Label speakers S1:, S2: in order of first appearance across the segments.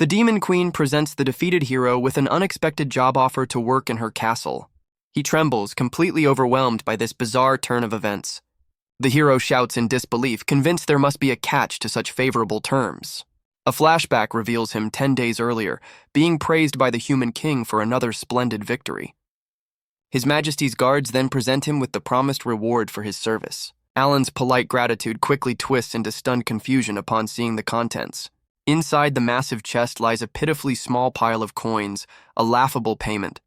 S1: The Demon Queen presents the defeated hero with an unexpected job offer to work in her castle. He trembles, completely overwhelmed by this bizarre turn of events. The hero shouts in disbelief, convinced there must be a catch to such favorable terms. A flashback reveals him 10 days earlier, being praised by the human king for another splendid victory. His Majesty's guards then present him with the promised reward for his service. Alan's polite gratitude quickly twists into stunned confusion upon seeing the contents. Inside the massive chest lies a pitifully small pile of coins, a laughable payment.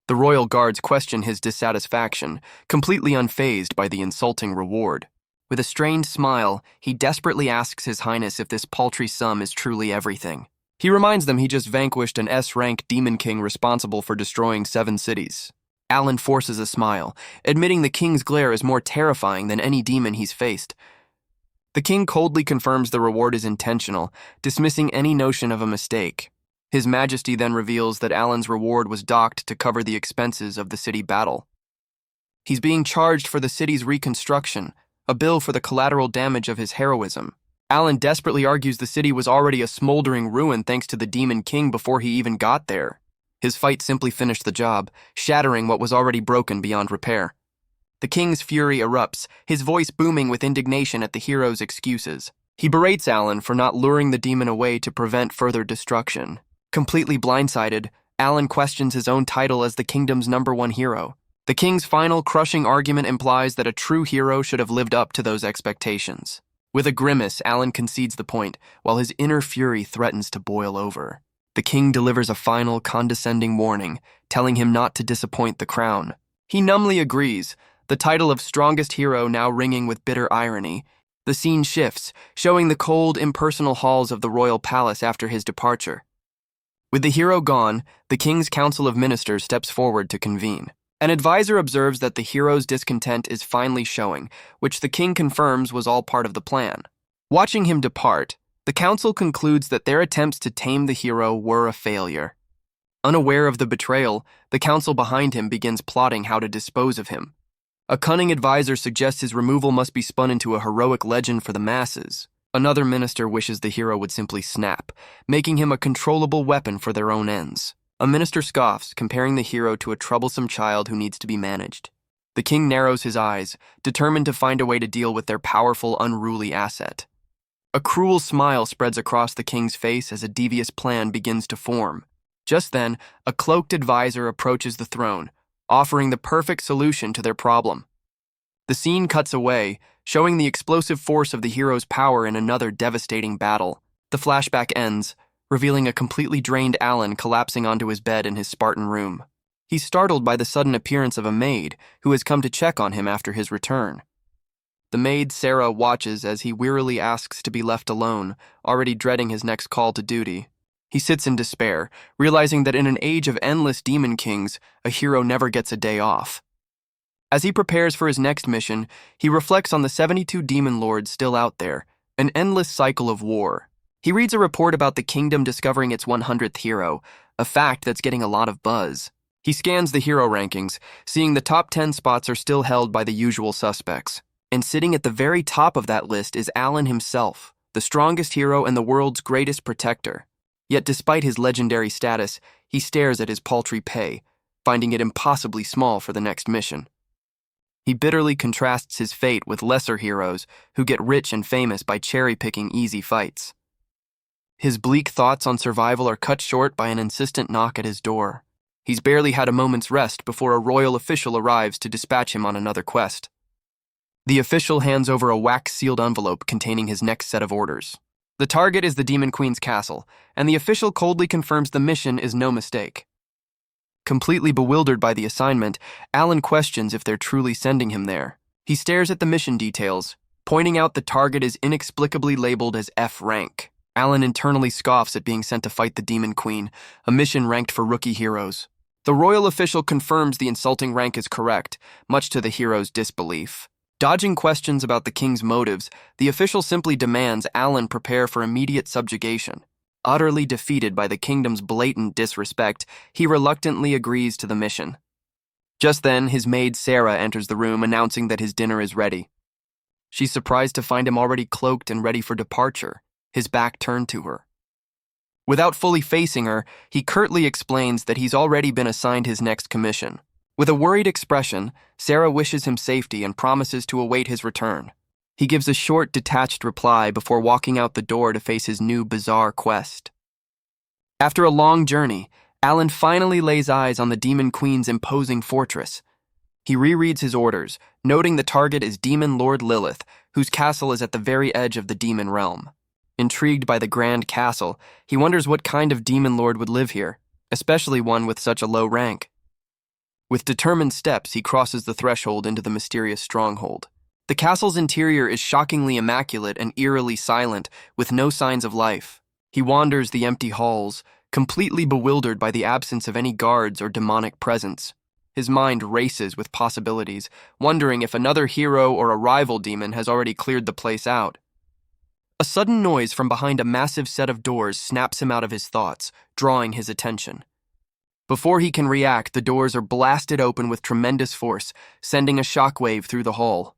S1: The royal guards question his dissatisfaction, completely unfazed by the insulting reward. With a strained smile, he desperately asks His Highness if this paltry sum is truly everything. He reminds them he just vanquished an S-rank demon king responsible for destroying 7 cities. Alan forces a smile, admitting the king's glare is more terrifying than any demon he's faced. The king coldly confirms the reward is intentional, dismissing any notion of a mistake. His Majesty then reveals that Alan's reward was docked to cover the expenses of the city battle. He's being charged for the city's reconstruction, a bill for the collateral damage of his heroism. Alan desperately argues the city was already a smoldering ruin thanks to the Demon King before he even got there. His fight simply finished the job, shattering what was already broken beyond repair. The king's fury erupts, his voice booming with indignation at the hero's excuses. He berates Alan for not luring the demon away to prevent further destruction. Completely blindsided, Alan questions his own title as the kingdom's #1 hero. The king's final crushing argument implies that a true hero should have lived up to those expectations. With a grimace, Alan concedes the point, while his inner fury threatens to boil over. The king delivers a final, condescending warning, telling him not to disappoint the crown. He numbly agrees, the title of strongest hero now ringing with bitter irony. The scene shifts, showing the cold, impersonal halls of the royal palace after his departure. With the hero gone, the king's council of ministers steps forward to convene. An advisor observes that the hero's discontent is finally showing, which the king confirms was all part of the plan. Watching him depart, the council concludes that their attempts to tame the hero were a failure. Unaware of the betrayal, the council behind him begins plotting how to dispose of him. A cunning advisor suggests his removal must be spun into a heroic legend for the masses. Another minister wishes the hero would simply snap, making him a controllable weapon for their own ends. A minister scoffs, comparing the hero to a troublesome child who needs to be managed. The king narrows his eyes, determined to find a way to deal with their powerful, unruly asset. A cruel smile spreads across the king's face as a devious plan begins to form. Just then, a cloaked advisor approaches the throne, offering the perfect solution to their problem. The scene cuts away, showing the explosive force of the hero's power in another devastating battle. The flashback ends, revealing a completely drained Alan collapsing onto his bed in his Spartan room. He's startled by the sudden appearance of a maid, who has come to check on him after his return. The maid, Sarah, watches as he wearily asks to be left alone, already dreading his next call to duty. He sits in despair, realizing that in an age of endless demon kings, a hero never gets a day off. As he prepares for his next mission, he reflects on the 72 demon lords still out there, an endless cycle of war. He reads a report about the kingdom discovering its 100th hero, a fact that's getting a lot of buzz. He scans the hero rankings, seeing the top 10 spots are still held by the usual suspects. And sitting at the very top of that list is Alan himself, the strongest hero and the world's greatest protector. Yet despite his legendary status, he stares at his paltry pay, finding it impossibly small for the next mission. He bitterly contrasts his fate with lesser heroes who get rich and famous by cherry-picking easy fights. His bleak thoughts on survival are cut short by an insistent knock at his door. He's barely had a moment's rest before a royal official arrives to dispatch him on another quest. The official hands over a wax-sealed envelope containing his next set of orders. The target is the Demon Queen's castle, and the official coldly confirms the mission is no mistake. Completely bewildered by the assignment, Alan questions if they're truly sending him there. He stares at the mission details, pointing out the target is inexplicably labeled as F rank. Alan internally scoffs at being sent to fight the Demon Queen, a mission ranked for rookie heroes. The royal official confirms the insulting rank is correct, much to the hero's disbelief. Dodging questions about the king's motives, the official simply demands Alan prepare for immediate subjugation. Utterly defeated by the kingdom's blatant disrespect, he reluctantly agrees to the mission. Just then, his maid Sarah enters the room announcing that his dinner is ready. She's surprised to find him already cloaked and ready for departure, his back turned to her. Without fully facing her, he curtly explains that he's already been assigned his next commission. With a worried expression, Sarah wishes him safety and promises to await his return. He gives a short, detached reply before walking out the door to face his new bizarre quest. After a long journey, Alan finally lays eyes on the Demon Queen's imposing fortress. He rereads his orders, noting the target is Demon Lord Lilith, whose castle is at the very edge of the demon realm. Intrigued by the grand castle, he wonders what kind of demon lord would live here, especially one with such a low rank. With determined steps, he crosses the threshold into the mysterious stronghold. The castle's interior is shockingly immaculate and eerily silent, with no signs of life. He wanders the empty halls, completely bewildered by the absence of any guards or demonic presence. His mind races with possibilities, wondering if another hero or a rival demon has already cleared the place out. A sudden noise from behind a massive set of doors snaps him out of his thoughts, drawing his attention. Before he can react, the doors are blasted open with tremendous force, sending a shockwave through the hall.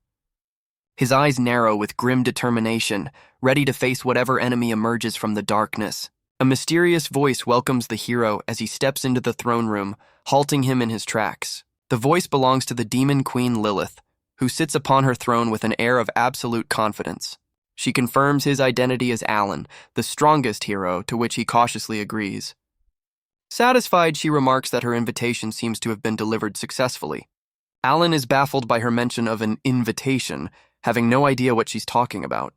S1: His eyes narrow with grim determination, ready to face whatever enemy emerges from the darkness. A mysterious voice welcomes the hero as he steps into the throne room, halting him in his tracks. The voice belongs to the Demon Queen Lilith, who sits upon her throne with an air of absolute confidence. She confirms his identity as Alan, the strongest hero, to which he cautiously agrees. Satisfied, she remarks that her invitation seems to have been delivered successfully. Alan is baffled by her mention of an invitation, having no idea what she's talking about.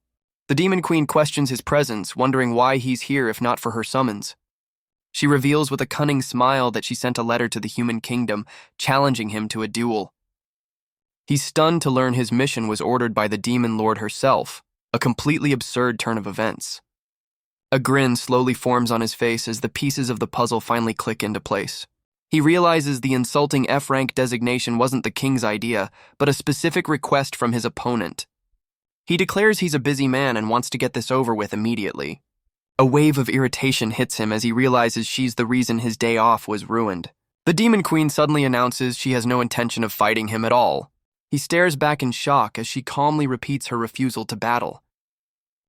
S1: The Demon Queen questions his presence, wondering why he's here if not for her summons. She reveals with a cunning smile that she sent a letter to the human kingdom, challenging him to a duel. He's stunned to learn his mission was ordered by the Demon Lord herself, a completely absurd turn of events. A grin slowly forms on his face as the pieces of the puzzle finally click into place. He realizes the insulting F-rank designation wasn't the king's idea, but a specific request from his opponent. He declares he's a busy man and wants to get this over with immediately. A wave of irritation hits him as he realizes she's the reason his day off was ruined. The Demon Queen suddenly announces she has no intention of fighting him at all. He stares back in shock as she calmly repeats her refusal to battle.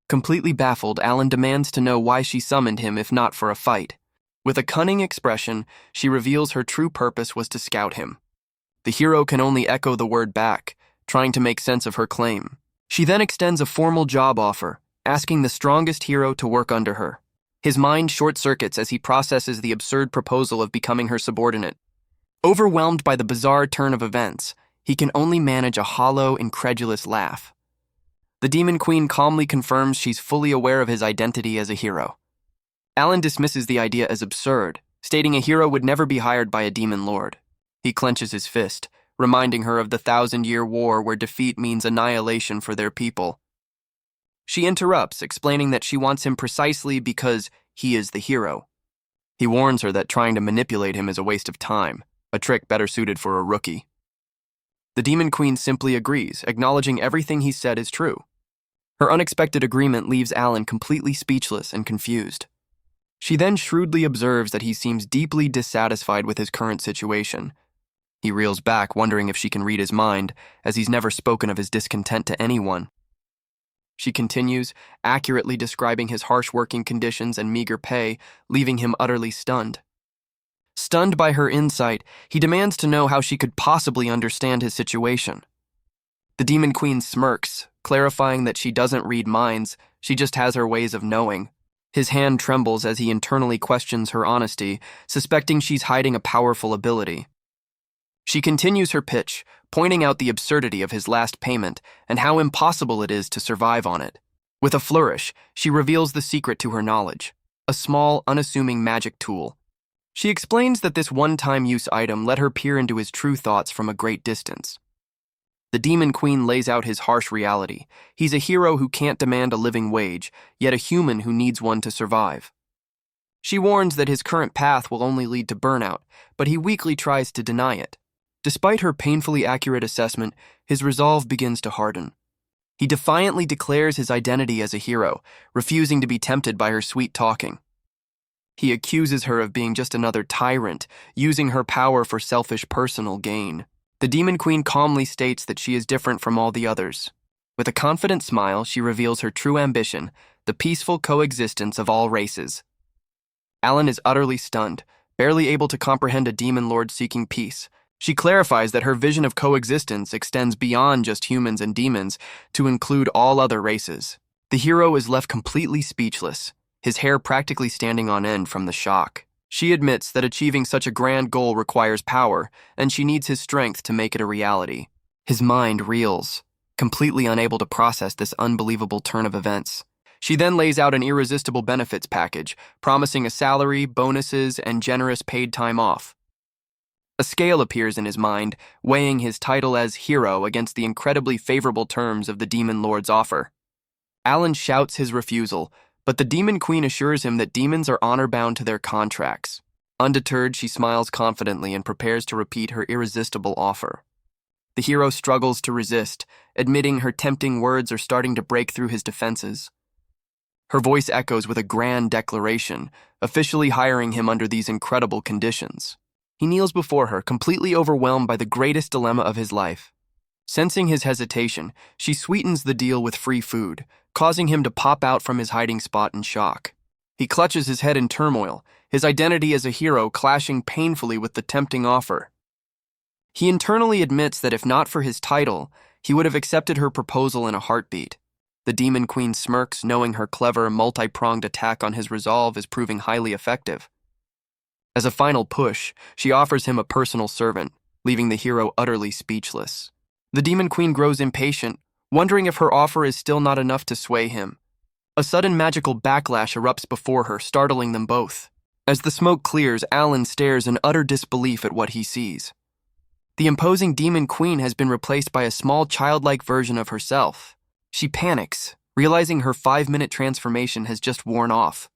S1: Completely baffled, Alan demands to know why she summoned him if not for a fight. With a cunning expression, she reveals her true purpose was to scout him. The hero can only echo the word back, trying to make sense of her claim. She then extends a formal job offer, asking the strongest hero to work under her. His mind short-circuits as he processes the absurd proposal of becoming her subordinate. Overwhelmed by the bizarre turn of events, he can only manage a hollow, incredulous laugh. The Demon Queen calmly confirms she's fully aware of his identity as a hero. Alan dismisses the idea as absurd, stating a hero would never be hired by a demon lord. He clenches his fist, reminding her of the 1,000-year war where defeat means annihilation for their people. She interrupts, explaining that she wants him precisely because he is the hero. He warns her that trying to manipulate him is a waste of time, a trick better suited for a rookie. The Demon Queen simply agrees, acknowledging everything he said is true. Her unexpected agreement leaves Alan completely speechless and confused. She then shrewdly observes that he seems deeply dissatisfied with his current situation. He reels back, wondering if she can read his mind, as he's never spoken of his discontent to anyone. She continues, accurately describing his harsh working conditions and meager pay, leaving him utterly stunned. Stunned by her insight, he demands to know how she could possibly understand his situation. The Demon Queen smirks, clarifying that she doesn't read minds, she just has her ways of knowing. His hand trembles as he internally questions her honesty, suspecting she's hiding a powerful ability. She continues her pitch, pointing out the absurdity of his last payment and how impossible it is to survive on it. With a flourish, she reveals the secret to her knowledge, a small, unassuming magic tool. She explains that this one-time use item let her peer into his true thoughts from a great distance. The Demon Queen lays out his harsh reality. He's a hero who can't demand a living wage, yet a human who needs one to survive. She warns that his current path will only lead to burnout, but he weakly tries to deny it. Despite her painfully accurate assessment, his resolve begins to harden. He defiantly declares his identity as a hero, refusing to be tempted by her sweet talking. He accuses her of being just another tyrant, using her power for selfish personal gain. The Demon Queen calmly states that she is different from all the others. With a confident smile, she reveals her true ambition, the peaceful coexistence of all races. Alan is utterly stunned, barely able to comprehend a demon lord seeking peace. She clarifies that her vision of coexistence extends beyond just humans and demons to include all other races. The hero is left completely speechless, his hair practically standing on end from the shock. She admits that achieving such a grand goal requires power, and she needs his strength to make it a reality. His mind reels, completely unable to process this unbelievable turn of events. She then lays out an irresistible benefits package, promising a salary, bonuses, and generous paid time off. A scale appears in his mind, weighing his title as hero against the incredibly favorable terms of the Demon Lord's offer. Alan shouts his refusal, but the Demon Queen assures him that demons are honor-bound to their contracts. Undeterred, she smiles confidently and prepares to repeat her irresistible offer. The hero struggles to resist, admitting her tempting words are starting to break through his defenses. Her voice echoes with a grand declaration, officially hiring him under these incredible conditions. He kneels before her, completely overwhelmed by the greatest dilemma of his life. Sensing his hesitation, she sweetens the deal with free food, causing him to pop out from his hiding spot in shock. He clutches his head in turmoil, his identity as a hero clashing painfully with the tempting offer. He internally admits that if not for his title, he would have accepted her proposal in a heartbeat. The Demon Queen smirks, knowing her clever, multi-pronged attack on his resolve is proving highly effective. As a final push, she offers him a personal servant, leaving the hero utterly speechless. The Demon Queen grows impatient, wondering if her offer is still not enough to sway him. A sudden magical backlash erupts before her, startling them both. As the smoke clears, Alan stares in utter disbelief at what he sees. The imposing Demon Queen has been replaced by a small childlike version of herself. She panics, realizing her 5-minute transformation has just worn off.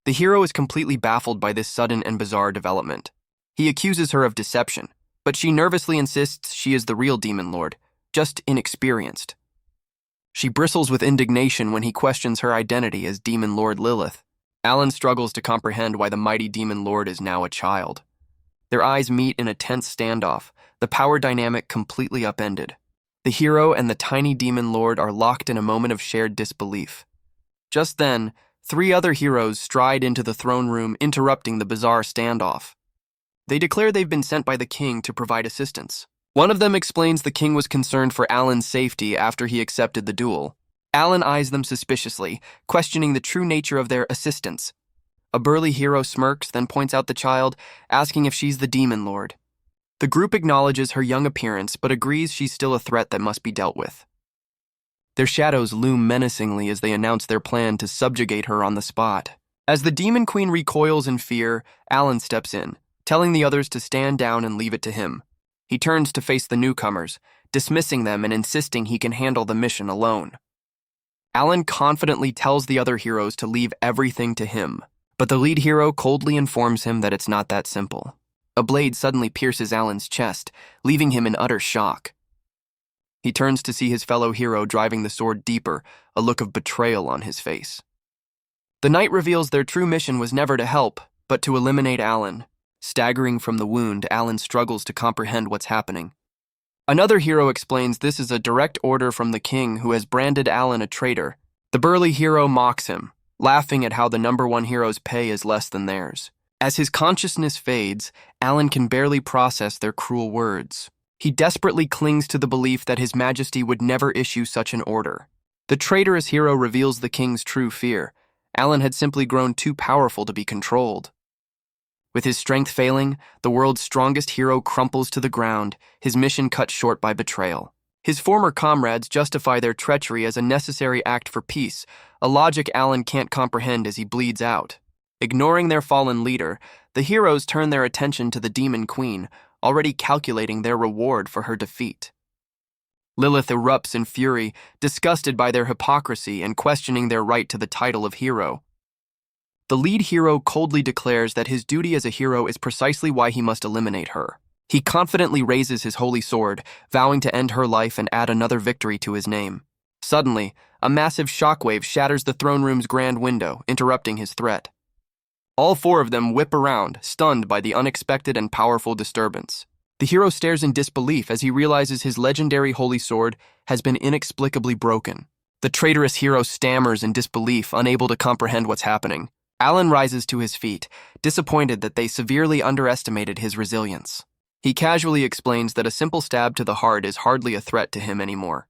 S1: The hero is completely baffled by this sudden and bizarre development. He accuses her of deception, but she nervously insists she is the real Demon Lord, just inexperienced. She bristles with indignation when he questions her identity as Demon Lord Lilith. Alan struggles to comprehend why the mighty Demon Lord is now a child. Their eyes meet in a tense standoff, the power dynamic completely upended. The hero and the tiny Demon Lord are locked in a moment of shared disbelief. Just then, 3 other heroes stride into the throne room, interrupting the bizarre standoff. They declare they've been sent by the king to provide assistance. One of them explains the king was concerned for Alan's safety after he accepted the duel. Alan eyes them suspiciously, questioning the true nature of their assistance. A burly hero smirks, then points out the child, asking if she's the Demon Lord. The group acknowledges her young appearance, but agrees she's still a threat that must be dealt with. Their shadows loom menacingly as they announce their plan to subjugate her on the spot. As the Demon Queen recoils in fear, Alan steps in, telling the others to stand down and leave it to him. He turns to face the newcomers, dismissing them and insisting he can handle the mission alone. Alan confidently tells the other heroes to leave everything to him, but the lead hero coldly informs him that it's not that simple. A blade suddenly pierces Alan's chest, leaving him in utter shock. He turns to see his fellow hero driving the sword deeper, a look of betrayal on his face. The knight reveals their true mission was never to help, but to eliminate Alan. Staggering from the wound, Alan struggles to comprehend what's happening. Another hero explains this is a direct order from the king, who has branded Alan a traitor. The burly hero mocks him, laughing at how the number 1 hero's pay is less than theirs. As his consciousness fades, Alan can barely process their cruel words. He desperately clings to the belief that His Majesty would never issue such an order. The traitorous hero reveals the king's true fear. Alan had simply grown too powerful to be controlled. With his strength failing, the world's strongest hero crumples to the ground, his mission cut short by betrayal. His former comrades justify their treachery as a necessary act for peace, a logic Alan can't comprehend as he bleeds out. Ignoring their fallen leader, the heroes turn their attention to the Demon Queen, already calculating their reward for her defeat. Lilith erupts in fury, disgusted by their hypocrisy and questioning their right to the title of hero. The lead hero coldly declares that his duty as a hero is precisely why he must eliminate her. He confidently raises his holy sword, vowing to end her life and add another victory to his name. Suddenly, a massive shockwave shatters the throne room's grand window, interrupting his threat. All 4 of them whip around, stunned by the unexpected and powerful disturbance. The hero stares in disbelief as he realizes his legendary holy sword has been inexplicably broken. The traitorous hero stammers in disbelief, unable to comprehend what's happening. Alan rises to his feet, disappointed that they severely underestimated his resilience. He casually explains that a simple stab to the heart is hardly a threat to him anymore.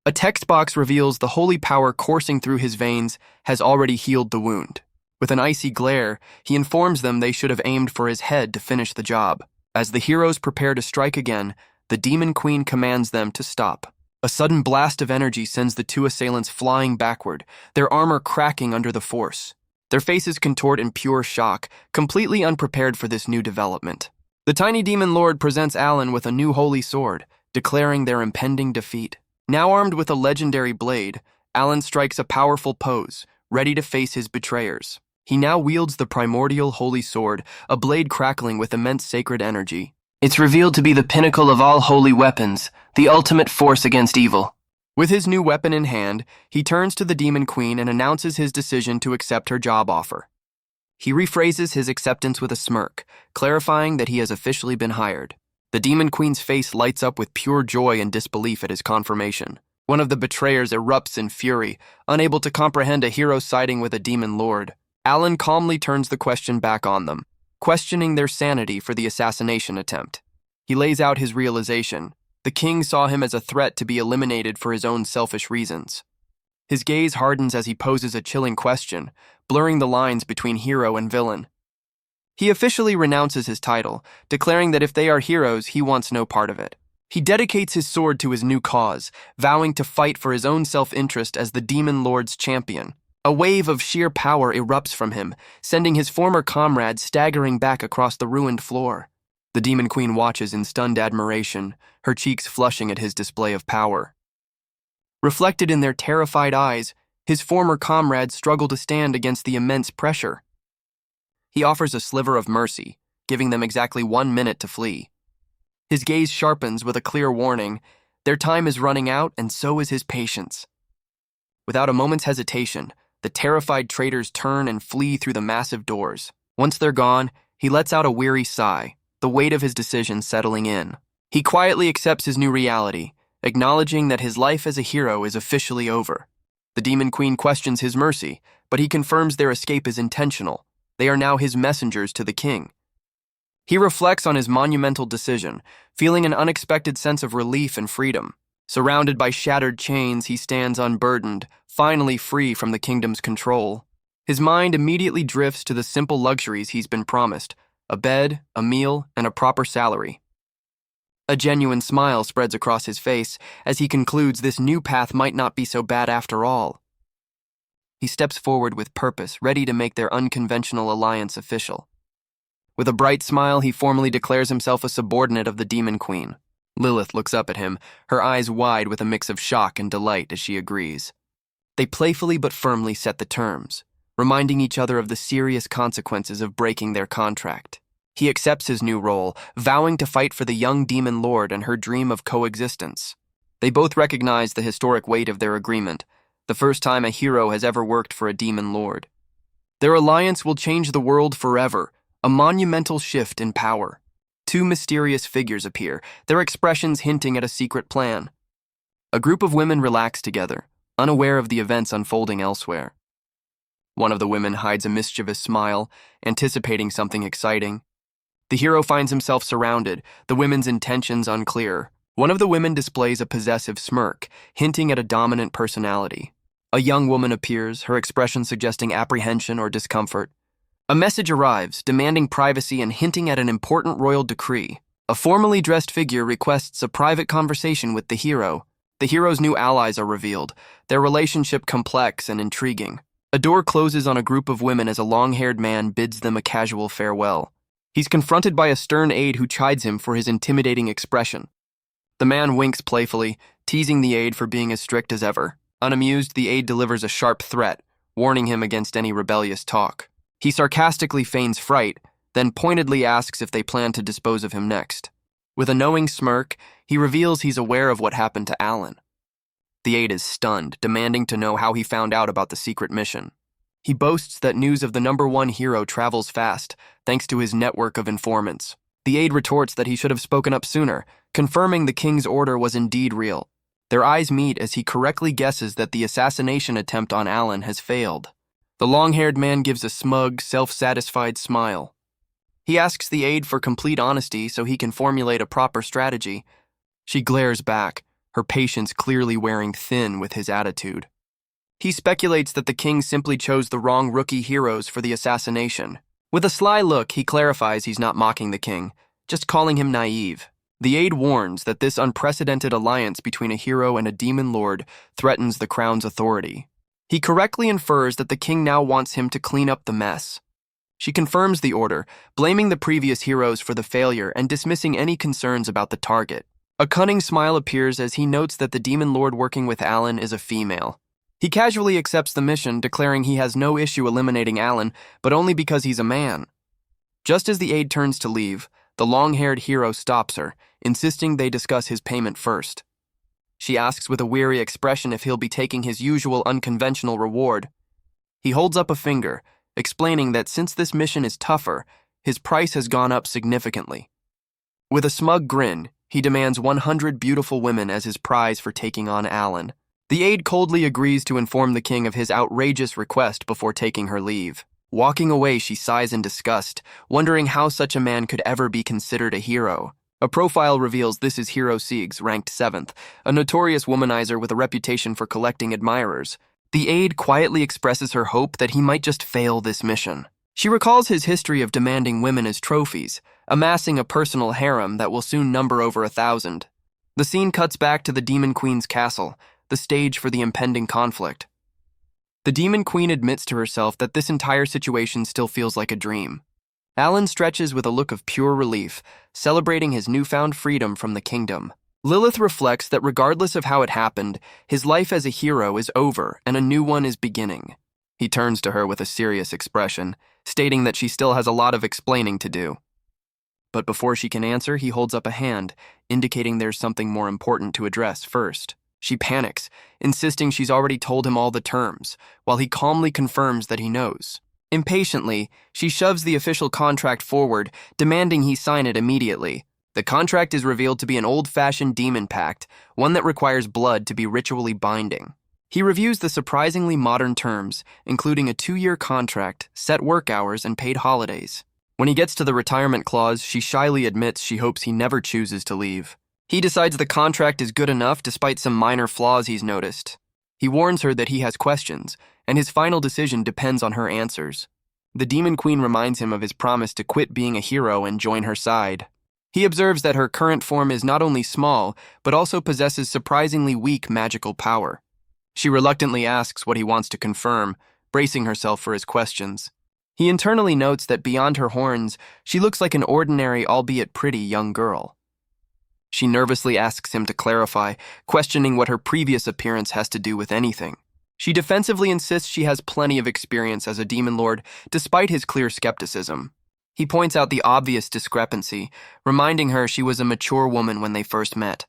S1: A text box reveals the holy power coursing through his veins has already healed the wound. With an icy glare, he informs them they should have aimed for his head to finish the job. As the heroes prepare to strike again, the Demon Queen commands them to stop. A sudden blast of energy sends the two assailants flying backward, their armor cracking under the force. Their faces contort in pure shock, completely unprepared for this new development. The tiny demon lord presents Alan with a new holy sword, declaring their impending defeat. Now armed with a legendary blade, Alan strikes a powerful pose, ready to face his betrayers. He now wields the primordial holy sword, a blade crackling with immense sacred energy. It's revealed to be the pinnacle of all holy weapons, the ultimate force against evil. With his new weapon in hand, he turns to the Demon Queen and announces his decision to accept her job offer. He rephrases his acceptance with a smirk, clarifying that he has officially been hired. The Demon Queen's face lights up with pure joy and disbelief at his confirmation. One of the betrayers erupts in fury, unable to comprehend a hero siding with a demon lord. Alan calmly turns the question back on them, questioning their sanity for the assassination attempt. He lays out his realization. The king saw him as a threat to be eliminated for his own selfish reasons. His gaze hardens as he poses a chilling question, blurring the lines between hero and villain. He officially renounces his title, declaring that if they are heroes, he wants no part of it. He dedicates his sword to his new cause, vowing to fight for his own self-interest as the Demon Lord's champion. A wave of sheer power erupts from him, sending his former comrades staggering back across the ruined floor. The Demon Queen watches in stunned admiration, her cheeks flushing at his display of power. Reflected in their terrified eyes, his former comrades struggle to stand against the immense pressure. He offers a sliver of mercy, giving them exactly 1 minute to flee. His gaze sharpens with a clear warning. Their time is running out, and so is his patience. Without a moment's hesitation, the terrified traitors turn and flee through the massive doors. Once they're gone, he lets out a weary sigh, the weight of his decision settling in. He quietly accepts his new reality, acknowledging that his life as a hero is officially over. The Demon Queen questions his mercy, but he confirms their escape is intentional. They are now his messengers to the king. He reflects on his monumental decision, feeling an unexpected sense of relief and freedom. Surrounded by shattered chains, he stands unburdened, finally free from the kingdom's control. His mind immediately drifts to the simple luxuries he's been promised: a bed, a meal, and a proper salary. A genuine smile spreads across his face as he concludes this new path might not be so bad after all. He steps forward with purpose, ready to make their unconventional alliance official. With a bright smile, he formally declares himself a subordinate of the Demon Queen. Lilith looks up at him, her eyes wide with a mix of shock and delight as she agrees. They playfully but firmly set the terms, reminding each other of the serious consequences of breaking their contract. He accepts his new role, vowing to fight for the young demon lord and her dream of coexistence. They both recognize the historic weight of their agreement, the first time a hero has ever worked for a demon lord. Their alliance will change the world forever, a monumental shift in power. Two mysterious figures appear, their expressions hinting at a secret plan. A group of women relax together, unaware of the events unfolding elsewhere. One of the women hides a mischievous smile, anticipating something exciting. The hero finds himself surrounded, the women's intentions unclear. One of the women displays a possessive smirk, hinting at a dominant personality. A young woman appears, her expression suggesting apprehension or discomfort. A message arrives, demanding privacy and hinting at an important royal decree. A formally dressed figure requests a private conversation with the hero. The hero's new allies are revealed, their relationship complex and intriguing. A door closes on a group of women as a long-haired man bids them a casual farewell. He's confronted by a stern aide who chides him for his intimidating expression. The man winks playfully, teasing the aide for being as strict as ever. Unamused, the aide delivers a sharp threat, warning him against any rebellious talk. He sarcastically feigns fright, then pointedly asks if they plan to dispose of him next. With a knowing smirk, he reveals he's aware of what happened to Alan. The aide is stunned, demanding to know how he found out about the secret mission. He boasts that news of the #1 hero travels fast, thanks to his network of informants. The aide retorts that he should have spoken up sooner, confirming the king's order was indeed real. Their eyes meet as he correctly guesses that the assassination attempt on Alan has failed. The long-haired man gives a smug, self-satisfied smile. He asks the aide for complete honesty so he can formulate a proper strategy. She glares back, her patience clearly wearing thin with his attitude. He speculates that the king simply chose the wrong rookie heroes for the assassination. With a sly look, he clarifies he's not mocking the king, just calling him naive. The aide warns that this unprecedented alliance between a hero and a demon lord threatens the crown's authority. He correctly infers that the king now wants him to clean up the mess. She confirms the order, blaming the previous heroes for the failure and dismissing any concerns about the target. A cunning smile appears as he notes that the demon lord working with Alan is a female. He casually accepts the mission, declaring he has no issue eliminating Alan, but only because he's a man. Just as the aide turns to leave, the long-haired hero stops her, insisting they discuss his payment first. She asks with a weary expression if he'll be taking his usual unconventional reward. He holds up a finger, explaining that since this mission is tougher, his price has gone up significantly. With a smug grin, he demands 100 beautiful women as his prize for taking on Alan. The aide coldly agrees to inform the king of his outrageous request before taking her leave. Walking away, she sighs in disgust, wondering how such a man could ever be considered a hero. A profile reveals this is Hero Siegs, ranked 7th, a notorious womanizer with a reputation for collecting admirers. The aide quietly expresses her hope that he might just fail this mission. She recalls his history of demanding women as trophies, amassing a personal harem that will soon number over 1,000. The scene cuts back to the Demon Queen's castle, the stage for the impending conflict. The Demon Queen admits to herself that this entire situation still feels like a dream. Alan stretches with a look of pure relief, celebrating his newfound freedom from the kingdom. Lilith reflects that regardless of how it happened, his life as a hero is over and a new one is beginning. He turns to her with a serious expression, stating that she still has a lot of explaining to do. But before she can answer, he holds up a hand, indicating there's something more important to address first. She panics, insisting she's already told him all the terms, while he calmly confirms that he knows. Impatiently, she shoves the official contract forward, demanding he sign it immediately. The contract is revealed to be an old-fashioned demon pact, one that requires blood to be ritually binding. He reviews the surprisingly modern terms, including a 2-year contract, set work hours, and paid holidays. When he gets to the retirement clause, she shyly admits she hopes he never chooses to leave. He decides the contract is good enough despite some minor flaws he's noticed. He warns her that he has questions, and his final decision depends on her answers. The Demon Queen reminds him of his promise to quit being a hero and join her side. He observes that her current form is not only small, but also possesses surprisingly weak magical power. She reluctantly asks what he wants to confirm, bracing herself for his questions. He internally notes that beyond her horns, she looks like an ordinary, albeit pretty, young girl. She nervously asks him to clarify, questioning what her previous appearance has to do with anything. She defensively insists she has plenty of experience as a demon lord, despite his clear skepticism. He points out the obvious discrepancy, reminding her she was a mature woman when they first met.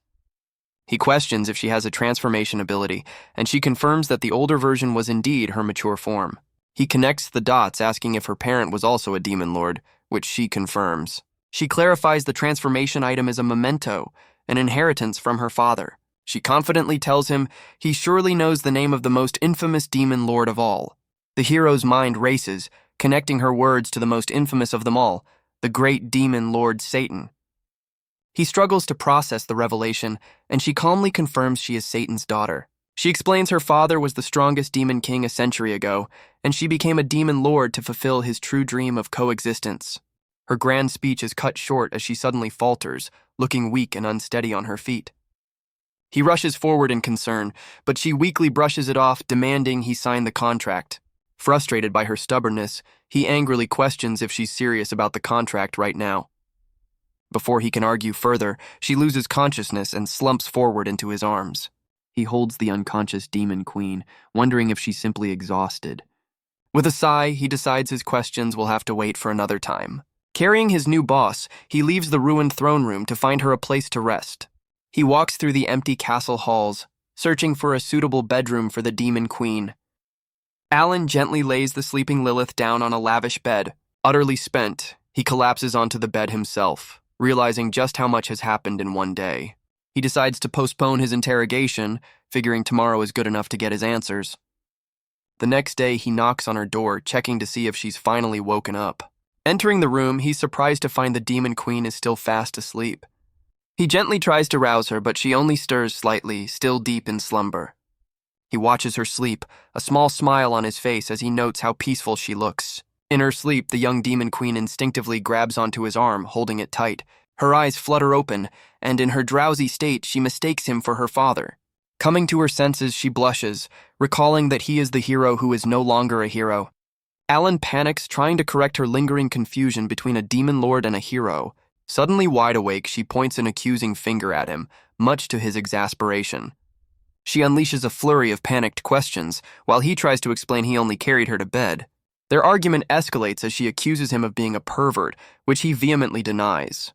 S1: He questions if she has a transformation ability, and she confirms that the older version was indeed her mature form. He connects the dots, asking if her parent was also a demon lord, which she confirms. She clarifies the transformation item is a memento, an inheritance from her father. She confidently tells him he surely knows the name of the most infamous demon lord of all. The hero's mind races, connecting her words to the most infamous of them all, the great demon lord Satan. He struggles to process the revelation, and she calmly confirms she is Satan's daughter. She explains her father was the strongest demon king a century ago, and she became a demon lord to fulfill his true dream of coexistence. Her grand speech is cut short as she suddenly falters, looking weak and unsteady on her feet. He rushes forward in concern, but she weakly brushes it off, demanding he sign the contract. Frustrated by her stubbornness, he angrily questions if she's serious about the contract right now. Before he can argue further, she loses consciousness and slumps forward into his arms. He holds the unconscious demon queen, wondering if she's simply exhausted. With a sigh, he decides his questions will have to wait for another time. Carrying his new boss, he leaves the ruined throne room to find her a place to rest. He walks through the empty castle halls, searching for a suitable bedroom for the demon queen. Alan gently lays the sleeping Lilith down on a lavish bed. Utterly spent, he collapses onto the bed himself, realizing just how much has happened in one day. He decides to postpone his interrogation, figuring tomorrow is good enough to get his answers. The next day, he knocks on her door, checking to see if she's finally woken up. Entering the room, he's surprised to find the Demon Queen is still fast asleep. He gently tries to rouse her, but she only stirs slightly, still deep in slumber. He watches her sleep, a small smile on his face as he notes how peaceful she looks. In her sleep, the young Demon Queen instinctively grabs onto his arm, holding it tight. Her eyes flutter open, and in her drowsy state, she mistakes him for her father. Coming to her senses, she blushes, recalling that he is the hero who is no longer a hero. Alan panics, trying to correct her lingering confusion between a demon lord and a hero. Suddenly wide awake, she points an accusing finger at him, much to his exasperation. She unleashes a flurry of panicked questions, while he tries to explain he only carried her to bed. Their argument escalates as she accuses him of being a pervert, which he vehemently denies.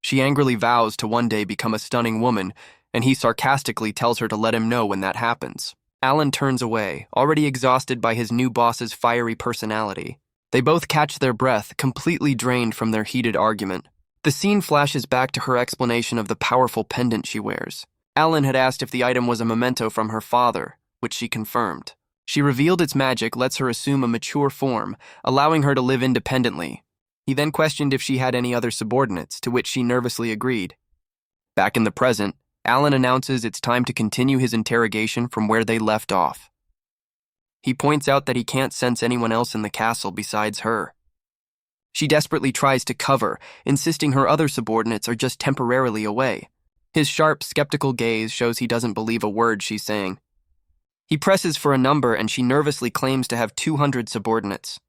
S1: She angrily vows to one day become a stunning woman, and he sarcastically tells her to let him know when that happens. Alan turns away, already exhausted by his new boss's fiery personality. They both catch their breath, completely drained from their heated argument. The scene flashes back to her explanation of the powerful pendant she wears. Alan had asked if the item was a memento from her father, which she confirmed. She revealed its magic lets her assume a mature form, allowing her to live independently. He then questioned if she had any other subordinates, to which she nervously agreed. Back in the present, Alan announces it's time to continue his interrogation from where they left off. He points out that he can't sense anyone else in the castle besides her. She desperately tries to cover, insisting her other subordinates are just temporarily away. His sharp, skeptical gaze shows he doesn't believe a word she's saying. He presses for a number and she nervously claims to have 200 subordinates.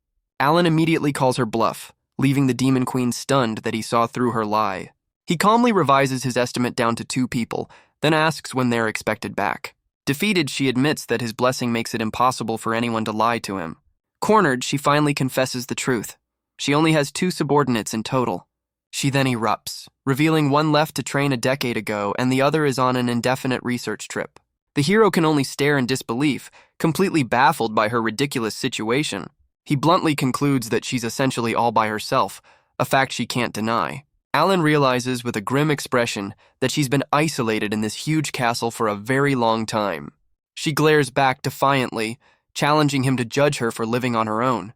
S1: Alan immediately calls her bluff, leaving the Demon Queen stunned that he saw through her lie. He calmly revises his estimate down to 2 people, then asks when they're expected back. Defeated, she admits that his blessing makes it impossible for anyone to lie to him. Cornered, she finally confesses the truth. She only has 2 subordinates in total. She then erupts, revealing one left to train a decade ago and the other is on an indefinite research trip. The hero can only stare in disbelief, completely baffled by her ridiculous situation. He bluntly concludes that she's essentially all by herself, a fact she can't deny. Alan realizes with a grim expression that she's been isolated in this huge castle for a very long time. She glares back defiantly, challenging him to judge her for living on her own.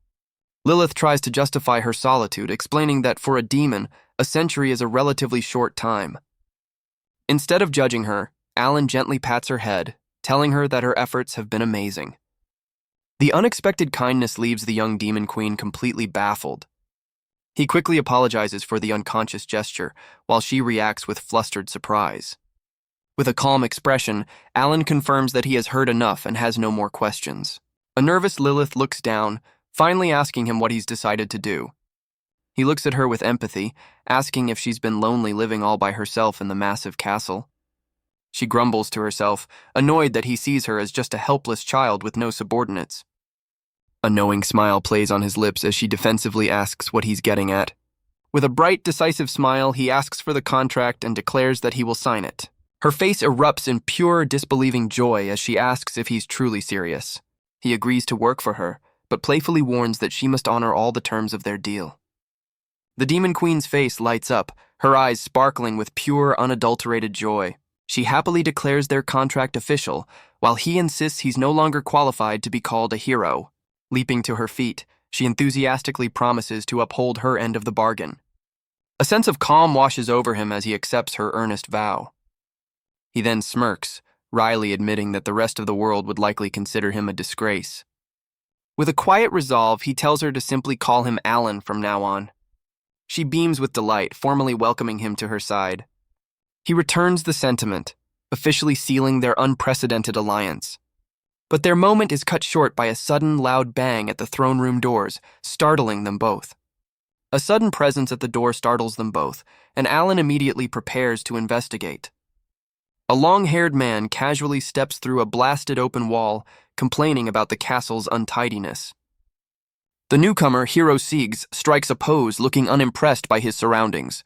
S1: Lilith tries to justify her solitude, explaining that for a demon, a century is a relatively short time. Instead of judging her, Alan gently pats her head, telling her that her efforts have been amazing. The unexpected kindness leaves the young Demon Queen completely baffled. He quickly apologizes for the unconscious gesture, while she reacts with flustered surprise. With a calm expression, Alan confirms that he has heard enough and has no more questions. A nervous Lilith looks down, finally asking him what he's decided to do. He looks at her with empathy, asking if she's been lonely living all by herself in the massive castle. She grumbles to herself, annoyed that he sees her as just a helpless child with no subordinates. A knowing smile plays on his lips as she defensively asks what he's getting at. With a bright, decisive smile, he asks for the contract and declares that he will sign it. Her face erupts in pure, disbelieving joy as she asks if he's truly serious. He agrees to work for her, but playfully warns that she must honor all the terms of their deal. The Demon Queen's face lights up, her eyes sparkling with pure, unadulterated joy. She happily declares their contract official, while he insists he's no longer qualified to be called a hero. Leaping to her feet, she enthusiastically promises to uphold her end of the bargain. A sense of calm washes over him as he accepts her earnest vow. He then smirks, wryly admitting that the rest of the world would likely consider him a disgrace. With a quiet resolve, he tells her to simply call him Alan from now on. She beams with delight, formally welcoming him to her side. He returns the sentiment, officially sealing their unprecedented alliance. But their moment is cut short by a sudden, loud bang at the throne room doors, startling them both. A sudden presence at the door startles them both, and Alan immediately prepares to investigate. A long-haired man casually steps through a blasted open wall, complaining about the castle's untidiness. The newcomer, Hero Siegs, strikes a pose, looking unimpressed by his surroundings.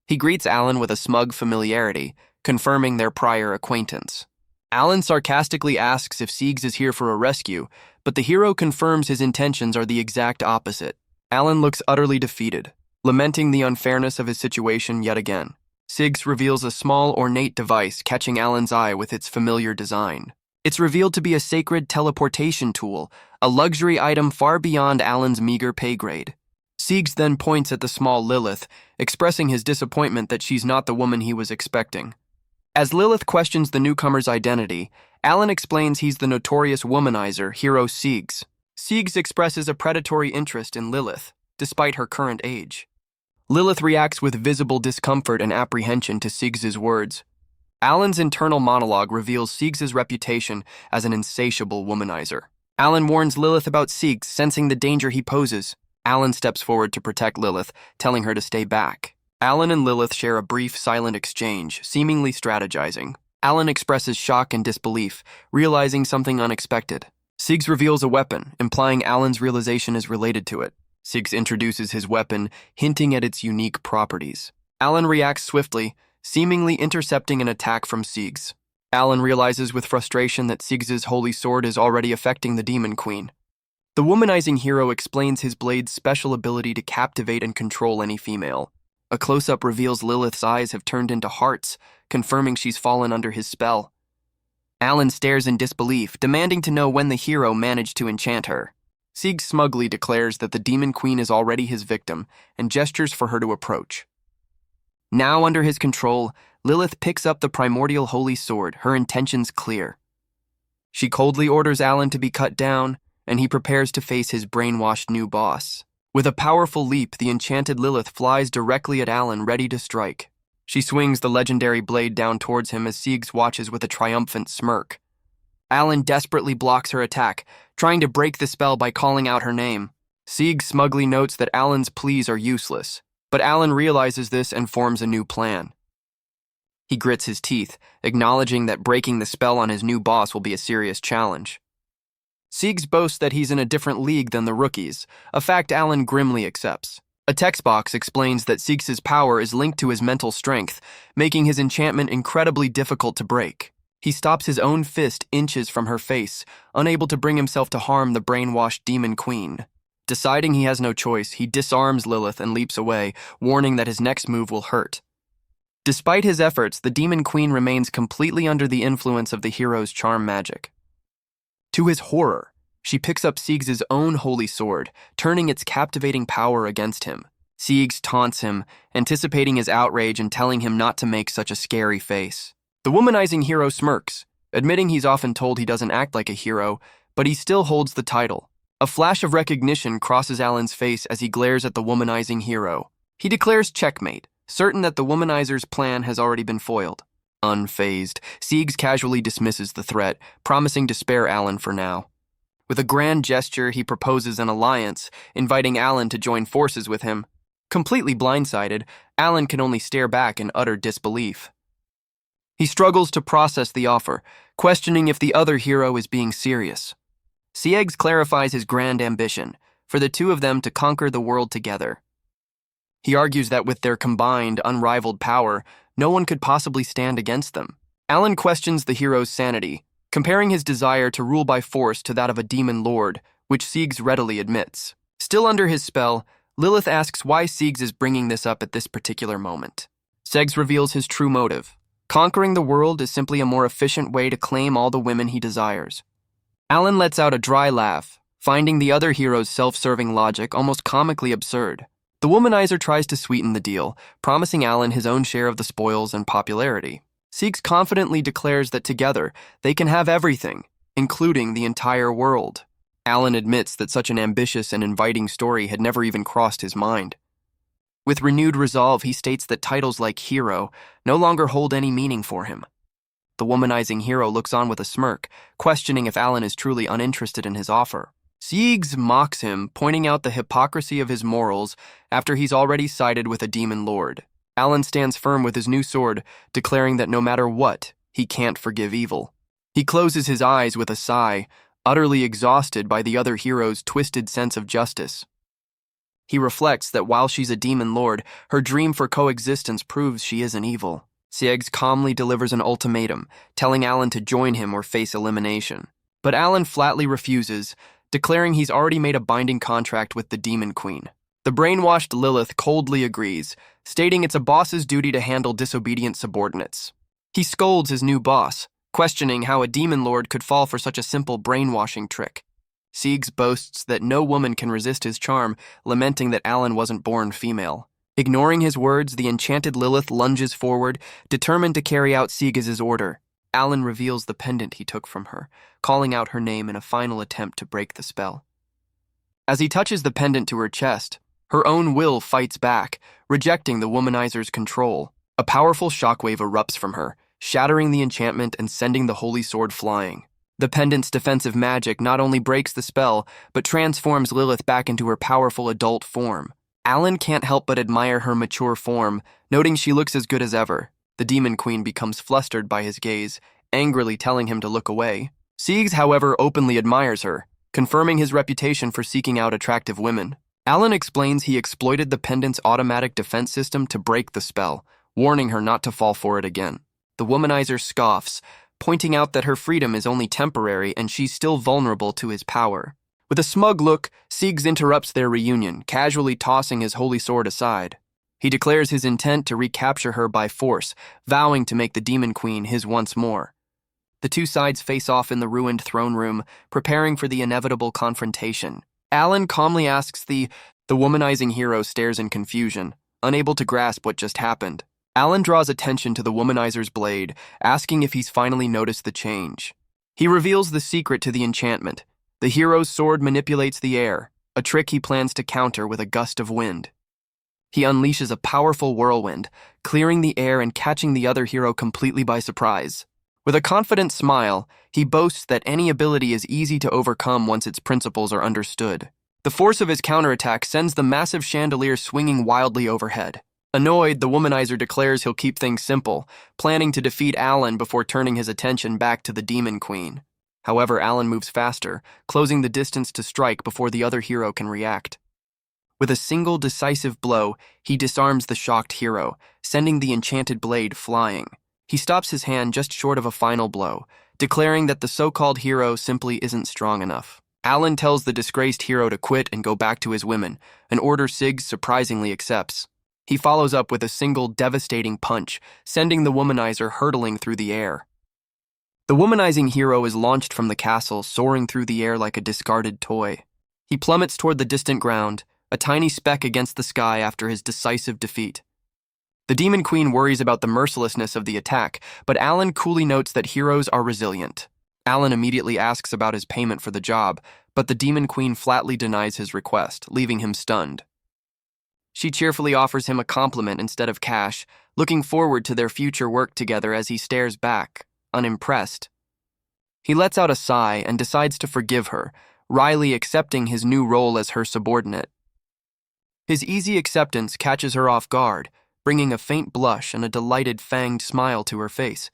S1: He greets Alan with a smug familiarity, confirming their prior acquaintance. Alan sarcastically asks if Siegs is here for a rescue, but the hero confirms his intentions are the exact opposite. Alan looks utterly defeated, lamenting the unfairness of his situation yet again. Siegs reveals a small, ornate device, catching Alan's eye with its familiar design. It's revealed to be a sacred teleportation tool, a luxury item far beyond Alan's meager pay grade. Siegs then points at the small Lilith, expressing his disappointment that she's not the woman he was expecting. As Lilith questions the newcomer's identity, Alan explains he's the notorious womanizer, hero Siegs. Siegs expresses a predatory interest in Lilith, despite her current age. Lilith reacts with visible discomfort and apprehension to Siegs' words. Alan's internal monologue reveals Siegs' reputation as an insatiable womanizer. Alan warns Lilith about Siegs, sensing the danger he poses. Alan steps forward to protect Lilith, telling her to stay back. Alan and Lilith share a brief, silent exchange, seemingly strategizing. Alan expresses shock and disbelief, realizing something unexpected. Siegs reveals a weapon, implying Alan's realization is related to it. Siegs introduces his weapon, hinting at its unique properties. Alan reacts swiftly, seemingly intercepting an attack from Siegs. Alan realizes with frustration that Siegs' holy sword is already affecting the Demon Queen. The womanizing hero explains his blade's special ability to captivate and control any female. A close-up reveals Lilith's eyes have turned into hearts, confirming she's fallen under his spell. Alan stares in disbelief, demanding to know when the hero managed to enchant her. Siegs smugly declares that the Demon Queen is already his victim and gestures for her to approach. Now under his control, Lilith picks up the primordial holy sword, her intentions clear. She coldly orders Alan to be cut down, and he prepares to face his brainwashed new boss. With a powerful leap, the enchanted Lilith flies directly at Alan, ready to strike. She swings the legendary blade down towards him as Siegs watches with a triumphant smirk. Alan desperately blocks her attack, trying to break the spell by calling out her name. Siegs smugly notes that Alan's pleas are useless, but Alan realizes this and forms a new plan. He grits his teeth, acknowledging that breaking the spell on his new boss will be a serious challenge. Siegs boasts that he's in a different league than the rookies, a fact Alan grimly accepts. A text box explains that Siegs' power is linked to his mental strength, making his enchantment incredibly difficult to break. He stops his own fist inches from her face, unable to bring himself to harm the brainwashed Demon Queen. Deciding he has no choice, he disarms Lilith and leaps away, warning that his next move will hurt. Despite his efforts, the Demon Queen remains completely under the influence of the hero's charm magic. To his horror, she picks up Siegs' own holy sword, turning its captivating power against him. Siegs taunts him, anticipating his outrage and telling him not to make such a scary face. The womanizing hero smirks, admitting he's often told he doesn't act like a hero, but he still holds the title. A flash of recognition crosses Alan's face as he glares at the womanizing hero. He declares checkmate, certain that the womanizer's plan has already been foiled. Unfazed, Siegs casually dismisses the threat, promising to spare Alan for now. With a grand gesture, he proposes an alliance, inviting Alan to join forces with him. Completely blindsided, Alan can only stare back in utter disbelief. He struggles to process the offer, questioning if the other hero is being serious. Siegs clarifies his grand ambition, for the two of them to conquer the world together. He argues that with their combined, unrivaled power, no one could possibly stand against them. Alan questions the hero's sanity, comparing his desire to rule by force to that of a demon lord, which Siegs readily admits. Still under his spell, Lilith asks why Siegs is bringing this up at this particular moment. Siegs reveals his true motive. Conquering the world is simply a more efficient way to claim all the women he desires. Alan lets out a dry laugh, finding the other hero's self-serving logic almost comically absurd. The womanizer tries to sweeten the deal, promising Alan his own share of the spoils and popularity. Siegs confidently declares that together they can have everything, including the entire world. Alan admits that such an ambitious and inviting story had never even crossed his mind. With renewed resolve, he states that titles like hero no longer hold any meaning for him. The womanizing hero looks on with a smirk, questioning if Alan is truly uninterested in his offer. Siegs mocks him, pointing out the hypocrisy of his morals after he's already sided with a demon lord. Alan stands firm with his new sword, declaring that no matter what, he can't forgive evil. He closes his eyes with a sigh, utterly exhausted by the other hero's twisted sense of justice. He reflects that while she's a demon lord, her dream for coexistence proves she isn't evil. Siegs calmly delivers an ultimatum, telling Alan to join him or face elimination. But Alan flatly refuses, declaring he's already made a binding contract with the Demon Queen. The brainwashed Lilith coldly agrees, stating it's a boss's duty to handle disobedient subordinates. He scolds his new boss, questioning how a demon lord could fall for such a simple brainwashing trick. Siegs boasts that no woman can resist his charm, lamenting that Alan wasn't born female. Ignoring his words, the enchanted Lilith lunges forward, determined to carry out Siegs's order. Alan reveals the pendant he took from her, calling out her name in a final attempt to break the spell. As he touches the pendant to her chest, her own will fights back, rejecting the womanizer's control. A powerful shockwave erupts from her, shattering the enchantment and sending the holy sword flying. The pendant's defensive magic not only breaks the spell, but transforms Lilith back into her powerful adult form. Alan can't help but admire her mature form, noting she looks as good as ever. The Demon Queen becomes flustered by his gaze, angrily telling him to look away. Siegs, however, openly admires her, confirming his reputation for seeking out attractive women. Alan explains he exploited the pendant's automatic defense system to break the spell, warning her not to fall for it again. The womanizer scoffs, pointing out that her freedom is only temporary and she's still vulnerable to his power. With a smug look, Siegs interrupts their reunion, casually tossing his holy sword aside. He declares his intent to recapture her by force, vowing to make the Demon Queen his once more. The two sides face off in the ruined throne room, preparing for the inevitable confrontation. Alan calmly asks the womanizing hero stares in confusion, unable to grasp what just happened. Alan draws attention to the womanizer's blade, asking if he's finally noticed the change. He reveals the secret to the enchantment. The hero's sword manipulates the air, a trick he plans to counter with a gust of wind. He unleashes a powerful whirlwind, clearing the air and catching the other hero completely by surprise. With a confident smile, he boasts that any ability is easy to overcome once its principles are understood. The force of his counterattack sends the massive chandelier swinging wildly overhead. Annoyed, the womanizer declares he'll keep things simple, planning to defeat Alan before turning his attention back to the Demon Queen. However, Alan moves faster, closing the distance to strike before the other hero can react. With a single decisive blow, he disarms the shocked hero, sending the enchanted blade flying. He stops his hand just short of a final blow, declaring that the so-called hero simply isn't strong enough. Alan tells the disgraced hero to quit and go back to his women, an order Siegs surprisingly accepts. He follows up with a single devastating punch, sending the womanizer hurtling through the air. The womanizing hero is launched from the castle, soaring through the air like a discarded toy. He plummets toward the distant ground, a tiny speck against the sky after his decisive defeat. The Demon Queen worries about the mercilessness of the attack, but Alan coolly notes that heroes are resilient. Alan immediately asks about his payment for the job, but the Demon Queen flatly denies his request, leaving him stunned. She cheerfully offers him a compliment instead of cash, looking forward to their future work together as he stares back, unimpressed. He lets out a sigh and decides to forgive her, wryly accepting his new role as her subordinate. His easy acceptance catches her off guard, bringing a faint blush and a delighted fanged smile to her face.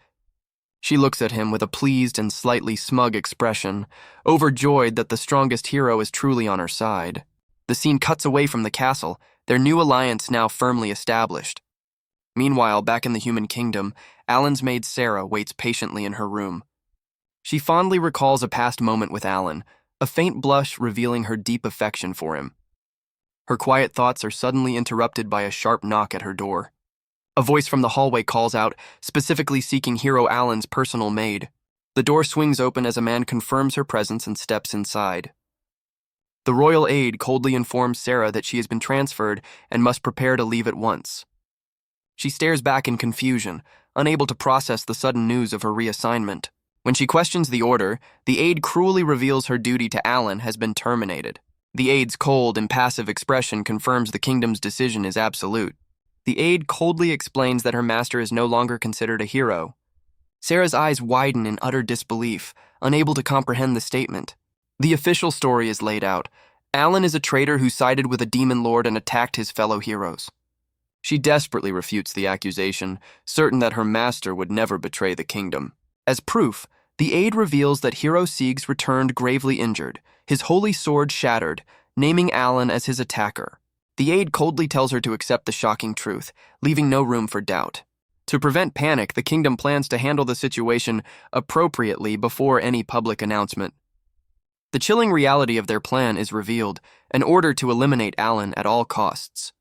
S1: She looks at him with a pleased and slightly smug expression, overjoyed that the strongest hero is truly on her side. The scene cuts away from the castle, their new alliance now firmly established. Meanwhile, back in the human kingdom, Alan's maid Sarah waits patiently in her room. She fondly recalls a past moment with Alan, a faint blush revealing her deep affection for him. Her quiet thoughts are suddenly interrupted by a sharp knock at her door. A voice from the hallway calls out, specifically seeking Hero Alan's personal maid. The door swings open as a man confirms her presence and steps inside. The royal aide coldly informs Sarah that she has been transferred and must prepare to leave at once. She stares back in confusion, unable to process the sudden news of her reassignment. When she questions the order, the aide cruelly reveals her duty to Alan has been terminated. The aide's cold, impassive expression confirms the kingdom's decision is absolute. The aide coldly explains that her master is no longer considered a hero. Sarah's eyes widen in utter disbelief, unable to comprehend the statement. The official story is laid out. Alan is a traitor who sided with a demon lord and attacked his fellow heroes. She desperately refutes the accusation, certain that her master would never betray the kingdom. As proof, the aide reveals that Hero Siegs returned gravely injured, his holy sword shattered, naming Alan as his attacker. The aide coldly tells her to accept the shocking truth, leaving no room for doubt. To prevent panic, the kingdom plans to handle the situation appropriately before any public announcement. The chilling reality of their plan is revealed, an order to eliminate Alan at all costs.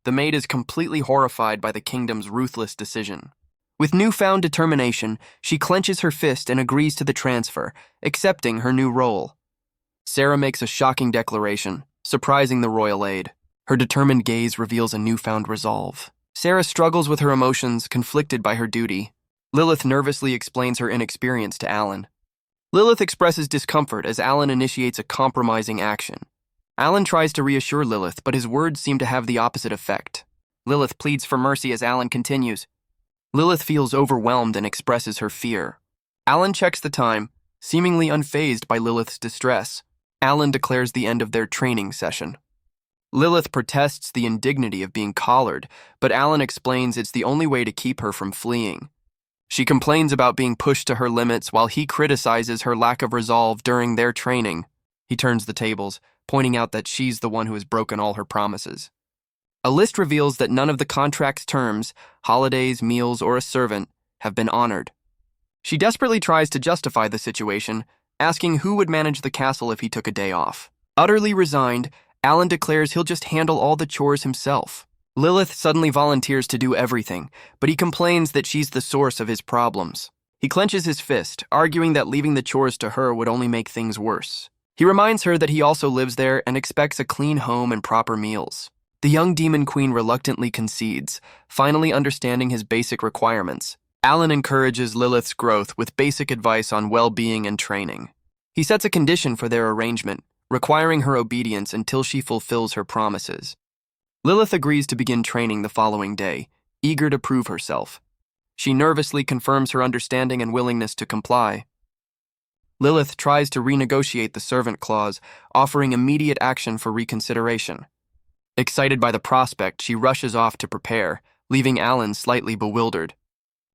S1: The maid is completely horrified by the kingdom's ruthless decision. With newfound determination, she clenches her fist and agrees to the transfer, accepting her new role. Sarah makes a shocking declaration, surprising the royal aide. Her determined gaze reveals a newfound resolve. Sarah struggles with her emotions, conflicted by her duty. Lilith nervously explains her inexperience to Alan. Lilith expresses discomfort as Alan initiates a compromising action. Alan tries to reassure Lilith, but his words seem to have the opposite effect. Lilith pleads for mercy as Alan continues. Lilith feels overwhelmed and expresses her fear. Alan checks the time, seemingly unfazed by Lilith's distress. Alan declares the end of their training session. Lilith protests the indignity of being collared, but Alan explains it's the only way to keep her from fleeing. She complains about being pushed to her limits while he criticizes her lack of resolve during their training. He turns the tables, pointing out that she's the one who has broken all her promises. A list reveals that none of the contract's terms, holidays, meals, or a servant, have been honored. She desperately tries to justify the situation, asking who would manage the castle if he took a day off. Utterly resigned, Alan declares he'll just handle all the chores himself. Lilith suddenly volunteers to do everything, but he complains that she's the source of his problems. He clenches his fist, arguing that leaving the chores to her would only make things worse. He reminds her that he also lives there and expects a clean home and proper meals. The young demon queen reluctantly concedes, finally understanding his basic requirements. Alan encourages Lilith's growth with basic advice on well-being and training. He sets a condition for their arrangement, requiring her obedience until she fulfills her promises. Lilith agrees to begin training the following day, eager to prove herself. She nervously confirms her understanding and willingness to comply. Lilith tries to renegotiate the servant clause, offering immediate action for reconsideration. Excited by the prospect, she rushes off to prepare, leaving Alan slightly bewildered.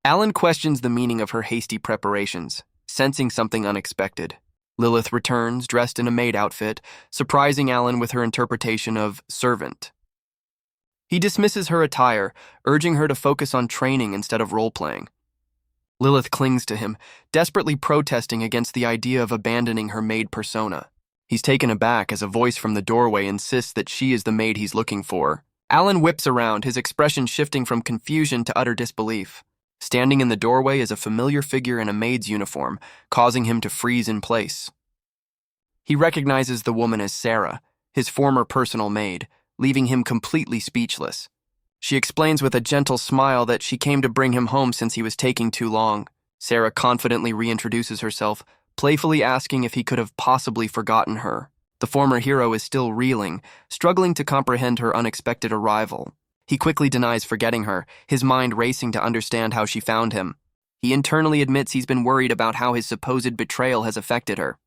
S1: Alan questions the meaning of her hasty preparations, sensing something unexpected. Lilith returns, dressed in a maid outfit, surprising Alan with her interpretation of servant. He dismisses her attire, urging her to focus on training instead of role-playing. Lilith clings to him, desperately protesting against the idea of abandoning her maid persona. He's taken aback as a voice from the doorway insists that she is the maid he's looking for. Alan whips around, his expression shifting from confusion to utter disbelief. Standing in the doorway is a familiar figure in a maid's uniform, causing him to freeze in place. He recognizes the woman as Sarah, his former personal maid, leaving him completely speechless. She explains with a gentle smile that she came to bring him home since he was taking too long. Sarah confidently reintroduces herself, playfully asking if he could have possibly forgotten her. The former hero is still reeling, struggling to comprehend her unexpected arrival. He quickly denies forgetting her, his mind racing to understand how she found him. He internally admits he's been worried about how his supposed betrayal has affected her.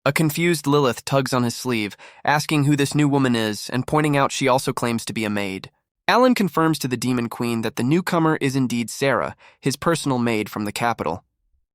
S1: A confused Lilith tugs on his sleeve, asking who this new woman is and pointing out she also claims to be a maid. Alan confirms to the Demon Queen that the newcomer is indeed Sarah, his personal maid from the capital.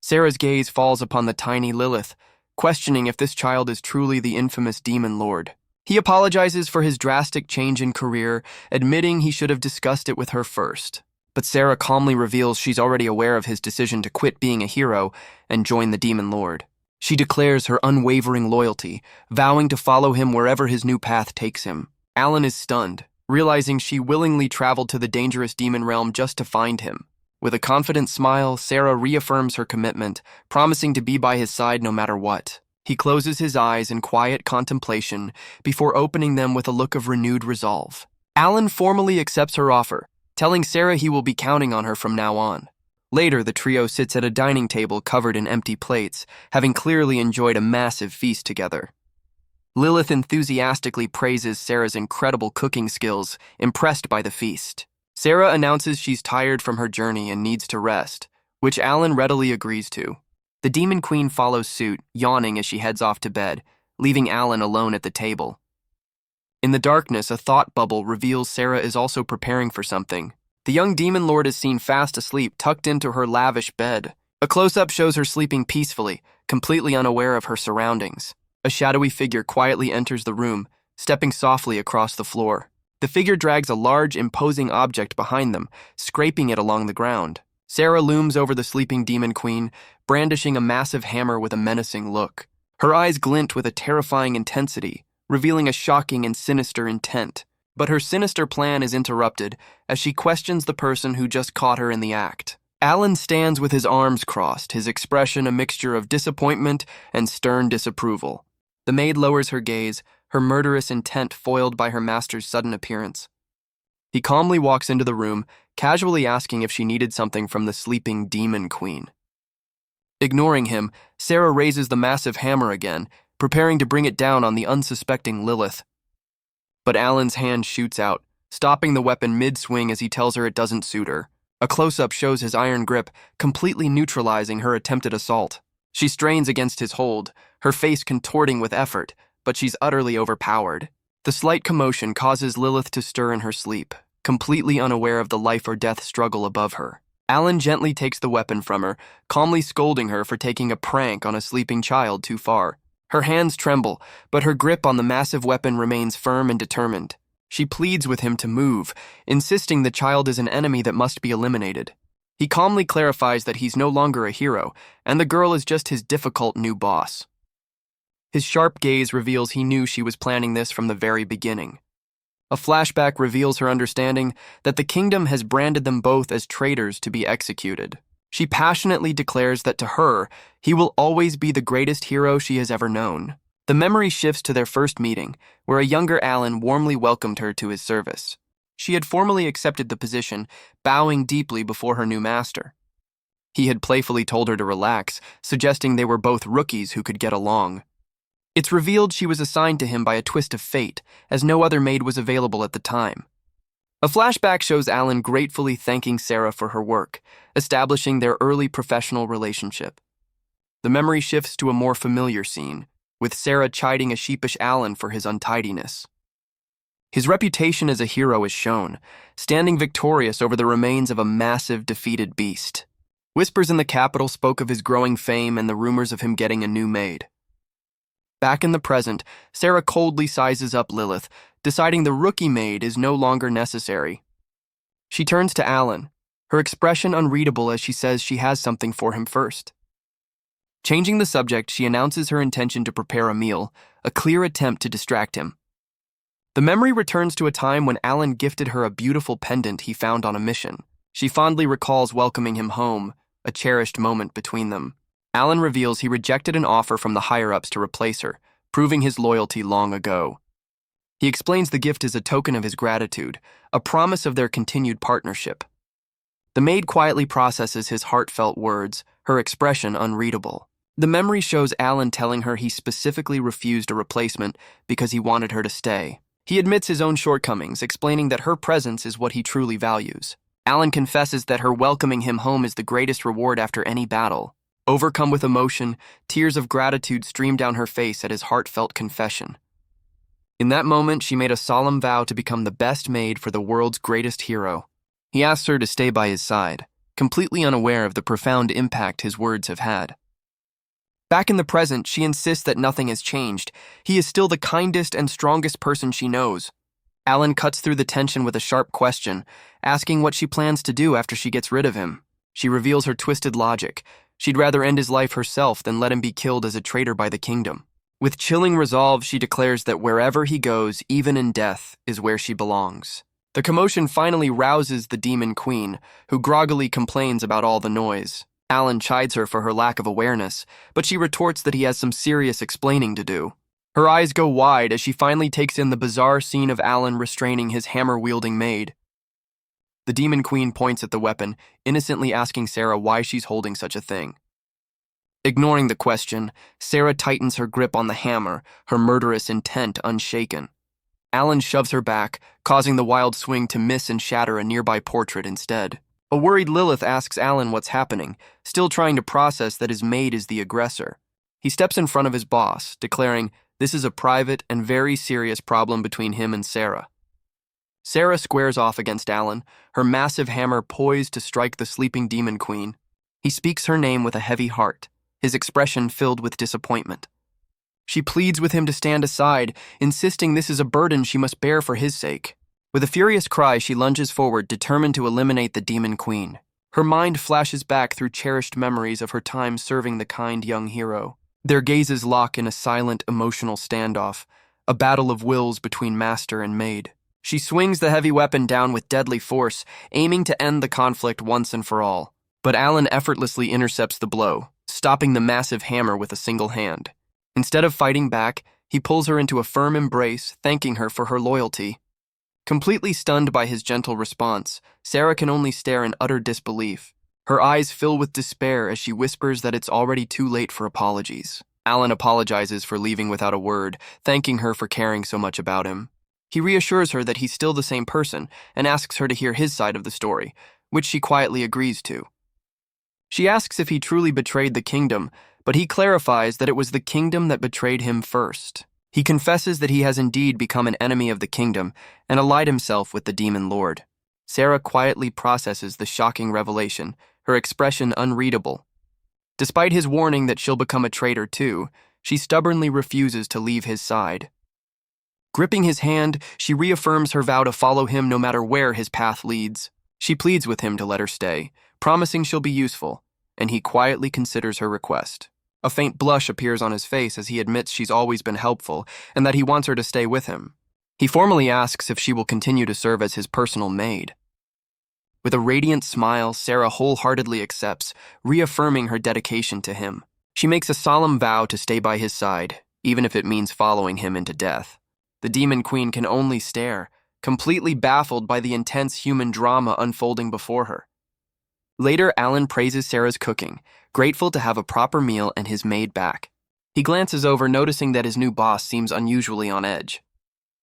S1: Sarah's gaze falls upon the tiny Lilith, questioning if this child is truly the infamous Demon Lord. He apologizes for his drastic change in career, admitting he should have discussed it with her first. But Sarah calmly reveals she's already aware of his decision to quit being a hero and join the Demon Lord. She declares her unwavering loyalty, vowing to follow him wherever his new path takes him. Alan is stunned, realizing she willingly traveled to the dangerous demon realm just to find him. With a confident smile, Sarah reaffirms her commitment, promising to be by his side no matter what. He closes his eyes in quiet contemplation before opening them with a look of renewed resolve. Alan formally accepts her offer, telling Sarah he will be counting on her from now on. Later, the trio sits at a dining table covered in empty plates, having clearly enjoyed a massive feast together. Lilith enthusiastically praises Sarah's incredible cooking skills, impressed by the feast. Sarah announces she's tired from her journey and needs to rest, which Alan readily agrees to. The Demon Queen follows suit, yawning as she heads off to bed, leaving Alan alone at the table. In the darkness, a thought bubble reveals Sarah is also preparing for something. The young Demon Lord is seen fast asleep, tucked into her lavish bed. A close-up shows her sleeping peacefully, completely unaware of her surroundings. A shadowy figure quietly enters the room, stepping softly across the floor. The figure drags a large, imposing object behind them, scraping it along the ground. Sarah looms over the sleeping Demon Queen, brandishing a massive hammer with a menacing look. Her eyes glint with a terrifying intensity, revealing a shocking and sinister intent. But her sinister plan is interrupted as she questions the person who just caught her in the act. Alan stands with his arms crossed, his expression a mixture of disappointment and stern disapproval. The maid lowers her gaze, her murderous intent foiled by her master's sudden appearance. He calmly walks into the room, casually asking if she needed something from the sleeping demon queen. Ignoring him, Sarah raises the massive hammer again, preparing to bring it down on the unsuspecting Lilith. But Alan's hand shoots out, stopping the weapon mid-swing as he tells her it doesn't suit her. A close-up shows his iron grip, completely neutralizing her attempted assault. She strains against his hold, her face contorting with effort, but she's utterly overpowered. The slight commotion causes Lilith to stir in her sleep, completely unaware of the life-or-death struggle above her. Alan gently takes the weapon from her, calmly scolding her for taking a prank on a sleeping child too far. Her hands tremble, but her grip on the massive weapon remains firm and determined. She pleads with him to move, insisting the child is an enemy that must be eliminated. He calmly clarifies that he's no longer a hero, and the girl is just his difficult new boss. His sharp gaze reveals he knew she was planning this from the very beginning. A flashback reveals her understanding that the kingdom has branded them both as traitors to be executed. She passionately declares that to her, he will always be the greatest hero she has ever known. The memory shifts to their first meeting, where a younger Alan warmly welcomed her to his service. She had formally accepted the position, bowing deeply before her new master. He had playfully told her to relax, suggesting they were both rookies who could get along. It's revealed she was assigned to him by a twist of fate, as no other maid was available at the time. A flashback shows Alan gratefully thanking Sarah for her work, establishing their early professional relationship. The memory shifts to a more familiar scene, with Sarah chiding a sheepish Alan for his untidiness. His reputation as a hero is shown, standing victorious over the remains of a massive, defeated beast. Whispers in the capital spoke of his growing fame and the rumors of him getting a new maid. Back in the present, Sarah coldly sizes up Lilith, deciding the rookie maid is no longer necessary. She turns to Alan, her expression unreadable as she says she has something for him first. Changing the subject, she announces her intention to prepare a meal, a clear attempt to distract him. The memory returns to a time when Alan gifted her a beautiful pendant he found on a mission. She fondly recalls welcoming him home, a cherished moment between them. Alan reveals he rejected an offer from the higher-ups to replace her, proving his loyalty long ago. He explains the gift is a token of his gratitude, a promise of their continued partnership. The maid quietly processes his heartfelt words, her expression unreadable. The memory shows Alan telling her he specifically refused a replacement because he wanted her to stay. He admits his own shortcomings, explaining that her presence is what he truly values. Alan confesses that her welcoming him home is the greatest reward after any battle. Overcome with emotion, tears of gratitude stream down her face at his heartfelt confession. In that moment, she made a solemn vow to become the best maid for the world's greatest hero. He asks her to stay by his side, completely unaware of the profound impact his words have had. Back in the present, she insists that nothing has changed. He is still the kindest and strongest person she knows. Alan cuts through the tension with a sharp question, asking what she plans to do after she gets rid of him. She reveals her twisted logic. She'd rather end his life herself than let him be killed as a traitor by the kingdom. With chilling resolve, she declares that wherever he goes, even in death, is where she belongs. The commotion finally rouses the demon queen, who groggily complains about all the noise. Alan chides her for her lack of awareness, but she retorts that he has some serious explaining to do. Her eyes go wide as she finally takes in the bizarre scene of Alan restraining his hammer-wielding maid. The demon queen points at the weapon, innocently asking Sarah why she's holding such a thing. Ignoring the question, Sarah tightens her grip on the hammer, her murderous intent unshaken. Alan shoves her back, causing the wild swing to miss and shatter a nearby portrait instead. A worried Lilith asks Alan what's happening, still trying to process that his maid is the aggressor. He steps in front of his boss, declaring this is a private and very serious problem between him and Sarah. Sarah squares off against Alan, her massive hammer poised to strike the sleeping demon queen. He speaks her name with a heavy heart, his expression filled with disappointment. She pleads with him to stand aside, insisting this is a burden she must bear for his sake. With a furious cry, she lunges forward, determined to eliminate the demon queen. Her mind flashes back through cherished memories of her time serving the kind young hero. Their gazes lock in a silent, emotional standoff, a battle of wills between master and maid. She swings the heavy weapon down with deadly force, aiming to end the conflict once and for all. But Alan effortlessly intercepts the blow, stopping the massive hammer with a single hand. Instead of fighting back, he pulls her into a firm embrace, thanking her for her loyalty. Completely stunned by his gentle response, Sarah can only stare in utter disbelief. Her eyes fill with despair as she whispers that it's already too late for apologies. Alan apologizes for leaving without a word, thanking her for caring so much about him. He reassures her that he's still the same person and asks her to hear his side of the story, which she quietly agrees to. She asks if he truly betrayed the kingdom, but he clarifies that it was the kingdom that betrayed him first. He confesses that he has indeed become an enemy of the kingdom and allied himself with the demon lord. Sarah quietly processes the shocking revelation, her expression unreadable. Despite his warning that she'll become a traitor too, she stubbornly refuses to leave his side. Gripping his hand, she reaffirms her vow to follow him no matter where his path leads. She pleads with him to let her stay, promising she'll be useful, and he quietly considers her request. A faint blush appears on his face as he admits she's always been helpful and that he wants her to stay with him. He formally asks if she will continue to serve as his personal maid. With a radiant smile, Sarah wholeheartedly accepts, reaffirming her dedication to him. She makes a solemn vow to stay by his side, even if it means following him into death. The Demon Queen can only stare, completely baffled by the intense human drama unfolding before her. Later, Alan praises Sarah's cooking, grateful to have a proper meal and his maid back. He glances over, noticing that his new boss seems unusually on edge.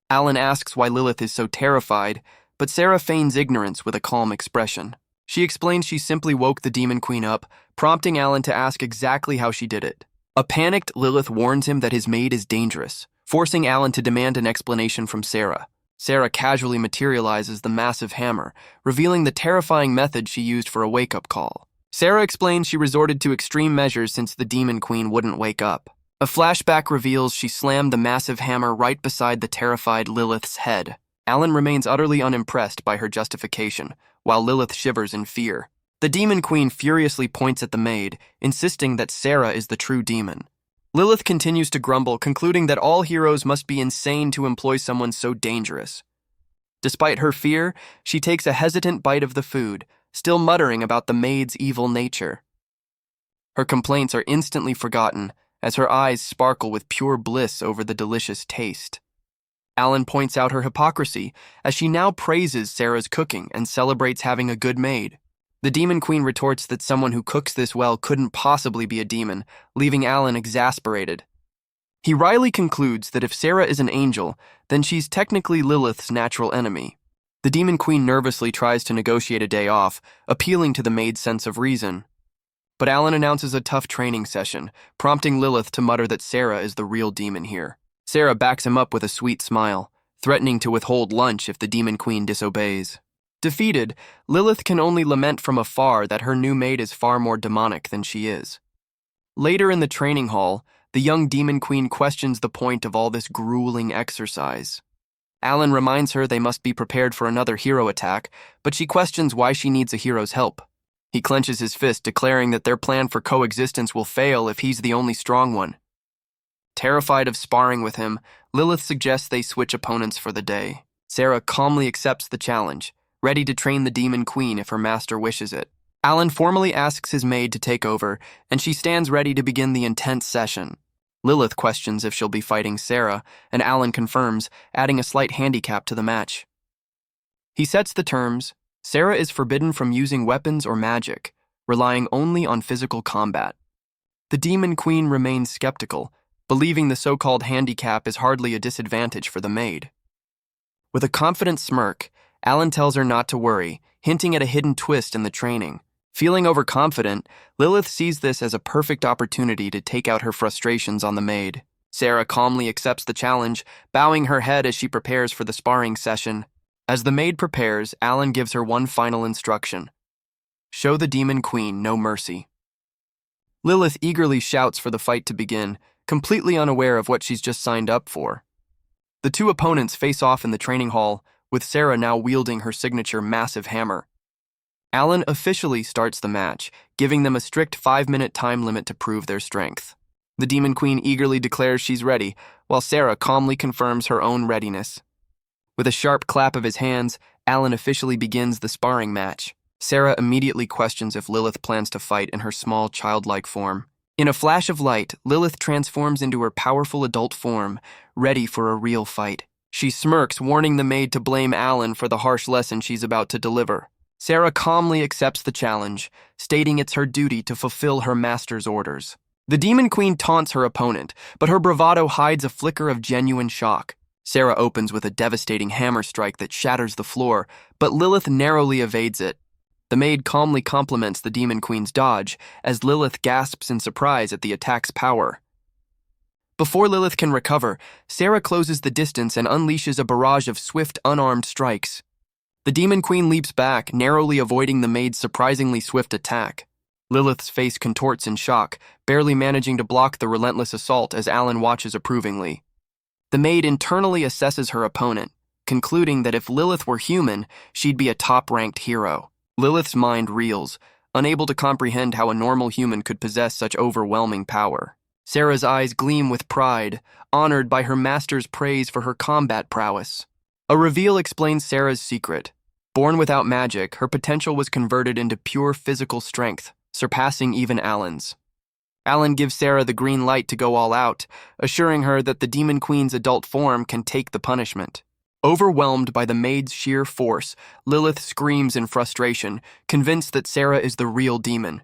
S1: Alan asks why Lilith is so terrified, but Sarah feigns ignorance with a calm expression. She explains she simply woke the Demon Queen up, prompting Alan to ask exactly how she did it. A panicked Lilith warns him that his maid is dangerous, forcing Alan to demand an explanation from Sarah. Sarah casually materializes the massive hammer, revealing the terrifying method she used for a wake-up call. Sarah explains she resorted to extreme measures since the Demon Queen wouldn't wake up. A flashback reveals she slammed the massive hammer right beside the terrified Lilith's head. Alan remains utterly unimpressed by her justification, while Lilith shivers in fear. The Demon Queen furiously points at the maid, insisting that Sarah is the true demon. Lilith continues to grumble, concluding that all heroes must be insane to employ someone so dangerous. Despite her fear, she takes a hesitant bite of the food, still muttering about the maid's evil nature. Her complaints are instantly forgotten, as her eyes sparkle with pure bliss over the delicious taste. Alan points out her hypocrisy, as she now praises Sarah's cooking and celebrates having a good maid. The Demon Queen retorts that someone who cooks this well couldn't possibly be a demon, leaving Alan exasperated. He wryly concludes that if Sarah is an angel, then she's technically Lilith's natural enemy. The Demon Queen nervously tries to negotiate a day off, appealing to the maid's sense of reason. But Alan announces a tough training session, prompting Lilith to mutter that Sarah is the real demon here. Sarah backs him up with a sweet smile, threatening to withhold lunch if the Demon Queen disobeys. Defeated, Lilith can only lament from afar that her new maid is far more demonic than she is. Later in the training hall, the young Demon Queen questions the point of all this grueling exercise. Alan reminds her they must be prepared for another hero attack, but she questions why she needs a hero's help. He clenches his fist, declaring that their plan for coexistence will fail if he's the only strong one. Terrified of sparring with him, Lilith suggests they switch opponents for the day. Sarah calmly accepts the challenge, ready to train the Demon Queen if her master wishes it. Alan formally asks his maid to take over, and she stands ready to begin the intense session. Lilith questions if she'll be fighting Sarah, and Alan confirms, adding a slight handicap to the match. He sets the terms. Sarah is forbidden from using weapons or magic, relying only on physical combat. The Demon Queen remains skeptical, believing the so-called handicap is hardly a disadvantage for the maid. With a confident smirk, Alan tells her not to worry, hinting at a hidden twist in the training. Feeling overconfident, Lilith sees this as a perfect opportunity to take out her frustrations on the maid. Sarah calmly accepts the challenge, bowing her head as she prepares for the sparring session. As the maid prepares, Alan gives her one final instruction. Show the Demon Queen no mercy. Lilith eagerly shouts for the fight to begin, completely unaware of what she's just signed up for. The two opponents face off in the training hall, with Sarah now wielding her signature massive hammer. Alan officially starts the match, giving them a strict 5-minute time limit to prove their strength. The Demon Queen eagerly declares she's ready, while Sarah calmly confirms her own readiness. With a sharp clap of his hands, Alan officially begins the sparring match. Sarah immediately questions if Lilith plans to fight in her small, childlike form. In a flash of light, Lilith transforms into her powerful adult form, ready for a real fight. She smirks, warning the maid to blame Alan for the harsh lesson she's about to deliver. Sarah calmly accepts the challenge, stating it's her duty to fulfill her master's orders. The Demon Queen taunts her opponent, but her bravado hides a flicker of genuine shock. Sarah opens with a devastating hammer strike that shatters the floor, but Lilith narrowly evades it. The maid calmly compliments the Demon Queen's dodge, as Lilith gasps in surprise at the attack's power. Before Lilith can recover, Sarah closes the distance and unleashes a barrage of swift, unarmed strikes. The Demon Queen leaps back, narrowly avoiding the maid's surprisingly swift attack. Lilith's face contorts in shock, barely managing to block the relentless assault as Alan watches approvingly. The maid internally assesses her opponent, concluding that if Lilith were human, she'd be a top-ranked hero. Lilith's mind reels, unable to comprehend how a normal human could possess such overwhelming power. Sarah's eyes gleam with pride, honored by her master's praise for her combat prowess. A reveal explains Sarah's secret. Born without magic, her potential was converted into pure physical strength, surpassing even Alan's. Alan gives Sarah the green light to go all out, assuring her that the Demon Queen's adult form can take the punishment. Overwhelmed by the maid's sheer force, Lilith screams in frustration, convinced that Sarah is the real demon.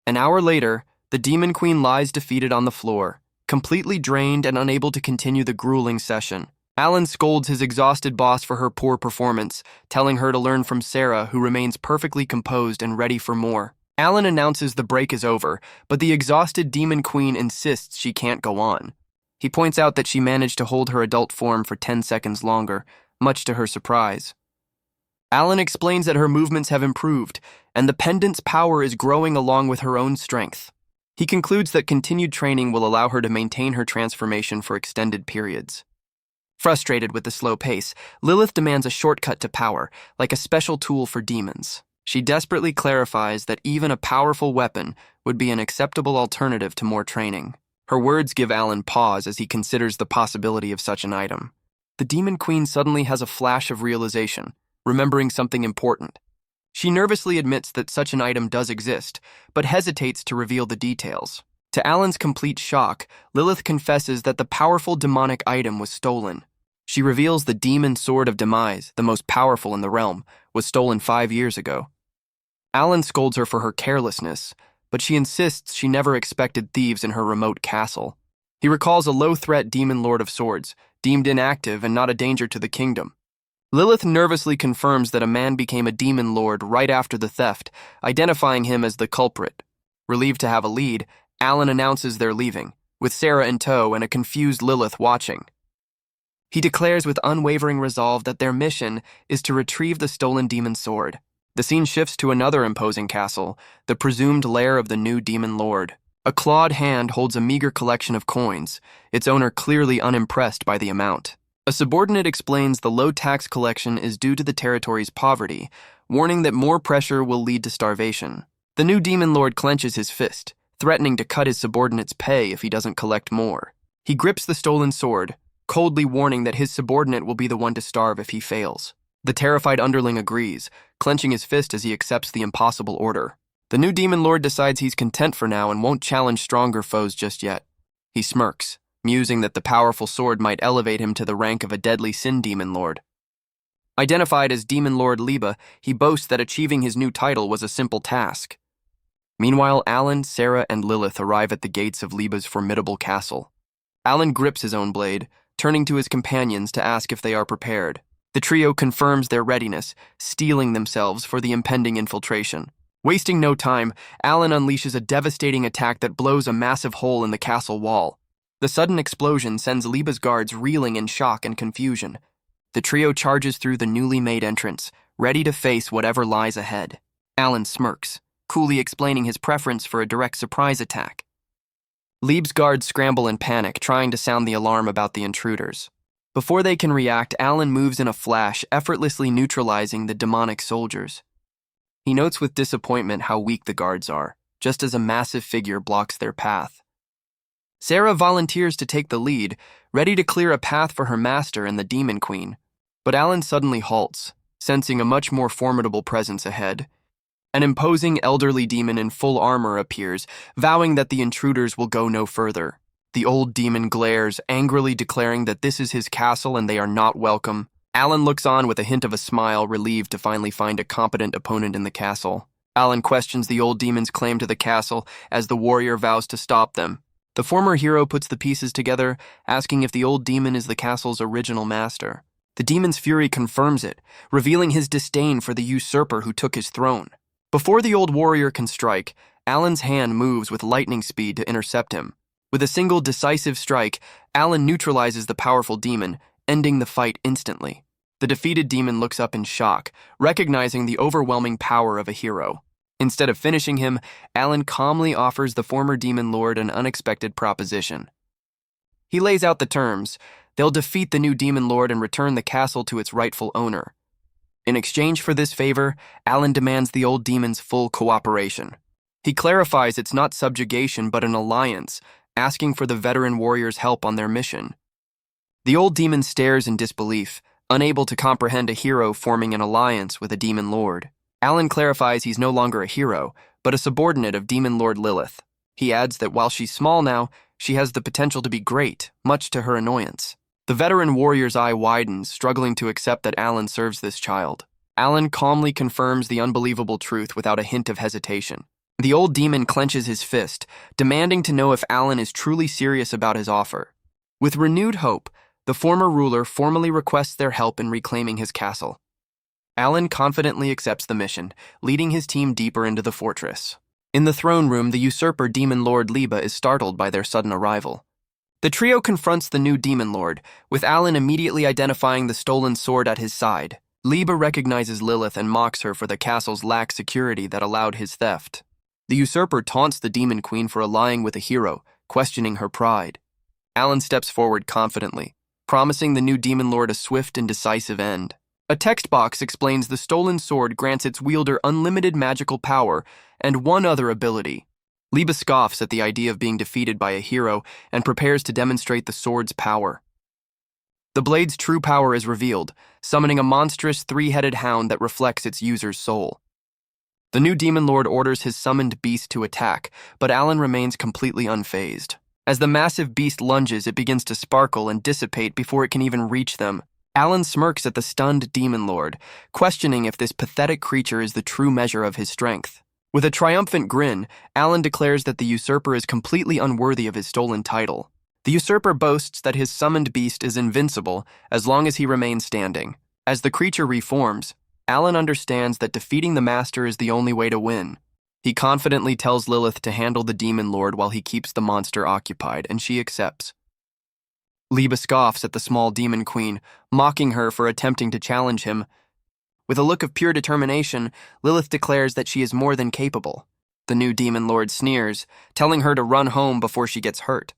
S1: An hour later, the Demon Queen lies defeated on the floor, completely drained and unable to continue the grueling session. Alan scolds his exhausted boss for her poor performance, telling her to learn from Sarah, who remains perfectly composed and ready for more. Alan announces the break is over, but the exhausted Demon Queen insists she can't go on. He points out that she managed to hold her adult form for 10 seconds longer, much to her surprise. Alan explains that her movements have improved, and the pendant's power is growing along with her own strength. He concludes that continued training will allow her to maintain her transformation for extended periods. Frustrated with the slow pace, Lilith demands a shortcut to power, like a special tool for demons. She desperately clarifies that even a powerful weapon would be an acceptable alternative to more training. Her words give Alan pause as he considers the possibility of such an item. The Demon Queen suddenly has a flash of realization, remembering something important. She nervously admits that such an item does exist, but hesitates to reveal the details. To Alan's complete shock, Lilith confesses that the powerful demonic item was stolen. She reveals the Demon Sword of Demise, the most powerful in the realm, was stolen 5 years ago. Alan scolds her for her carelessness, but she insists she never expected thieves in her remote castle. He recalls a low-threat demon lord of swords, deemed inactive and not a danger to the kingdom. Lilith nervously confirms that a man became a demon lord right after the theft, identifying him as the culprit. Relieved to have a lead, Alan announces they're leaving, with Sarah in tow and a confused Lilith watching. He declares with unwavering resolve that their mission is to retrieve the stolen demon sword. The scene shifts to another imposing castle, the presumed lair of the new demon lord. A clawed hand holds a meager collection of coins, its owner clearly unimpressed by the amount. A subordinate explains the low tax collection is due to the territory's poverty, warning that more pressure will lead to starvation. The new demon lord clenches his fist, threatening to cut his subordinate's pay if he doesn't collect more. He grips the stolen sword, coldly warning that his subordinate will be the one to starve if he fails. The terrified underling agrees, clenching his fist as he accepts the impossible order. The new demon lord decides he's content for now and won't challenge stronger foes just yet. He smirks, musing that the powerful sword might elevate him to the rank of a deadly sin demon lord. Identified as Demon Lord Lieba, he boasts that achieving his new title was a simple task. Meanwhile, Alan, Sarah, and Lilith arrive at the gates of Lieba's formidable castle. Alan grips his own blade, turning to his companions to ask if they are prepared. The trio confirms their readiness, steeling themselves for the impending infiltration. Wasting no time, Alan unleashes a devastating attack that blows a massive hole in the castle wall. The sudden explosion sends Lieba's guards reeling in shock and confusion. The trio charges through the newly made entrance, ready to face whatever lies ahead. Alan smirks, coolly explaining his preference for a direct surprise attack. Lieba's guards scramble in panic, trying to sound the alarm about the intruders. Before they can react, Alan moves in a flash, effortlessly neutralizing the demonic soldiers. He notes with disappointment how weak the guards are, just as a massive figure blocks their path. Sarah volunteers to take the lead, ready to clear a path for her master and the Demon Queen. But Alan suddenly halts, sensing a much more formidable presence ahead. An imposing elderly demon in full armor appears, vowing that the intruders will go no further. The old demon glares, angrily declaring that this is his castle and they are not welcome. Alan looks on with a hint of a smile, relieved to finally find a competent opponent in the castle. Alan questions the old demon's claim to the castle as the warrior vows to stop them. The former hero puts the pieces together, asking if the old demon is the castle's original master. The demon's fury confirms it, revealing his disdain for the usurper who took his throne. Before the old warrior can strike, Alan's hand moves with lightning speed to intercept him. With a single decisive strike, Alan neutralizes the powerful demon, ending the fight instantly. The defeated demon looks up in shock, recognizing the overwhelming power of a hero. Instead of finishing him, Alan calmly offers the former demon lord an unexpected proposition. He lays out the terms. They'll defeat the new demon lord and return the castle to its rightful owner. In exchange for this favor, Alan demands the old demon's full cooperation. He clarifies it's not subjugation but an alliance, asking for the veteran warrior's help on their mission. The old demon stares in disbelief, unable to comprehend a hero forming an alliance with a demon lord. Alan clarifies he's no longer a hero, but a subordinate of Demon Lord Lilith. He adds that while she's small now, she has the potential to be great, much to her annoyance. The veteran warrior's eye widens, struggling to accept that Alan serves this child. Alan calmly confirms the unbelievable truth without a hint of hesitation. The old demon clenches his fist, demanding to know if Alan is truly serious about his offer. With renewed hope, the former ruler formally requests their help in reclaiming his castle. Alan confidently accepts the mission, leading his team deeper into the fortress. In the throne room, the usurper Demon Lord Lieba is startled by their sudden arrival. The trio confronts the new Demon Lord, with Alan immediately identifying the stolen sword at his side. Lieba recognizes Lilith and mocks her for the castle's lax security that allowed his theft. The usurper taunts the Demon Queen for allying with a hero, questioning her pride. Alan steps forward confidently, promising the new Demon Lord a swift and decisive end. A text box explains the stolen sword grants its wielder unlimited magical power and one other ability. Lieba scoffs at the idea of being defeated by a hero and prepares to demonstrate the sword's power. The blade's true power is revealed, summoning a monstrous three-headed hound that reflects its user's soul. The new Demon Lord orders his summoned beast to attack, but Alan remains completely unfazed. As the massive beast lunges, it begins to sparkle and dissipate before it can even reach them. Alan smirks at the stunned Demon Lord, questioning if this pathetic creature is the true measure of his strength. With a triumphant grin, Alan declares that the usurper is completely unworthy of his stolen title. The usurper boasts that his summoned beast is invincible as long as he remains standing. As the creature reforms, Alan understands that defeating the master is the only way to win. He confidently tells Lilith to handle the Demon Lord while he keeps the monster occupied, and she accepts. Lieba scoffs at the small demon queen, mocking her for attempting to challenge him. With a look of pure determination, Lilith declares that she is more than capable. The new demon lord sneers, telling her to run home before she gets hurt.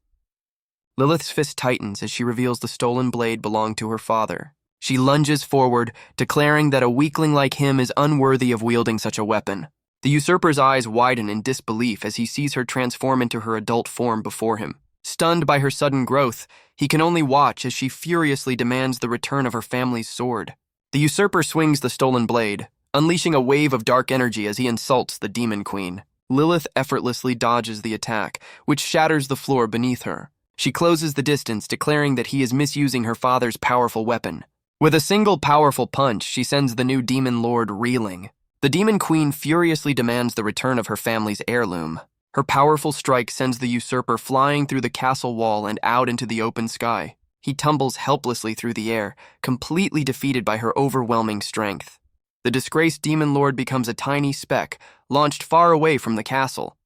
S1: Lilith's fist tightens as she reveals the stolen blade belonged to her father. She lunges forward, declaring that a weakling like him is unworthy of wielding such a weapon. The usurper's eyes widen in disbelief as he sees her transform into her adult form before him. Stunned by her sudden growth, he can only watch as she furiously demands the return of her family's sword. The usurper swings the stolen blade, unleashing a wave of dark energy as he insults the demon queen. Lilith effortlessly dodges the attack, which shatters the floor beneath her. She closes the distance, declaring that he is misusing her father's powerful weapon. With a single powerful punch, she sends the new demon lord reeling. The demon queen furiously demands the return of her family's heirloom. Her powerful strike sends the usurper flying through the castle wall and out into the open sky. He tumbles helplessly through the air, completely defeated by her overwhelming strength. The disgraced demon lord becomes a tiny speck, launched far away from the castle.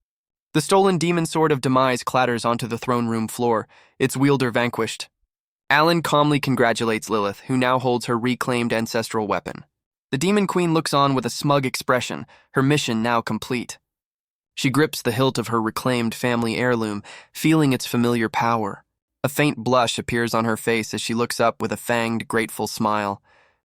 S1: The stolen demon sword of demise clatters onto the throne room floor, its wielder vanquished. Alan calmly congratulates Lilith, who now holds her reclaimed ancestral weapon. The demon queen looks on with a smug expression, her mission now complete. She grips the hilt of her reclaimed family heirloom, feeling its familiar power. A faint blush appears on her face as she looks up with a fanged, grateful smile.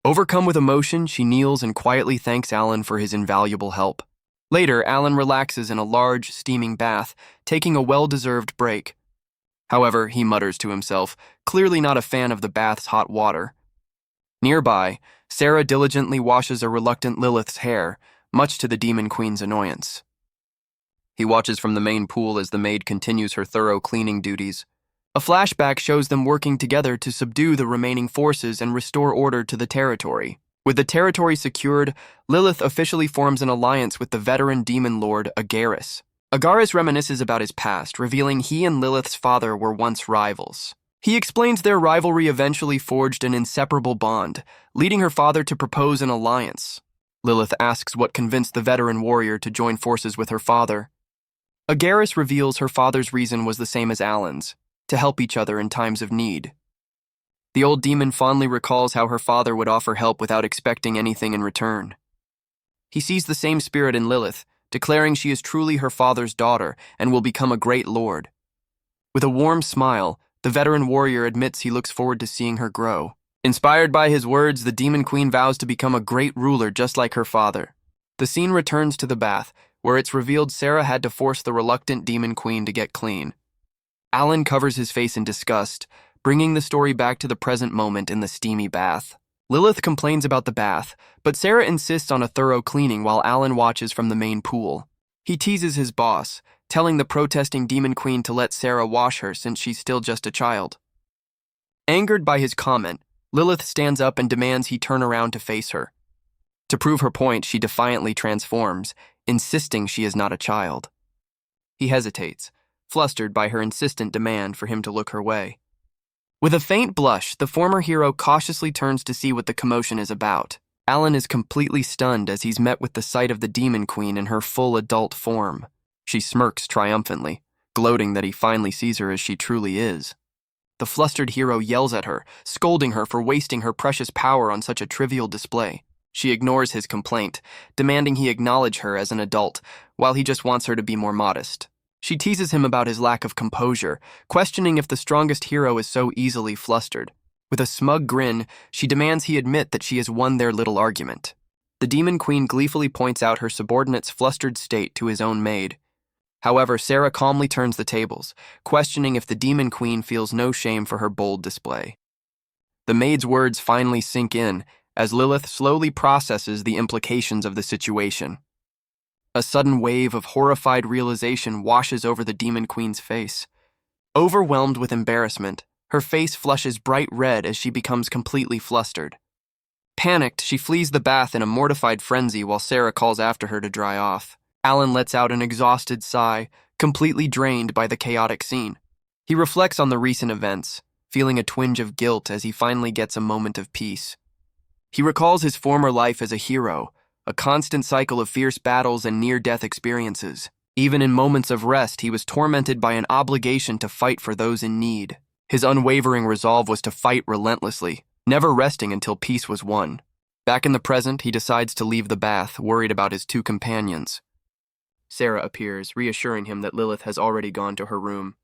S1: Overcome with emotion, she kneels and quietly thanks Alan for his invaluable help. Later, Alan relaxes in a large, steaming bath, taking a well-deserved break. However, he mutters to himself, clearly not a fan of the bath's hot water. Nearby, Sarah diligently washes a reluctant Lilith's hair, much to the Demon Queen's annoyance. He watches from the main pool as the maid continues her thorough cleaning duties. A flashback shows them working together to subdue the remaining forces and restore order to the territory. With the territory secured, Lilith officially forms an alliance with the veteran demon lord Agaris. Agaris reminisces about his past, revealing he and Lilith's father were once rivals. He explains their rivalry eventually forged an inseparable bond, leading her father to propose an alliance. Lilith asks what convinced the veteran warrior to join forces with her father. Agaris reveals her father's reason was the same as Alan's, to help each other in times of need. The old demon fondly recalls how her father would offer help without expecting anything in return. He sees the same spirit in Lilith, declaring she is truly her father's daughter and will become a great lord. With a warm smile, the veteran warrior admits he looks forward to seeing her grow. Inspired by his words, the Demon Queen vows to become a great ruler just like her father. The scene returns to the bath, where it's revealed Sarah had to force the reluctant Demon Queen to get clean. Alan covers his face in disgust, bringing the story back to the present moment in the steamy bath. Lilith complains about the bath, but Sarah insists on a thorough cleaning while Alan watches from the main pool. He teases his boss, telling the protesting Demon Queen to let Sarah wash her since she's still just a child. Angered by his comment, Lilith stands up and demands he turn around to face her. To prove her point, she defiantly transforms, insisting she is not a child. He hesitates, flustered by her insistent demand for him to look her way. With a faint blush, the former hero cautiously turns to see what the commotion is about. Alan is completely stunned as he's met with the sight of the Demon Queen in her full adult form. She smirks triumphantly, gloating that he finally sees her as she truly is. The flustered hero yells at her, scolding her for wasting her precious power on such a trivial display. She ignores his complaint, demanding he acknowledge her as an adult, while he just wants her to be more modest. She teases him about his lack of composure, questioning if the strongest hero is so easily flustered. With a smug grin, she demands he admit that she has won their little argument. The Demon Queen gleefully points out her subordinate's flustered state to his own maid. However, Sarah calmly turns the tables, questioning if the Demon Queen feels no shame for her bold display. The maid's words finally sink in, as Lilith slowly processes the implications of the situation. A sudden wave of horrified realization washes over the Demon Queen's face. Overwhelmed with embarrassment, her face flushes bright red as she becomes completely flustered. Panicked, she flees the bath in a mortified frenzy while Sarah calls after her to dry off. Alan lets out an exhausted sigh, completely drained by the chaotic scene. He reflects on the recent events, feeling a twinge of guilt as he finally gets a moment of peace. He recalls his former life as a hero, a constant cycle of fierce battles and near-death experiences. Even in moments of rest, he was tormented by an obligation to fight for those in need. His unwavering resolve was to fight relentlessly, never resting until peace was won. Back in the present, he decides to leave the bath, worried about his two companions. Sarah appears, reassuring him that Lilith has already gone to her room.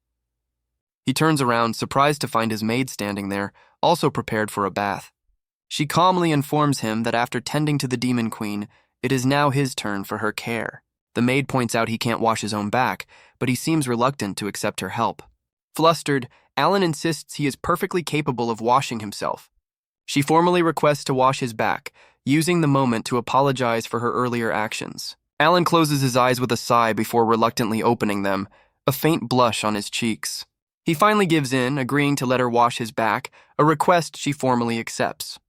S1: He turns around, surprised to find his maid standing there, also prepared for a bath. She calmly informs him that after tending to the Demon Queen, it is now his turn for her care. The maid points out he can't wash his own back, but he seems reluctant to accept her help. Flustered, Alan insists he is perfectly capable of washing himself. She formally requests to wash his back, using the moment to apologize for her earlier actions. Alan closes his eyes with a sigh before reluctantly opening them, a faint blush on his cheeks. He finally gives in, agreeing to let her wash his back, a request she formally accepts.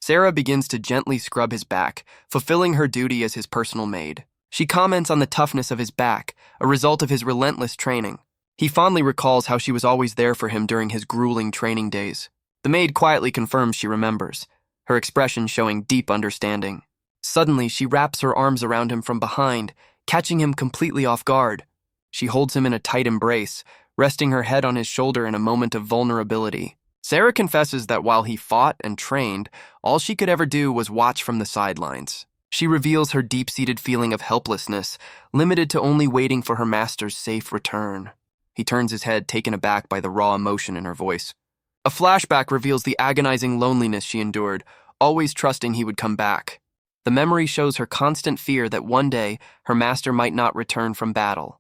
S1: Sarah begins to gently scrub his back, fulfilling her duty as his personal maid. She comments on the toughness of his back, a result of his relentless training. He fondly recalls how she was always there for him during his grueling training days. The maid quietly confirms she remembers, her expression showing deep understanding. Suddenly, she wraps her arms around him from behind, catching him completely off guard. She holds him in a tight embrace, resting her head on his shoulder in a moment of vulnerability. Sarah confesses that while he fought and trained, all she could ever do was watch from the sidelines. She reveals her deep-seated feeling of helplessness, limited to only waiting for her master's safe return. He turns his head, taken aback by the raw emotion in her voice. A flashback reveals the agonizing loneliness she endured, always trusting he would come back. The memory shows her constant fear that one day her master might not return from battle.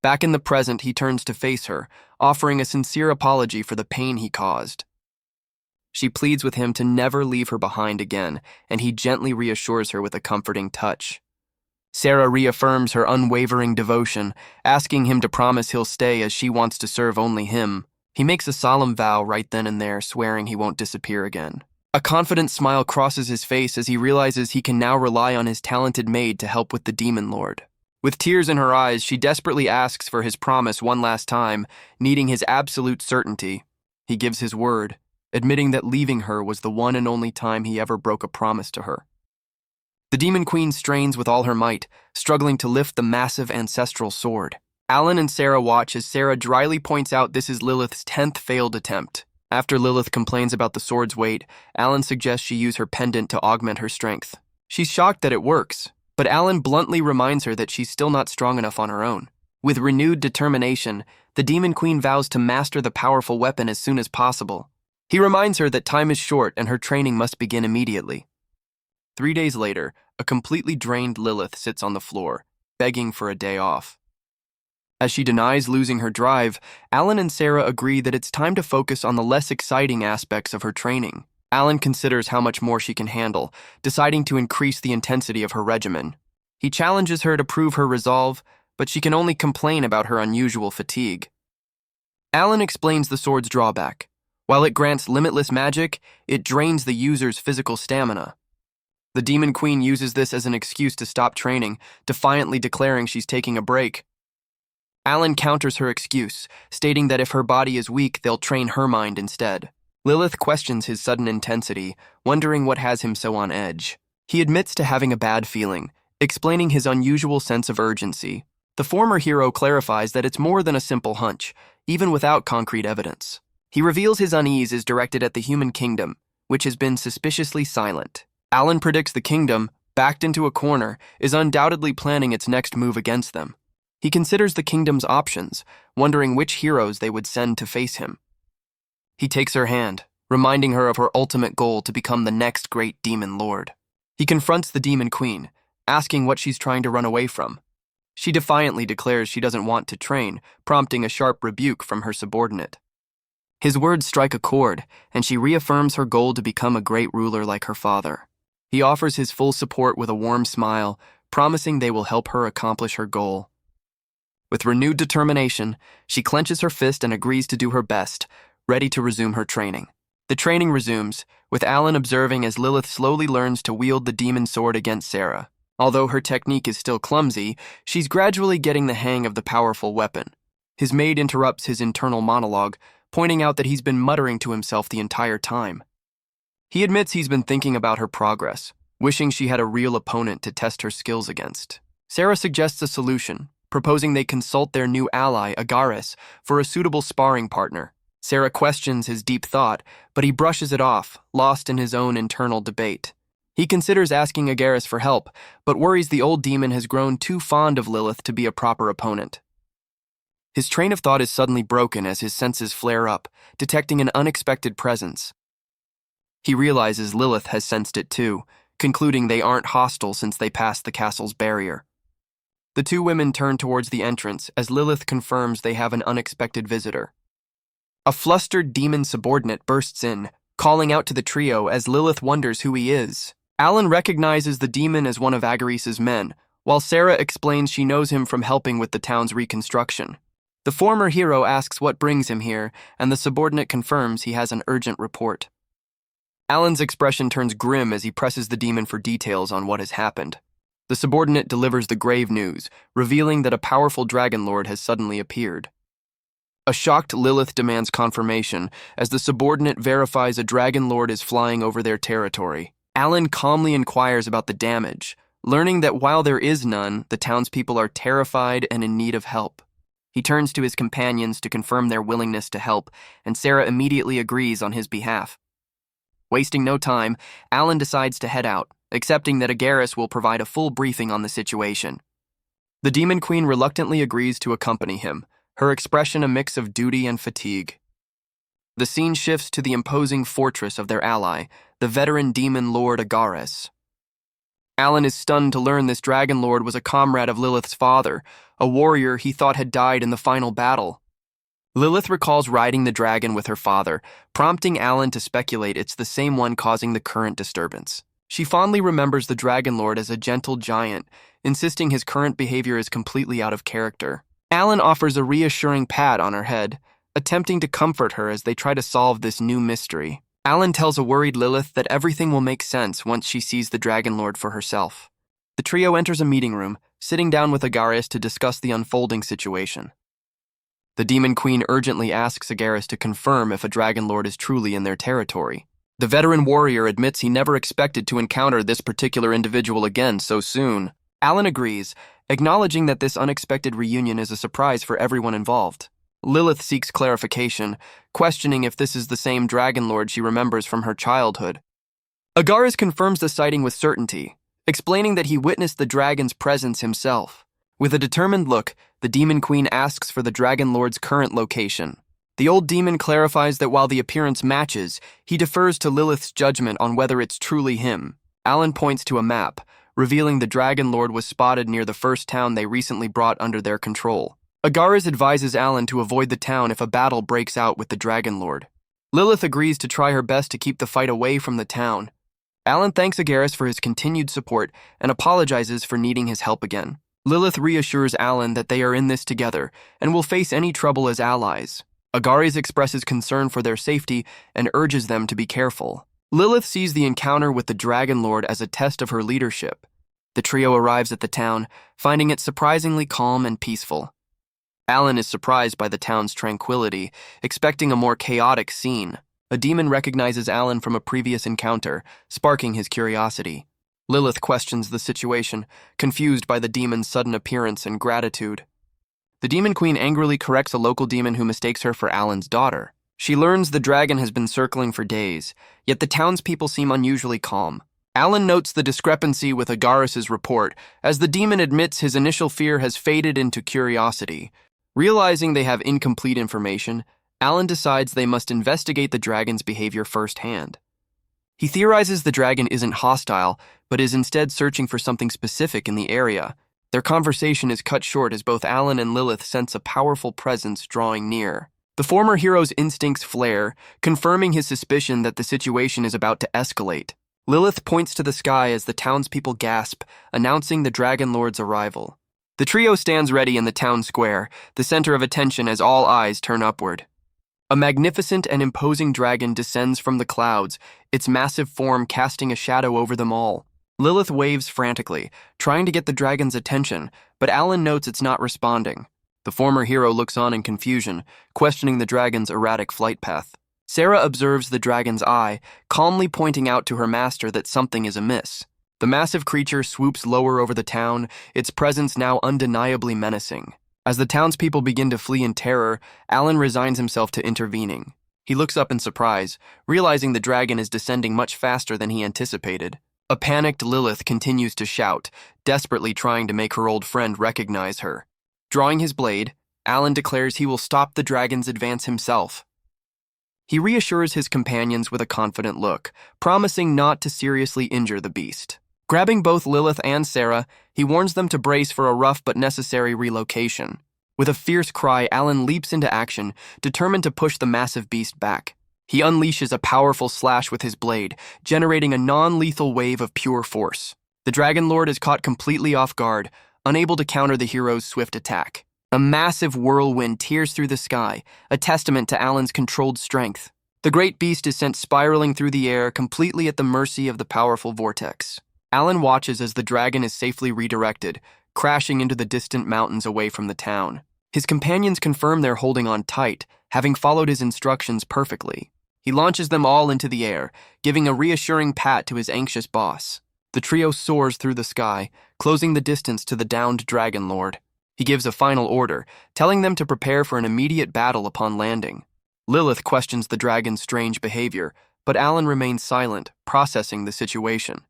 S1: Back in the present, he turns to face her, offering a sincere apology for the pain he caused. She pleads with him to never leave her behind again, and he gently reassures her with a comforting touch. Sarah reaffirms her unwavering devotion, asking him to promise he'll stay as she wants to serve only him. He makes a solemn vow right then and there, swearing he won't disappear again. A confident smile crosses his face as he realizes he can now rely on his talented maid to help with the demon lord. With tears in her eyes, she desperately asks for his promise one last time, needing his absolute certainty. He gives his word, admitting that leaving her was the one and only time he ever broke a promise to her. The Demon Queen strains with all her might, struggling to lift the massive ancestral sword. Alan and Sarah watch as Sarah dryly points out this is Lilith's 10th failed attempt. After Lilith complains about the sword's weight, Alan suggests she use her pendant to augment her strength. She's shocked that it works, but Alan bluntly reminds her that she's still not strong enough on her own. With renewed determination, the Demon Queen vows to master the powerful weapon as soon as possible. He reminds her that time is short and her training must begin immediately. 3 days later, a completely drained Lilith sits on the floor, begging for a day off. As she denies losing her drive, Alan and Sarah agree that it's time to focus on the less exciting aspects of her training. Alan considers how much more she can handle, deciding to increase the intensity of her regimen. He challenges her to prove her resolve, but she can only complain about her unusual fatigue. Alan explains the sword's drawback. While it grants limitless magic, it drains the user's physical stamina. The Demon Queen uses this as an excuse to stop training, defiantly declaring she's taking a break. Alan counters her excuse, stating that if her body is weak, they'll train her mind instead. Lilith questions his sudden intensity, wondering what has him so on edge. He admits to having a bad feeling, explaining his unusual sense of urgency. The former hero clarifies that it's more than a simple hunch, even without concrete evidence. He reveals his unease is directed at the human kingdom, which has been suspiciously silent. Alan predicts the kingdom, backed into a corner, is undoubtedly planning its next move against them. He considers the kingdom's options, wondering which heroes they would send to face him. He takes her hand, reminding her of her ultimate goal to become the next great demon lord. He confronts the Demon Queen, asking what she's trying to run away from. She defiantly declares she doesn't want to train, prompting a sharp rebuke from her subordinate. His words strike a chord, and she reaffirms her goal to become a great ruler like her father. He offers his full support with a warm smile, promising they will help her accomplish her goal. With renewed determination, she clenches her fist and agrees to do her best, ready to resume her training. The training resumes, with Alan observing as Lilith slowly learns to wield the demon sword against Sarah. Although her technique is still clumsy, she's gradually getting the hang of the powerful weapon. His maid interrupts his internal monologue, pointing out that he's been muttering to himself the entire time. He admits he's been thinking about her progress, wishing she had a real opponent to test her skills against. Sarah suggests a solution, proposing they consult their new ally, Agares, for a suitable sparring partner. Sarah questions his deep thought, but he brushes it off, lost in his own internal debate. He considers asking Agares for help, but worries the old demon has grown too fond of Lilith to be a proper opponent. His train of thought is suddenly broken as his senses flare up, detecting an unexpected presence. He realizes Lilith has sensed it too, concluding they aren't hostile since they passed the castle's barrier. The two women turn towards the entrance as Lilith confirms they have an unexpected visitor. A flustered demon subordinate bursts in, calling out to the trio as Lilith wonders who he is. Alan recognizes the demon as one of Agares's men, while Sarah explains she knows him from helping with the town's reconstruction. The former hero asks what brings him here, and the subordinate confirms he has an urgent report. Alan's expression turns grim as he presses the demon for details on what has happened. The subordinate delivers the grave news, revealing that a powerful dragon lord has suddenly appeared. A shocked Lilith demands confirmation, as the subordinate verifies a dragon lord is flying over their territory. Alan calmly inquires about the damage, learning that while there is none, the townspeople are terrified and in need of help. He turns to his companions to confirm their willingness to help, and Sarah immediately agrees on his behalf. Wasting no time, Alan decides to head out, accepting that Agares will provide a full briefing on the situation. The Demon Queen reluctantly agrees to accompany him, her expression a mix of duty and fatigue. The scene shifts to the imposing fortress of their ally, the veteran demon lord Agares. Alan is stunned to learn this dragon lord was a comrade of Lilith's father, a warrior he thought had died in the final battle. Lilith recalls riding the dragon with her father, prompting Alan to speculate it's the same one causing the current disturbance. She fondly remembers the Dragon Lord as a gentle giant, insisting his current behavior is completely out of character. Alan offers a reassuring pat on her head, attempting to comfort her as they try to solve this new mystery. Alan tells a worried Lilith that everything will make sense once she sees the Dragon Lord for herself. The trio enters a meeting room, sitting down with Agaris to discuss the unfolding situation. The Demon Queen urgently asks Agaris to confirm if a Dragon Lord is truly in their territory. The veteran warrior admits he never expected to encounter this particular individual again so soon. Alan agrees, acknowledging that this unexpected reunion is a surprise for everyone involved. Lilith seeks clarification, questioning if this is the same Dragon Lord she remembers from her childhood. Agaris confirms the sighting with certainty, explaining that he witnessed the dragon's presence himself. With a determined look, the Demon Queen asks for the Dragon Lord's current location. The old demon clarifies that while the appearance matches, he defers to Lilith's judgment on whether it's truly him. Alan points to a map, revealing the Dragon Lord was spotted near the first town they recently brought under their control. Agaris advises Alan to avoid the town if a battle breaks out with the Dragon Lord. Lilith agrees to try her best to keep the fight away from the town. Alan thanks Agaris for his continued support and apologizes for needing his help again. Lilith reassures Alan that they are in this together and will face any trouble as allies. Agaris expresses concern for their safety and urges them to be careful. Lilith sees the encounter with the Dragon Lord as a test of her leadership. The trio arrives at the town, finding it surprisingly calm and peaceful. Alan is surprised by the town's tranquility, expecting a more chaotic scene. A demon recognizes Alan from a previous encounter, sparking his curiosity. Lilith questions the situation, confused by the demon's sudden appearance and gratitude. The Demon Queen angrily corrects a local demon who mistakes her for Alan's daughter. She learns the dragon has been circling for days, yet the townspeople seem unusually calm. Alan notes the discrepancy with Agaris' report, as the demon admits his initial fear has faded into curiosity. Realizing they have incomplete information, Alan decides they must investigate the dragon's behavior firsthand. He theorizes the dragon isn't hostile, but is instead searching for something specific in the area. Their conversation is cut short as both Alan and Lilith sense a powerful presence drawing near. The former hero's instincts flare, confirming his suspicion that the situation is about to escalate. Lilith points to the sky as the townspeople gasp, announcing the Dragon Lord's arrival. The trio stands ready in the town square, the center of attention as all eyes turn upward. A magnificent and imposing dragon descends from the clouds, its massive form casting a shadow over them all. Lilith waves frantically, trying to get the dragon's attention, but Alan notes it's not responding. The former hero looks on in confusion, questioning the dragon's erratic flight path. Sarah observes the dragon's eye, calmly pointing out to her master that something is amiss. The massive creature swoops lower over the town, its presence now undeniably menacing. As the townspeople begin to flee in terror, Alan resigns himself to intervening. He looks up in surprise, realizing the dragon is descending much faster than he anticipated. A panicked Lilith continues to shout, desperately trying to make her old friend recognize her. Drawing his blade, Alan declares he will stop the dragon's advance himself. He reassures his companions with a confident look, promising not to seriously injure the beast. Grabbing both Lilith and Sarah, he warns them to brace for a rough but necessary relocation. With a fierce cry, Alan leaps into action, determined to push the massive beast back. He unleashes a powerful slash with his blade, generating a non-lethal wave of pure force. The Dragon Lord is caught completely off guard, unable to counter the hero's swift attack. A massive whirlwind tears through the sky, a testament to Alan's controlled strength. The great beast is sent spiraling through the air, completely at the mercy of the powerful vortex. Alan watches as the dragon is safely redirected, crashing into the distant mountains away from the town. His companions confirm they're holding on tight, having followed his instructions perfectly. He launches them all into the air, giving a reassuring pat to his anxious boss. The trio soars through the sky, closing the distance to the downed Dragon Lord. He gives a final order, telling them to prepare for an immediate battle upon landing. Lilith questions the dragon's strange behavior, but Alan remains silent, processing the situation.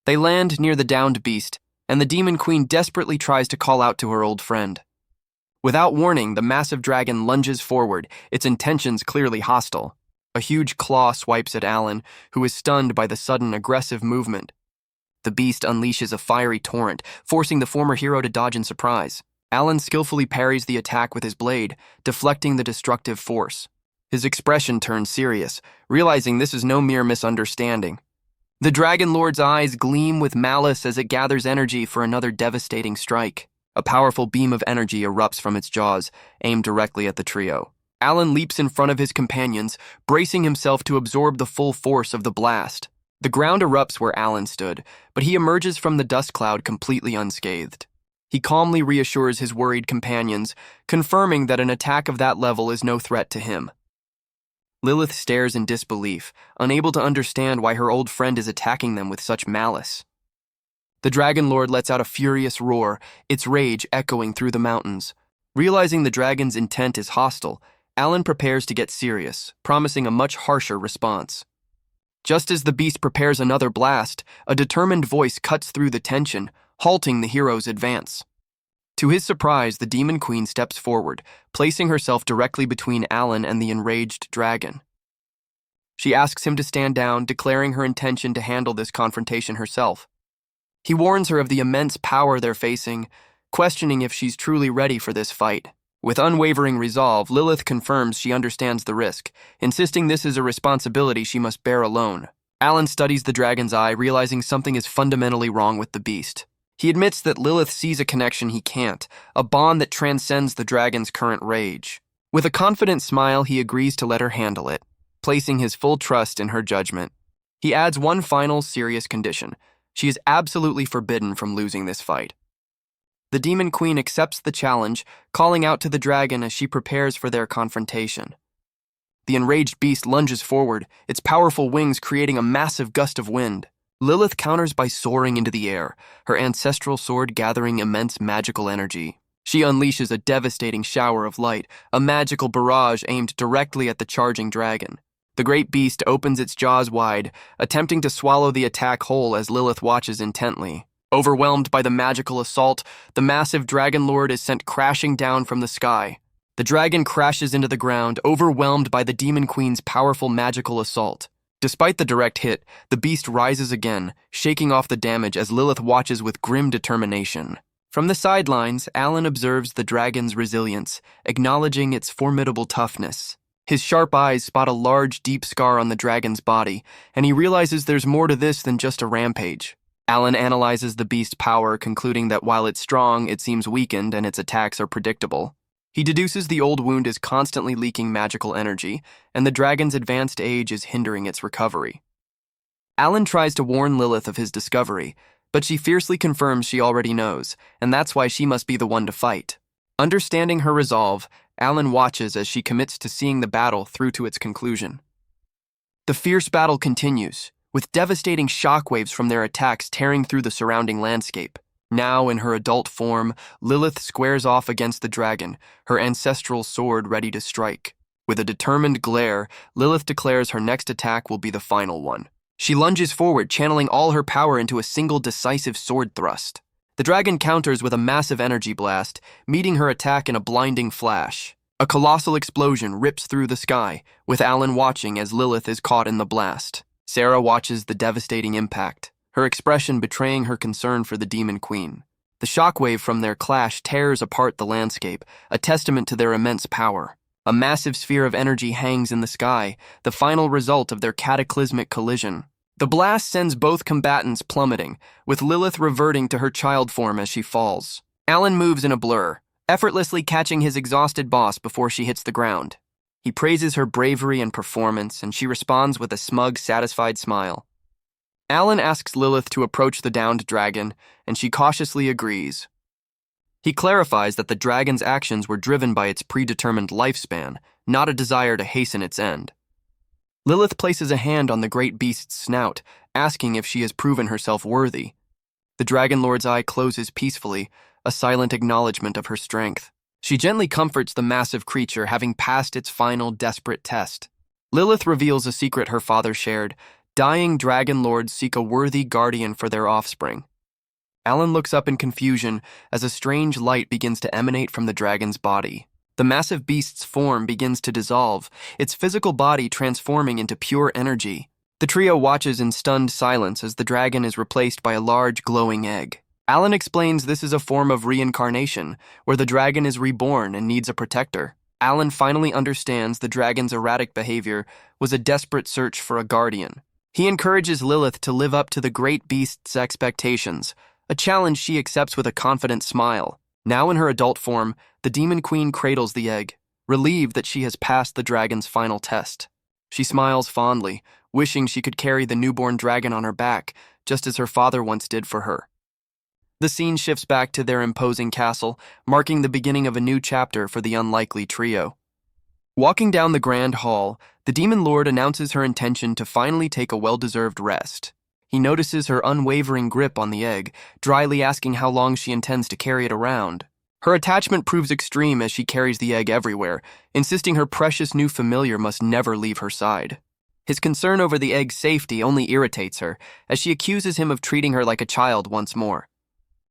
S1: They land near the downed beast, and the Demon Queen desperately tries to call out to her old friend. Without warning, the massive dragon lunges forward, its intentions clearly hostile. A huge claw swipes at Alan, who is stunned by the sudden aggressive movement. The beast unleashes a fiery torrent, forcing the former hero to dodge in surprise. Alan skillfully parries the attack with his blade, deflecting the destructive force. His expression turns serious, realizing this is no mere misunderstanding. The Dragon Lord's eyes gleam with malice as it gathers energy for another devastating strike. A powerful beam of energy erupts from its jaws, aimed directly at the trio. Alan leaps in front of his companions, bracing himself to absorb the full force of the blast. The ground erupts where Alan stood, but he emerges from the dust cloud completely unscathed. He calmly reassures his worried companions, confirming that an attack of that level is no threat to him. Lilith stares in disbelief, unable to understand why her old friend is attacking them with such malice. The Dragon Lord lets out a furious roar, its rage echoing through the mountains. Realizing the dragon's intent is hostile, Alan prepares to get serious, promising a much harsher response. Just as the beast prepares another blast, a determined voice cuts through the tension, halting the hero's advance. To his surprise, the Demon Queen steps forward, placing herself directly between Alan and the enraged dragon. She asks him to stand down, declaring her intention to handle this confrontation herself. He warns her of the immense power they're facing, questioning if she's truly ready for this fight. With unwavering resolve, Lilith confirms she understands the risk, insisting this is a responsibility she must bear alone. Alan studies the dragon's eye, realizing something is fundamentally wrong with the beast. He admits that Lilith sees a connection he can't, a bond that transcends the dragon's current rage. With a confident smile, he agrees to let her handle it, placing his full trust in her judgment. He adds one final serious condition. She is absolutely forbidden from losing this fight. The Demon Queen accepts the challenge, calling out to the dragon as she prepares for their confrontation. The enraged beast lunges forward, its powerful wings creating a massive gust of wind. Lilith counters by soaring into the air, her ancestral sword gathering immense magical energy. She unleashes a devastating shower of light, a magical barrage aimed directly at the charging dragon. The great beast opens its jaws wide, attempting to swallow the attack whole as Lilith watches intently. Overwhelmed by the magical assault, the massive Dragon Lord is sent crashing down from the sky. The dragon crashes into the ground, overwhelmed by the Demon Queen's powerful magical assault. Despite the direct hit, the beast rises again, shaking off the damage as Lilith watches with grim determination. From the sidelines, Alan observes the dragon's resilience, acknowledging its formidable toughness. His sharp eyes spot a large, deep scar on the dragon's body, and he realizes there's more to this than just a rampage. Alan analyzes the beast's power, concluding that while it's strong, it seems weakened and its attacks are predictable. He deduces the old wound is constantly leaking magical energy, and the dragon's advanced age is hindering its recovery. Alan tries to warn Lilith of his discovery, but she fiercely confirms she already knows, and that's why she must be the one to fight. Understanding her resolve, Alan watches as she commits to seeing the battle through to its conclusion. The fierce battle continues, with devastating shockwaves from their attacks tearing through the surrounding landscape. Now, in her adult form, Lilith squares off against the dragon, her ancestral sword ready to strike. With a determined glare, Lilith declares her next attack will be the final one. She lunges forward, channeling all her power into a single decisive sword thrust. The dragon counters with a massive energy blast, meeting her attack in a blinding flash. A colossal explosion rips through the sky, with Alan watching as Lilith is caught in the blast. Sarah watches the devastating impact, her expression betraying her concern for the Demon Queen. The shockwave from their clash tears apart the landscape, a testament to their immense power. A massive sphere of energy hangs in the sky, the final result of their cataclysmic collision. The blast sends both combatants plummeting, with Lilith reverting to her child form as she falls. Alan moves in a blur, effortlessly catching his exhausted boss before she hits the ground. He praises her bravery and performance, and she responds with a smug, satisfied smile. Alan asks Lilith to approach the downed dragon, and she cautiously agrees. He clarifies that the dragon's actions were driven by its predetermined lifespan, not a desire to hasten its end. Lilith places a hand on the great beast's snout, asking if she has proven herself worthy. The Dragon Lord's eye closes peacefully, a silent acknowledgement of her strength. She gently comforts the massive creature, having passed its final desperate test. Lilith reveals a secret her father shared. Dying Dragon Lords seek a worthy guardian for their offspring. Alan looks up in confusion as a strange light begins to emanate from the dragon's body. The massive beast's form begins to dissolve, its physical body transforming into pure energy. The trio watches in stunned silence as the dragon is replaced by a large glowing egg. Alan explains this is a form of reincarnation, where the dragon is reborn and needs a protector. Alan finally understands the dragon's erratic behavior was a desperate search for a guardian. He encourages Lilith to live up to the great beast's expectations, a challenge she accepts with a confident smile. Now in her adult form, the demon queen cradles the egg, relieved that she has passed the dragon's final test. She smiles fondly, wishing she could carry the newborn dragon on her back, just as her father once did for her. The scene shifts back to their imposing castle, marking the beginning of a new chapter for the unlikely trio. Walking down the grand hall, the demon lord announces her intention to finally take a well-deserved rest. He notices her unwavering grip on the egg, dryly asking how long she intends to carry it around. Her attachment proves extreme as she carries the egg everywhere, insisting her precious new familiar must never leave her side. His concern over the egg's safety only irritates her, as she accuses him of treating her like a child once more.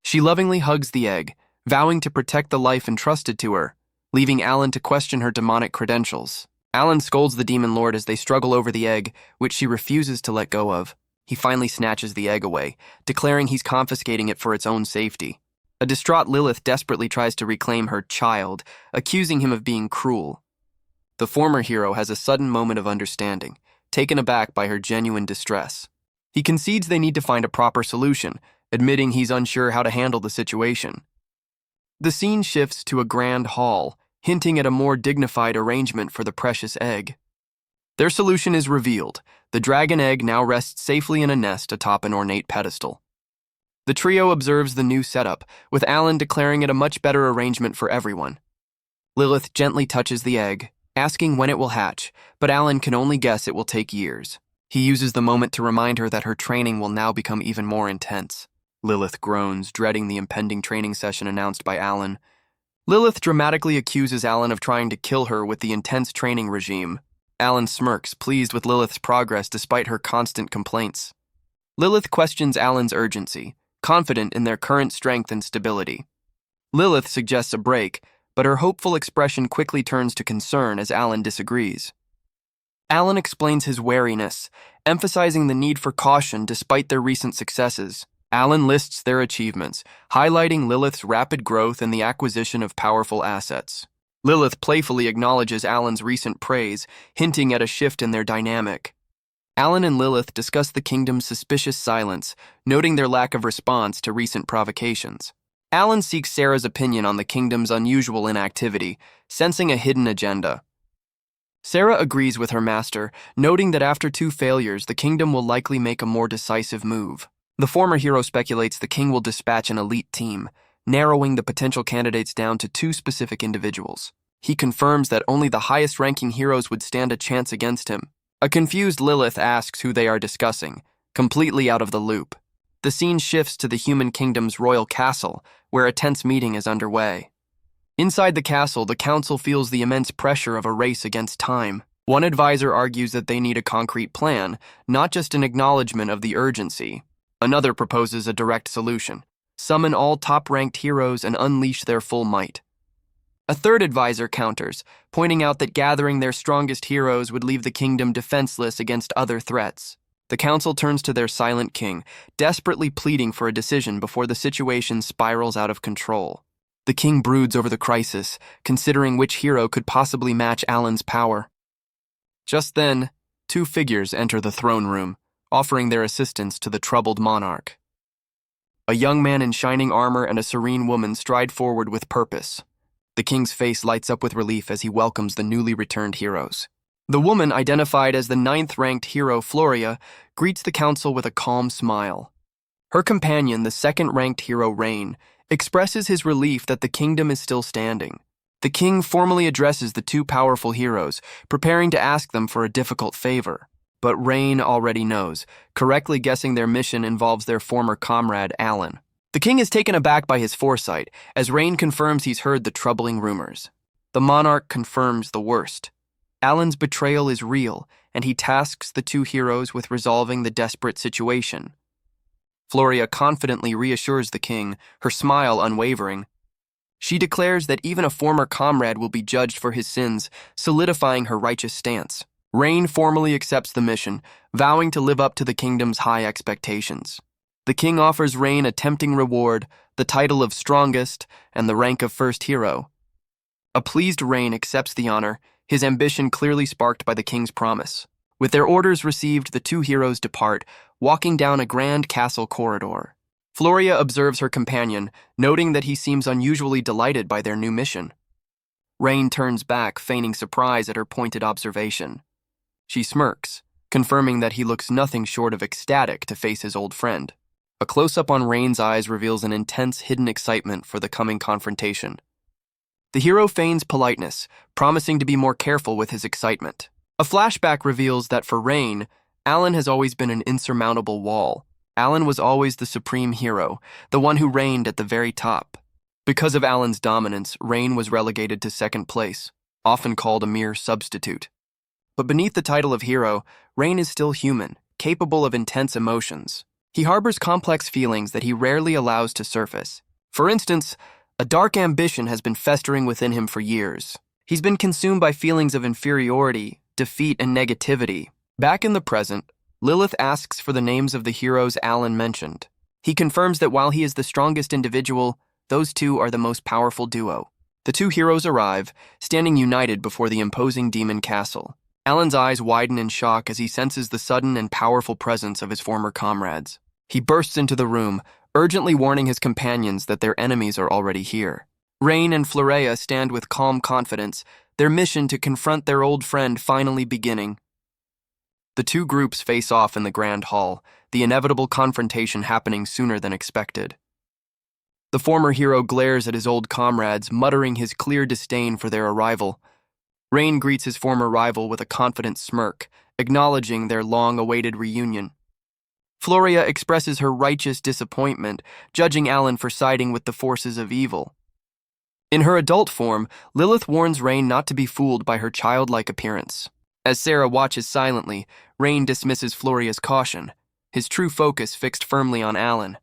S1: She lovingly hugs the egg, vowing to protect the life entrusted to her, leaving Alan to question her demonic credentials. Alan scolds the demon lord as they struggle over the egg, which she refuses to let go of. He finally snatches the egg away, declaring he's confiscating it for its own safety. A distraught Lilith desperately tries to reclaim her child, accusing him of being cruel. The former hero has a sudden moment of understanding, taken aback by her genuine distress. He concedes they need to find a proper solution, admitting he's unsure how to handle the situation. The scene shifts to a grand hall, hinting at a more dignified arrangement for the precious egg. Their solution is revealed. The dragon egg now rests safely in a nest atop an ornate pedestal. The trio observes the new setup, with Alan declaring it a much better arrangement for everyone. Lilith gently touches the egg, asking when it will hatch, but Alan can only guess it will take years. He uses the moment to remind her that her training will now become even more intense. Lilith groans, dreading the impending training session announced by Alan. Lilith dramatically accuses Alan of trying to kill her with the intense training regime. Alan smirks, pleased with Lilith's progress despite her constant complaints. Lilith questions Alan's urgency, confident in their current strength and stability. Lilith suggests a break, but her hopeful expression quickly turns to concern as Alan disagrees. Alan explains his wariness, emphasizing the need for caution despite their recent successes. Alan lists their achievements, highlighting Lilith's rapid growth and the acquisition of powerful assets. Lilith playfully acknowledges Alan's recent praise, hinting at a shift in their dynamic. Alan and Lilith discuss the kingdom's suspicious silence, noting their lack of response to recent provocations. Alan seeks Sarah's opinion on the kingdom's unusual inactivity, sensing a hidden agenda. Sarah agrees with her master, noting that after 2 failures, the kingdom will likely make a more decisive move. The former hero speculates the king will dispatch an elite team, narrowing the potential candidates down to 2 specific individuals. He confirms that only the highest-ranking heroes would stand a chance against him. A confused Lilith asks who they are discussing, completely out of the loop. The scene shifts to the human kingdom's royal castle, where a tense meeting is underway. Inside the castle, the council feels the immense pressure of a race against time. One advisor argues that they need a concrete plan, not just an acknowledgement of the urgency. Another proposes a direct solution: summon all top-ranked heroes and unleash their full might. A third advisor counters, pointing out that gathering their strongest heroes would leave the kingdom defenseless against other threats. The council turns to their silent king, desperately pleading for a decision before the situation spirals out of control. The king broods over the crisis, considering which hero could possibly match Alan's power. Just then, 2 figures enter the throne room, offering their assistance to the troubled monarch. A young man in shining armor and a serene woman stride forward with purpose. The king's face lights up with relief as he welcomes the newly returned heroes. The woman, identified as the 9th-ranked hero Floria, greets the council with a calm smile. Her companion, the 2nd-ranked hero Rain, expresses his relief that the kingdom is still standing. The king formally addresses the 2 powerful heroes, preparing to ask them for a difficult favor. But Rain already knows, correctly guessing their mission involves their former comrade, Alan. The king is taken aback by his foresight, as Rain confirms he's heard the troubling rumors. The monarch confirms the worst. Alan's betrayal is real, and he tasks the 2 heroes with resolving the desperate situation. Floria confidently reassures the king, her smile unwavering. She declares that even a former comrade will be judged for his sins, solidifying her righteous stance. Rain formally accepts the mission, vowing to live up to the kingdom's high expectations. The king offers Rain a tempting reward, the title of strongest and the rank of first hero. A pleased Rain accepts the honor, his ambition clearly sparked by the king's promise. With their orders received, the two heroes depart, walking down a grand castle corridor. Floria observes her companion, noting that he seems unusually delighted by their new mission. Rain turns back, feigning surprise at her pointed observation. She smirks, confirming that he looks nothing short of ecstatic to face his old friend. A close-up on Rain's eyes reveals an intense, hidden excitement for the coming confrontation. The hero feigns politeness, promising to be more careful with his excitement. A flashback reveals that for Rain, Alan has always been an insurmountable wall. Alan was always the supreme hero, the one who reigned at the very top. Because of Alan's dominance, Rain was relegated to second place, often called a mere substitute. But beneath the title of hero, Rain is still human, capable of intense emotions. He harbors complex feelings that he rarely allows to surface. For instance, a dark ambition has been festering within him for years. He's been consumed by feelings of inferiority, defeat, and negativity. Back in the present, Lilith asks for the names of the heroes Alan mentioned. He confirms that while he is the strongest individual, those two are the most powerful duo. The two heroes arrive, standing united before the imposing demon castle. Alan's eyes widen in shock as he senses the sudden and powerful presence of his former comrades. He bursts into the room, urgently warning his companions that their enemies are already here. Rain and Florea stand with calm confidence, their mission to confront their old friend finally beginning. The two groups face off in the grand hall, the inevitable confrontation happening sooner than expected. The former hero glares at his old comrades, muttering his clear disdain for their arrival. Rain greets his former rival with a confident smirk, acknowledging their long-awaited reunion. Floria expresses her righteous disappointment, judging Alan for siding with the forces of evil. In her adult form, Lilith warns Rain not to be fooled by her childlike appearance. As Sarah watches silently, Rain dismisses Floria's caution, his true focus fixed firmly on Alan.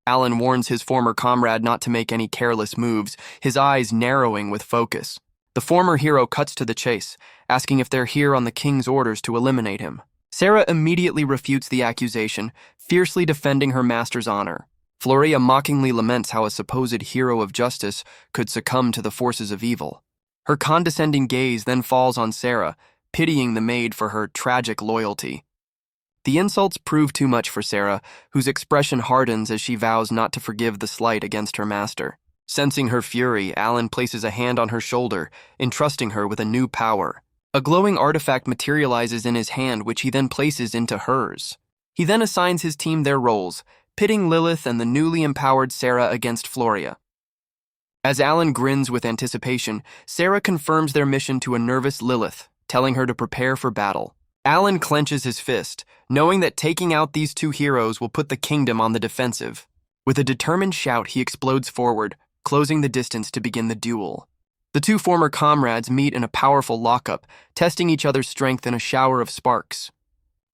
S1: Alan warns his former comrade not to make any careless moves, his eyes narrowing with focus. The former hero cuts to the chase, asking if they're here on the king's orders to eliminate him. Sarah immediately refutes the accusation, fiercely defending her master's honor. Floria mockingly laments how a supposed hero of justice could succumb to the forces of evil. Her condescending gaze then falls on Sarah, pitying the maid for her tragic loyalty. The insults prove too much for Sarah, whose expression hardens as she vows not to forgive the slight against her master. Sensing her fury, Alan places a hand on her shoulder, entrusting her with a new power. A glowing artifact materializes in his hand, which he then places into hers. He then assigns his team their roles, pitting Lilith and the newly empowered Sarah against Floria. As Alan grins with anticipation, Sarah confirms their mission to a nervous Lilith, telling her to prepare for battle. Alan clenches his fist, knowing that taking out these two heroes will put the kingdom on the defensive. With a determined shout, he explodes forward, closing the distance to begin the duel. The two former comrades meet in a powerful lockup, testing each other's strength in a shower of sparks.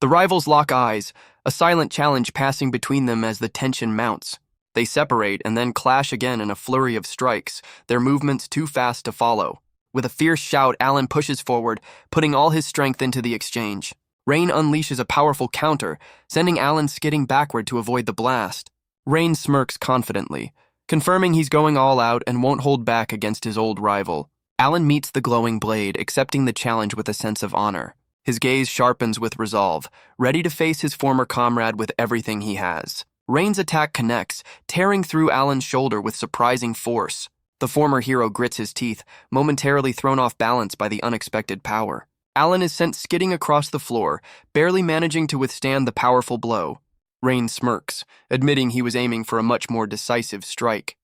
S1: The rivals lock eyes, a silent challenge passing between them as the tension mounts. They separate and then clash again in a flurry of strikes, their movements too fast to follow. With a fierce shout, Alan pushes forward, putting all his strength into the exchange. Rain unleashes a powerful counter, sending Alan skidding backward to avoid the blast. Rain smirks confidently, confirming he's going all out and won't hold back against his old rival. Alan meets the glowing blade, accepting the challenge with a sense of honor. His gaze sharpens with resolve, ready to face his former comrade with everything he has. Rain's attack connects, tearing through Alan's shoulder with surprising force. The former hero grits his teeth, momentarily thrown off balance by the unexpected power. Alan is sent skidding across the floor, barely managing to withstand the powerful blow. Rain smirks, admitting he was aiming for a much more decisive strike.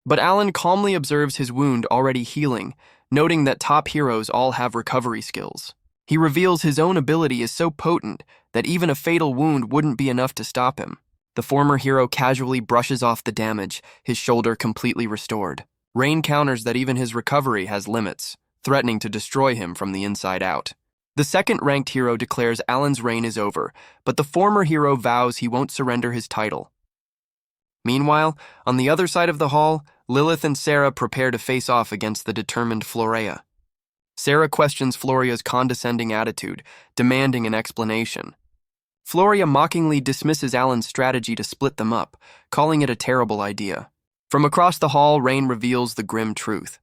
S1: But Alan calmly observes his wound already healing, noting that top heroes all have recovery skills. He reveals his own ability is so potent that even a fatal wound wouldn't be enough to stop him. The former hero casually brushes off the damage, his shoulder completely restored. Rain counters that even his recovery has limits, threatening to destroy him from the inside out. The second-ranked hero declares Alan's reign is over, but the former hero vows he won't surrender his title. Meanwhile, on the other side of the hall, Lilith and Sarah prepare to face off against the determined Florea. Sarah questions Floria's condescending attitude, demanding an explanation. Floria mockingly dismisses Alan's strategy to split them up, calling it a terrible idea. From across the hall, Rain reveals the grim truth.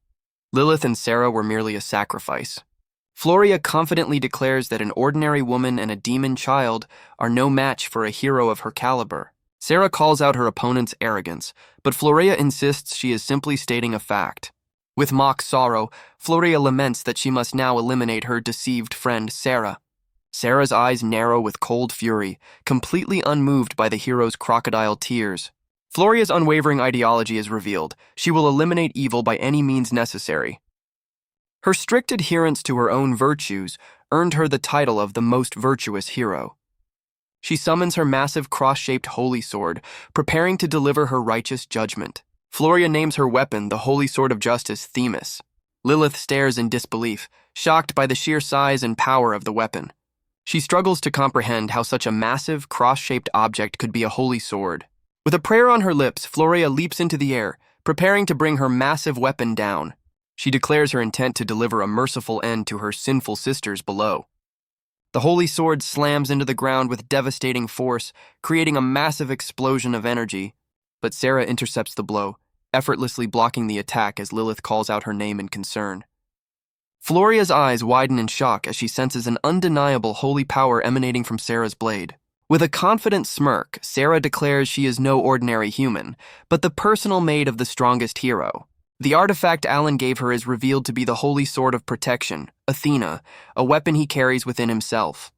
S1: Lilith and Sarah were merely a sacrifice. Floria confidently declares that an ordinary woman and a demon child are no match for a hero of her caliber. Sarah calls out her opponent's arrogance, but Floria insists she is simply stating a fact. With mock sorrow, Floria laments that she must now eliminate her deceived friend Sarah. Sarah's eyes narrow with cold fury, completely unmoved by the hero's crocodile tears. Floria's unwavering ideology is revealed. She will eliminate evil by any means necessary. Her strict adherence to her own virtues earned her the title of the most virtuous hero. She summons her massive cross-shaped holy sword, preparing to deliver her righteous judgment. Floria names her weapon the Holy Sword of Justice, Themis. Lilith stares in disbelief, shocked by the sheer size and power of the weapon. She struggles to comprehend how such a massive, cross-shaped object could be a holy sword. With a prayer on her lips, Floria leaps into the air, preparing to bring her massive weapon down. She declares her intent to deliver a merciful end to her sinful sisters below. The holy sword slams into the ground with devastating force, creating a massive explosion of energy. But Sarah intercepts the blow, effortlessly blocking the attack as Lilith calls out her name in concern. Floria's eyes widen in shock as she senses an undeniable holy power emanating from Sarah's blade. With a confident smirk, Sarah declares she is no ordinary human, but the personal mate of the strongest hero. The artifact Alan gave her is revealed to be the Holy Sword of Protection, Athena, a weapon he carries within himself.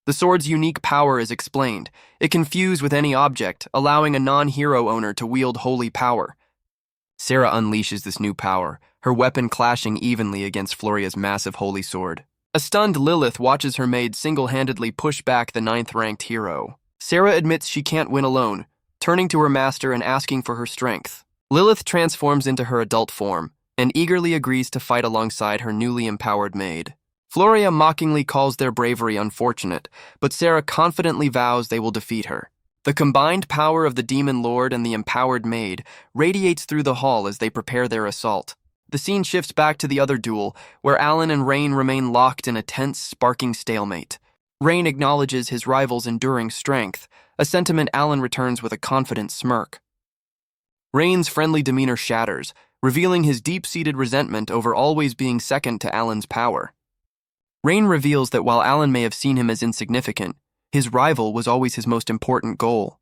S1: The sword's unique power is explained. It can fuse with any object, allowing a non-hero owner to wield holy power. Sarah unleashes this new power, her weapon clashing evenly against Floria's massive holy sword. A stunned Lilith watches her maid single-handedly push back the 9th-ranked hero. Sarah admits she can't win alone, turning to her master and asking for her strength. Lilith transforms into her adult form and eagerly agrees to fight alongside her newly empowered maid. Floria mockingly calls their bravery unfortunate, but Sarah confidently vows they will defeat her. The combined power of the demon lord and the empowered maid radiates through the hall as they prepare their assault. The scene shifts back to the other duel, where Alan and Rain remain locked in a tense, sparking stalemate. Rain acknowledges his rival's enduring strength, a sentiment Alan returns with a confident smirk. Rain's friendly demeanor shatters, revealing his deep-seated resentment over always being second to Alan's power. Rain reveals that while Alan may have seen him as insignificant, his rival was always his most important goal.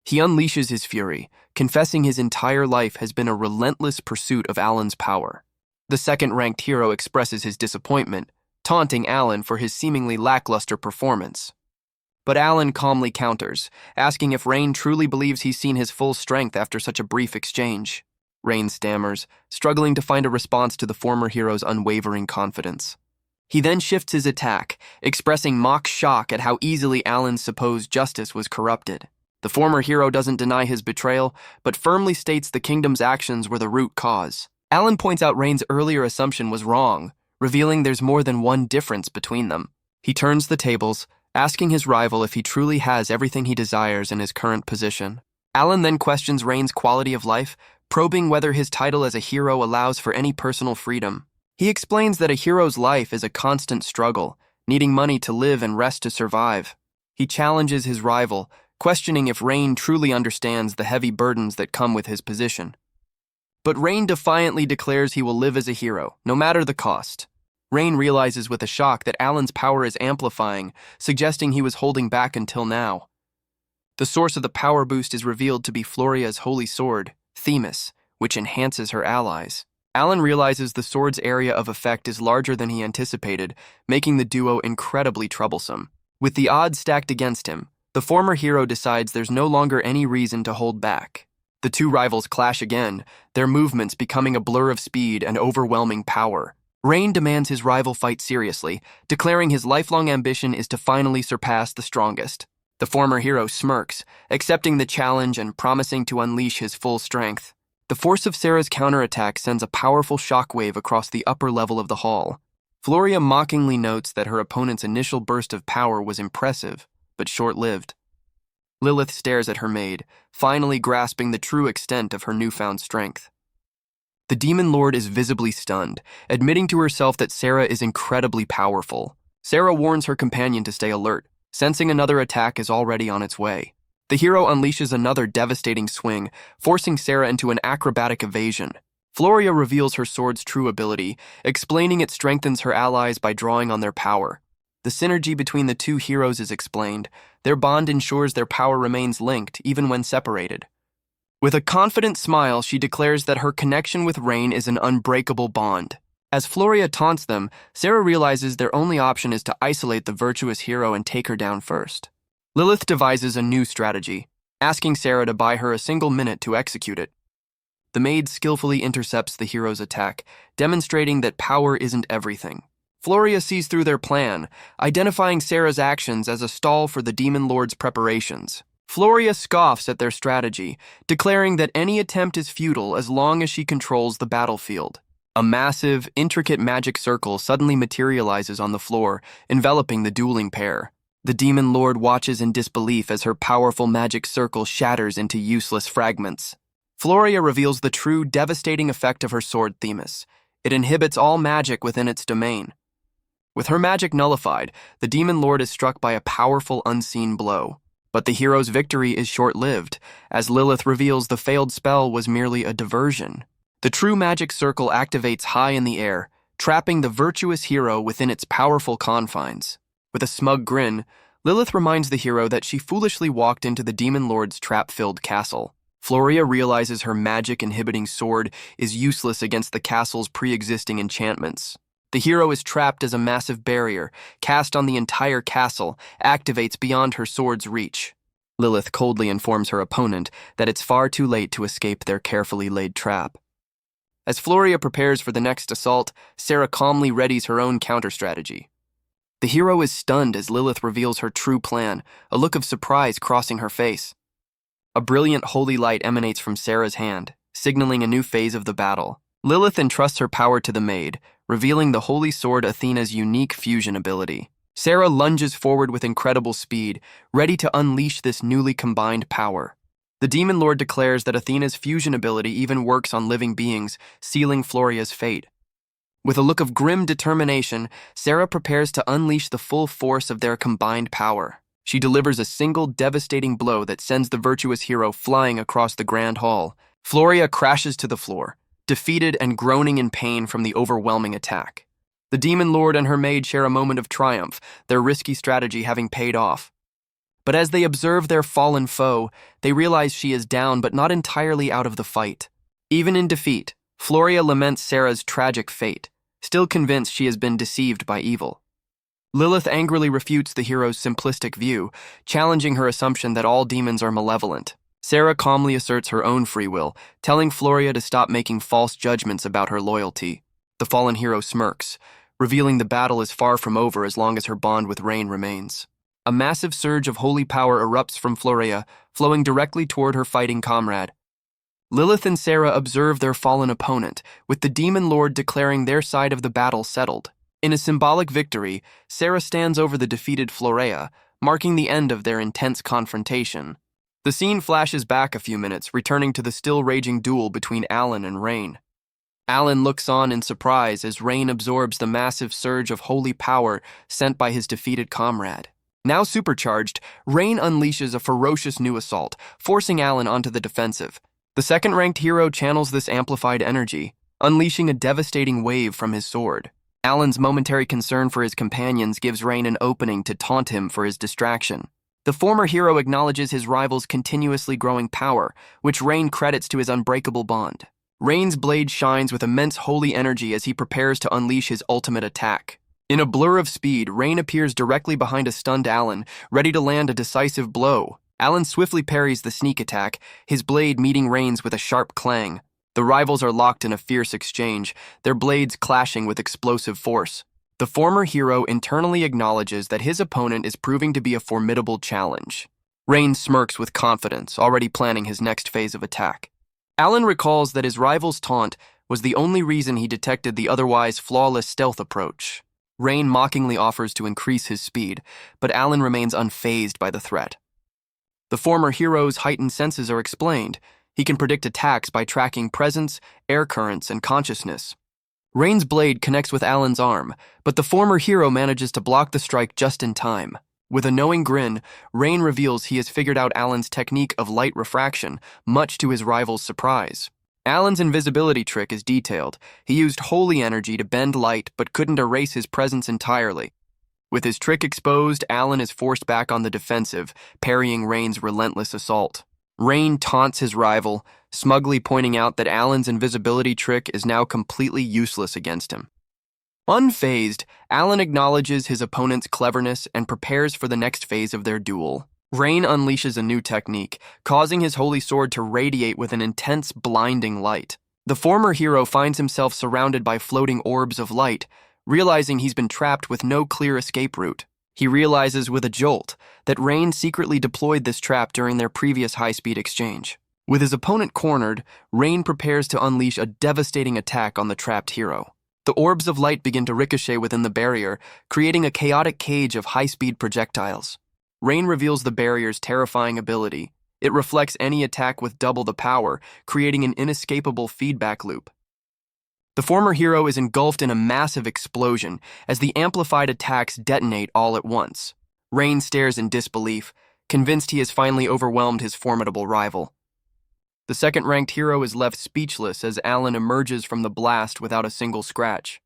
S1: He unleashes his fury, confessing his entire life has been a relentless pursuit of Alan's power. The second-ranked hero expresses his disappointment, taunting Alan for his seemingly lackluster performance. But Alan calmly counters, asking if Rain truly believes he's seen his full strength after such a brief exchange. Rain stammers, struggling to find a response to the former hero's unwavering confidence. He then shifts his attack, expressing mock shock at how easily Alan's supposed justice was corrupted. The former hero doesn't deny his betrayal, but firmly states the kingdom's actions were the root cause. Alan points out Rain's earlier assumption was wrong, revealing there's more than one difference between them. He turns the tables, asking his rival if he truly has everything he desires in his current position. Alan then questions Rain's quality of life, probing whether his title as a hero allows for any personal freedom. He explains that a hero's life is a constant struggle, needing money to live and rest to survive. He challenges his rival, questioning if Rain truly understands the heavy burdens that come with his position. But Rain defiantly declares he will live as a hero, no matter the cost. Rain realizes with a shock that Alan's power is amplifying, suggesting he was holding back until now. The source of the power boost is revealed to be Floria's holy sword, Themis, which enhances her allies. Alan realizes the sword's area of effect is larger than he anticipated, making the duo incredibly troublesome. With the odds stacked against him, the former hero decides there's no longer any reason to hold back. The two rivals clash again, their movements becoming a blur of speed and overwhelming power. Rain demands his rival fight seriously, declaring his lifelong ambition is to finally surpass the strongest. The former hero smirks, accepting the challenge and promising to unleash his full strength. The force of Sarah's counterattack sends a powerful shockwave across the upper level of the hall. Floria mockingly notes that her opponent's initial burst of power was impressive, but short-lived. Lilith stares at her maid, finally grasping the true extent of her newfound strength. The demon lord is visibly stunned, admitting to herself that Sarah is incredibly powerful. Sarah warns her companion to stay alert, Sensing another attack is already on its way, the hero unleashes another devastating swing, forcing Sarah into an acrobatic evasion. Floria reveals her sword's true ability, explaining it strengthens her allies by drawing on their power. The synergy between the two heroes is explained. Their bond ensures their power remains linked, even when separated. With a confident smile, she declares that her connection with Rain is an unbreakable bond. As Floria taunts them, Sarah realizes their only option is to isolate the virtuous hero and take her down first. Lilith devises a new strategy, asking Sarah to buy her a single minute to execute it. The maid skillfully intercepts the hero's attack, demonstrating that power isn't everything. Floria sees through their plan, identifying Sarah's actions as a stall for the Demon Lord's preparations. Floria scoffs at their strategy, declaring that any attempt is futile as long as she controls the battlefield. A massive, intricate magic circle suddenly materializes on the floor, enveloping the dueling pair. The Demon Lord watches in disbelief as her powerful magic circle shatters into useless fragments. Floria reveals the true devastating effect of her sword Themis. It inhibits all magic within its domain. With her magic nullified, the Demon Lord is struck by a powerful unseen blow. But the hero's victory is short-lived, as Lilith reveals the failed spell was merely a diversion. The true magic circle activates high in the air, trapping the virtuous hero within its powerful confines. With a smug grin, Lilith reminds the hero that she foolishly walked into the Demon Lord's trap-filled castle. Floria realizes her magic-inhibiting sword is useless against the castle's pre-existing enchantments. The hero is trapped as a massive barrier, cast on the entire castle, activates beyond her sword's reach. Lilith coldly informs her opponent that it's far too late to escape their carefully laid trap. As Floria prepares for the next assault, Sarah calmly readies her own counter-strategy. The hero is stunned as Lilith reveals her true plan, a look of surprise crossing her face. A brilliant holy light emanates from Sarah's hand, signaling a new phase of the battle. Lilith entrusts her power to the maid, revealing the holy sword Athena's unique fusion ability. Sarah lunges forward with incredible speed, ready to unleash this newly combined power. The Demon Lord declares that Athena's fusion ability even works on living beings, sealing Floria's fate. With a look of grim determination, Sarah prepares to unleash the full force of their combined power. She delivers a single devastating blow that sends the virtuous hero flying across the grand hall. Floria crashes to the floor, defeated and groaning in pain from the overwhelming attack. The Demon Lord and her maid share a moment of triumph, their risky strategy having paid off. But as they observe their fallen foe, they realize she is down but not entirely out of the fight. Even in defeat, Floria laments Sarah's tragic fate, still convinced she has been deceived by evil. Lilith angrily refutes the hero's simplistic view, challenging her assumption that all demons are malevolent. Sarah calmly asserts her own free will, telling Floria to stop making false judgments about her loyalty. The fallen hero smirks, revealing the battle is far from over as long as her bond with Rain remains. A massive surge of holy power erupts from Floria, flowing directly toward her fighting comrade. Lilith and Sarah observe their fallen opponent, with the Demon Lord declaring their side of the battle settled. In a symbolic victory, Sarah stands over the defeated Floria, marking the end of their intense confrontation. The scene flashes back a few minutes, returning to the still-raging duel between Alan and Rain. Alan looks on in surprise as Rain absorbs the massive surge of holy power sent by his defeated comrade. Now supercharged, Rain unleashes a ferocious new assault, forcing Alan onto the defensive. The second-ranked hero channels this amplified energy, unleashing a devastating wave from his sword. Alan's momentary concern for his companions gives Rain an opening to taunt him for his distraction. The former hero acknowledges his rival's continuously growing power, which Rain credits to his unbreakable bond. Rain's blade shines with immense holy energy as he prepares to unleash his ultimate attack. In a blur of speed, Rain appears directly behind a stunned Alan, ready to land a decisive blow. Alan swiftly parries the sneak attack, his blade meeting Rain's with a sharp clang. The rivals are locked in a fierce exchange, their blades clashing with explosive force. The former hero internally acknowledges that his opponent is proving to be a formidable challenge. Rain smirks with confidence, already planning his next phase of attack. Alan recalls that his rival's taunt was the only reason he detected the otherwise flawless stealth approach. Rain mockingly offers to increase his speed, but Alan remains unfazed by the threat. The former hero's heightened senses are explained. He can predict attacks by tracking presence, air currents, and consciousness. Rain's blade connects with Alan's arm, but the former hero manages to block the strike just in time. With a knowing grin, Rain reveals he has figured out Alan's technique of light refraction, much to his rival's surprise. Alan's invisibility trick is detailed. He used holy energy to bend light but couldn't erase his presence entirely. With his trick exposed, Alan is forced back on the defensive, parrying Rain's relentless assault. Rain taunts his rival, smugly pointing out that Alan's invisibility trick is now completely useless against him. Unfazed, Alan acknowledges his opponent's cleverness and prepares for the next phase of their duel. Rain unleashes a new technique, causing his holy sword to radiate with an intense, blinding light. The former hero finds himself surrounded by floating orbs of light, realizing he's been trapped with no clear escape route. He realizes with a jolt that Rain secretly deployed this trap during their previous high-speed exchange. With his opponent cornered, Rain prepares to unleash a devastating attack on the trapped hero. The orbs of light begin to ricochet within the barrier, creating a chaotic cage of high-speed projectiles. Rain reveals the barrier's terrifying ability. It reflects any attack with double the power, creating an inescapable feedback loop. The former hero is engulfed in a massive explosion as the amplified attacks detonate all at once. Rain stares in disbelief, convinced he has finally overwhelmed his formidable rival. The second-ranked hero is left speechless as Alan emerges from the blast without a single scratch.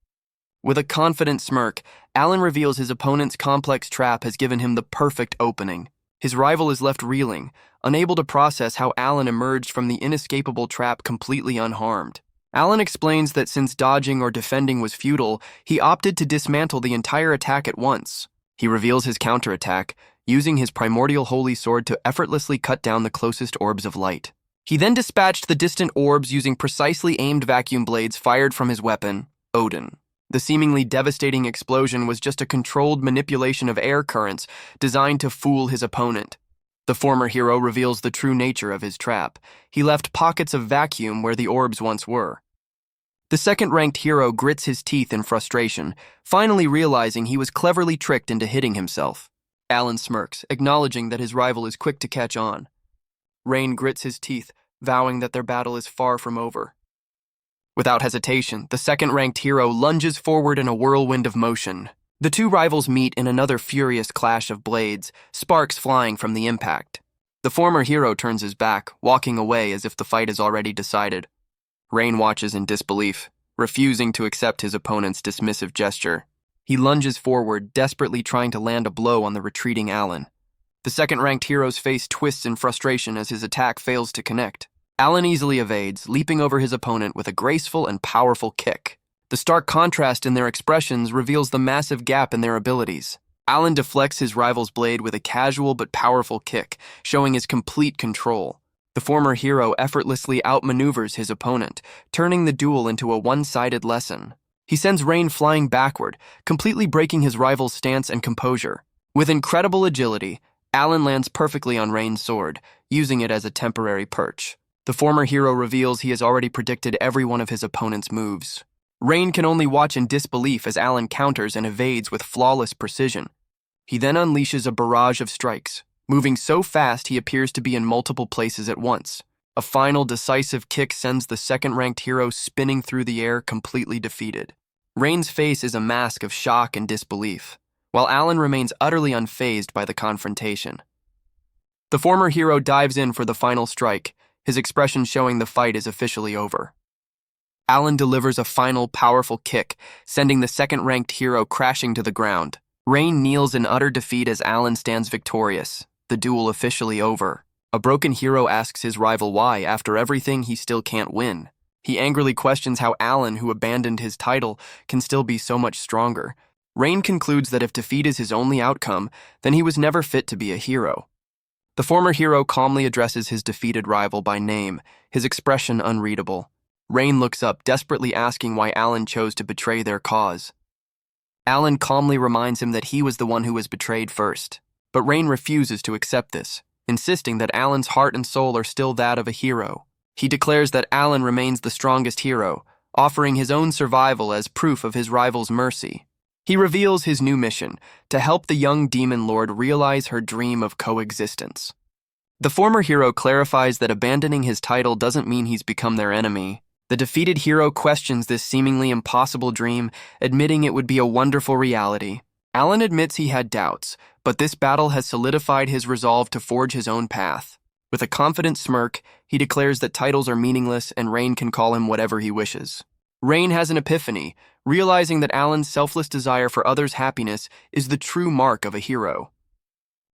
S1: With a confident smirk, Alan reveals his opponent's complex trap has given him the perfect opening. His rival is left reeling, unable to process how Alan emerged from the inescapable trap completely unharmed. Alan explains that since dodging or defending was futile, he opted to dismantle the entire attack at once. He reveals his counterattack, using his primordial holy sword to effortlessly cut down the closest orbs of light. He then dispatched the distant orbs using precisely aimed vacuum blades fired from his weapon, Odin. The seemingly devastating explosion was just a controlled manipulation of air currents designed to fool his opponent. The former hero reveals the true nature of his trap. He left pockets of vacuum where the orbs once were. The second-ranked hero grits his teeth in frustration, finally realizing he was cleverly tricked into hitting himself. Alan smirks, acknowledging that his rival is quick to catch on. Rain grits his teeth, vowing that their battle is far from over. Without hesitation, the second-ranked hero lunges forward in a whirlwind of motion. The two rivals meet in another furious clash of blades, sparks flying from the impact. The former hero turns his back, walking away as if the fight is already decided. Rain watches in disbelief, refusing to accept his opponent's dismissive gesture. He lunges forward, desperately trying to land a blow on the retreating Alan. The second-ranked hero's face twists in frustration as his attack fails to connect. Alan easily evades, leaping over his opponent with a graceful and powerful kick. The stark contrast in their expressions reveals the massive gap in their abilities. Alan deflects his rival's blade with a casual but powerful kick, showing his complete control. The former hero effortlessly outmaneuvers his opponent, turning the duel into a one-sided lesson. He sends Rain flying backward, completely breaking his rival's stance and composure. With incredible agility, Alan lands perfectly on Rain's sword, using it as a temporary perch. The former hero reveals he has already predicted every one of his opponent's moves. Rain can only watch in disbelief as Alan counters and evades with flawless precision. He then unleashes a barrage of strikes, moving so fast he appears to be in multiple places at once. A final decisive kick sends the second-ranked hero spinning through the air, completely defeated. Rain's face is a mask of shock and disbelief, while Alan remains utterly unfazed by the confrontation. The former hero dives in for the final strike, his expression showing the fight is officially over. Alan delivers a final, powerful kick, sending the second-ranked hero crashing to the ground. Rain kneels in utter defeat as Alan stands victorious, the duel officially over. A broken hero asks his rival why, after everything, he still can't win. He angrily questions how Alan, who abandoned his title, can still be so much stronger. Rain concludes that if defeat is his only outcome, then he was never fit to be a hero. The former hero calmly addresses his defeated rival by name, his expression unreadable. Rain looks up, desperately asking why Alan chose to betray their cause. Alan calmly reminds him that he was the one who was betrayed first, but Rain refuses to accept this, insisting that Alan's heart and soul are still that of a hero. He declares that Alan remains the strongest hero, offering his own survival as proof of his rival's mercy. He reveals his new mission, to help the young demon lord realize her dream of coexistence. The former hero clarifies that abandoning his title doesn't mean he's become their enemy. The defeated hero questions this seemingly impossible dream, admitting it would be a wonderful reality. Alan admits he had doubts, but this battle has solidified his resolve to forge his own path. With a confident smirk, he declares that titles are meaningless and Rain can call him whatever he wishes. Rain has an epiphany, realizing that Alan's selfless desire for others' happiness is the true mark of a hero.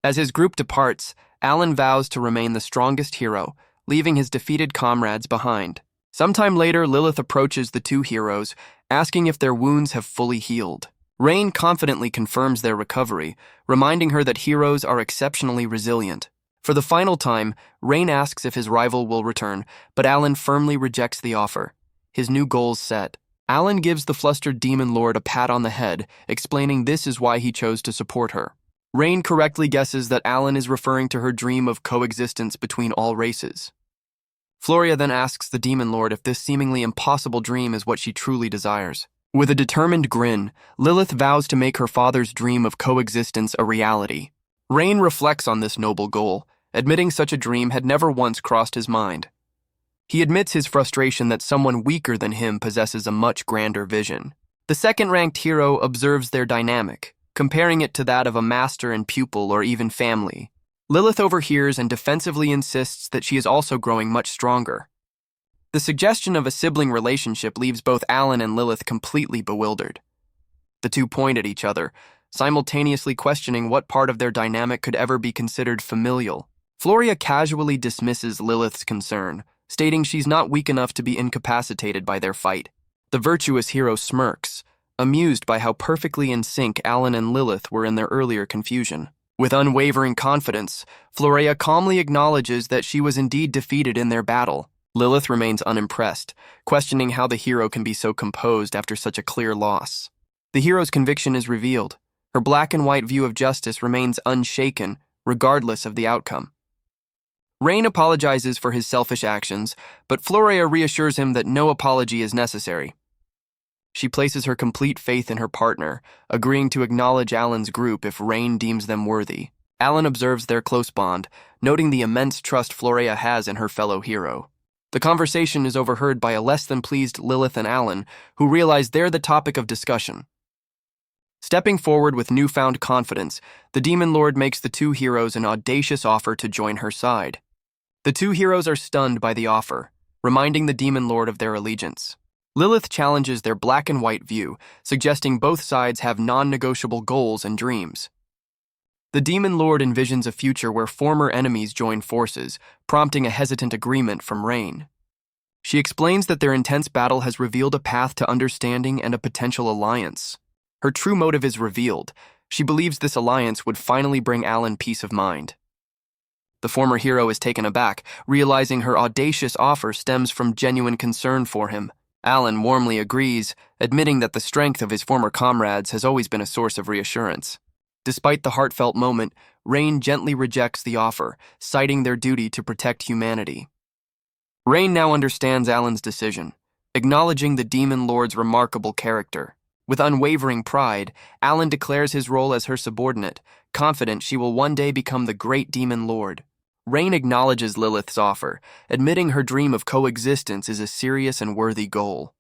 S1: As his group departs, Alan vows to remain the strongest hero, leaving his defeated comrades behind. Sometime later, Lilith approaches the two heroes, asking if their wounds have fully healed. Rain confidently confirms their recovery, reminding her that heroes are exceptionally resilient. For the final time, Rain asks if his rival will return, but Alan firmly rejects the offer. His new goals set. Alan gives the flustered demon lord a pat on the head, explaining this is why he chose to support her. Rain correctly guesses that Alan is referring to her dream of coexistence between all races. Floria then asks the demon lord if this seemingly impossible dream is what she truly desires. With a determined grin, Lilith vows to make her father's dream of coexistence a reality. Rain reflects on this noble goal, admitting such a dream had never once crossed his mind. He admits his frustration that someone weaker than him possesses a much grander vision. The second-ranked hero observes their dynamic, comparing it to that of a master and pupil or even family. Lilith overhears and defensively insists that she is also growing much stronger. The suggestion of a sibling relationship leaves both Alan and Lilith completely bewildered. The two point at each other, simultaneously questioning what part of their dynamic could ever be considered familial. Floria casually dismisses Lilith's concern, stating she's not weak enough to be incapacitated by their fight. The virtuous hero smirks, amused by how perfectly in sync Alan and Lilith were in their earlier confusion. With unwavering confidence, Floria calmly acknowledges that she was indeed defeated in their battle. Lilith remains unimpressed, questioning how the hero can be so composed after such a clear loss. The hero's conviction is revealed. Her black and white view of justice remains unshaken, regardless of the outcome. Rain apologizes for his selfish actions, but Floria reassures him that no apology is necessary. She places her complete faith in her partner, agreeing to acknowledge Alan's group if Rain deems them worthy. Alan observes their close bond, noting the immense trust Floria has in her fellow hero. The conversation is overheard by a less than pleased Lilith and Alan, who realize they're the topic of discussion. Stepping forward with newfound confidence, the Demon Lord makes the two heroes an audacious offer to join her side. The two heroes are stunned by the offer, reminding the Demon Lord of their allegiance. Lilith challenges their black and white view, suggesting both sides have non-negotiable goals and dreams. The Demon Lord envisions a future where former enemies join forces, prompting a hesitant agreement from Rain. She explains that their intense battle has revealed a path to understanding and a potential alliance. Her true motive is revealed. She believes this alliance would finally bring Alan peace of mind. The former hero is taken aback, realizing her audacious offer stems from genuine concern for him. Alan warmly agrees, admitting that the strength of his former comrades has always been a source of reassurance. Despite the heartfelt moment, Rain gently rejects the offer, citing their duty to protect humanity. Rain now understands Alan's decision, acknowledging the Demon Lord's remarkable character. With unwavering pride, Alan declares his role as her subordinate, confident she will one day become the great Demon Lord. Rain acknowledges Lilith's offer, admitting her dream of coexistence is a serious and worthy goal.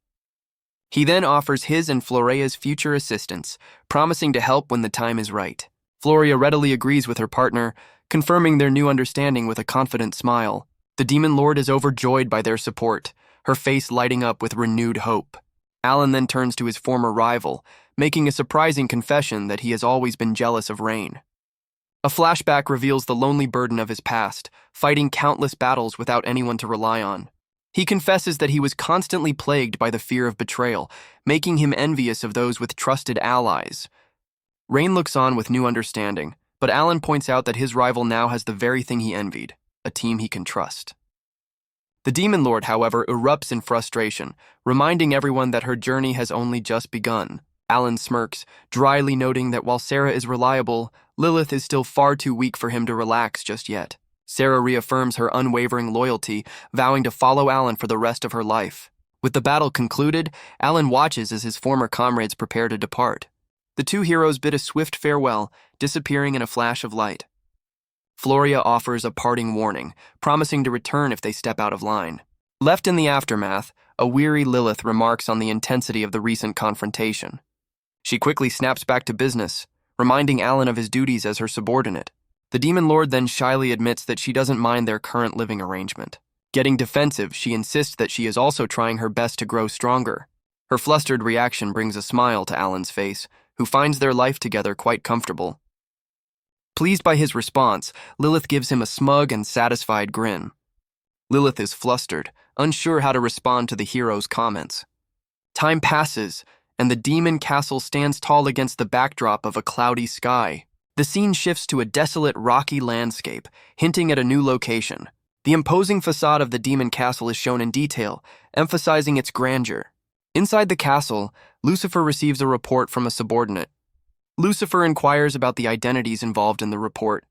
S1: He then offers his and Floria's future assistance, promising to help when the time is right. Floria readily agrees with her partner, confirming their new understanding with a confident smile. The Demon Lord is overjoyed by their support, her face lighting up with renewed hope. Alan then turns to his former rival, making a surprising confession that he has always been jealous of Rain. A flashback reveals the lonely burden of his past, fighting countless battles without anyone to rely on. He confesses that he was constantly plagued by the fear of betrayal, making him envious of those with trusted allies. Rain looks on with new understanding, but Alan points out that his rival now has the very thing he envied, a team he can trust. The Demon Lord, however, erupts in frustration, reminding everyone that her journey has only just begun. Alan smirks, dryly noting that while Sarah is reliable, Lilith is still far too weak for him to relax just yet. Sarah reaffirms her unwavering loyalty, vowing to follow Alan for the rest of her life. With the battle concluded, Alan watches as his former comrades prepare to depart. The two heroes bid a swift farewell, disappearing in a flash of light. Floria offers a parting warning, promising to return if they step out of line. Left in the aftermath, a weary Lilith remarks on the intensity of the recent confrontation. She quickly snaps back to business, reminding Alan of his duties as her subordinate. The demon lord then shyly admits that she doesn't mind their current living arrangement. Getting defensive, she insists that she is also trying her best to grow stronger. Her flustered reaction brings a smile to Alan's face, who finds their life together quite comfortable. Pleased by his response, Lilith gives him a smug and satisfied grin. Lilith is flustered, unsure how to respond to the hero's comments. Time passes, and the demon castle stands tall against the backdrop of a cloudy sky. The scene shifts to a desolate, rocky landscape, hinting at a new location. The imposing facade of the demon castle is shown in detail, emphasizing its grandeur. Inside the castle, Lucifer receives a report from a subordinate. Lucifer inquires about the identities involved in the report.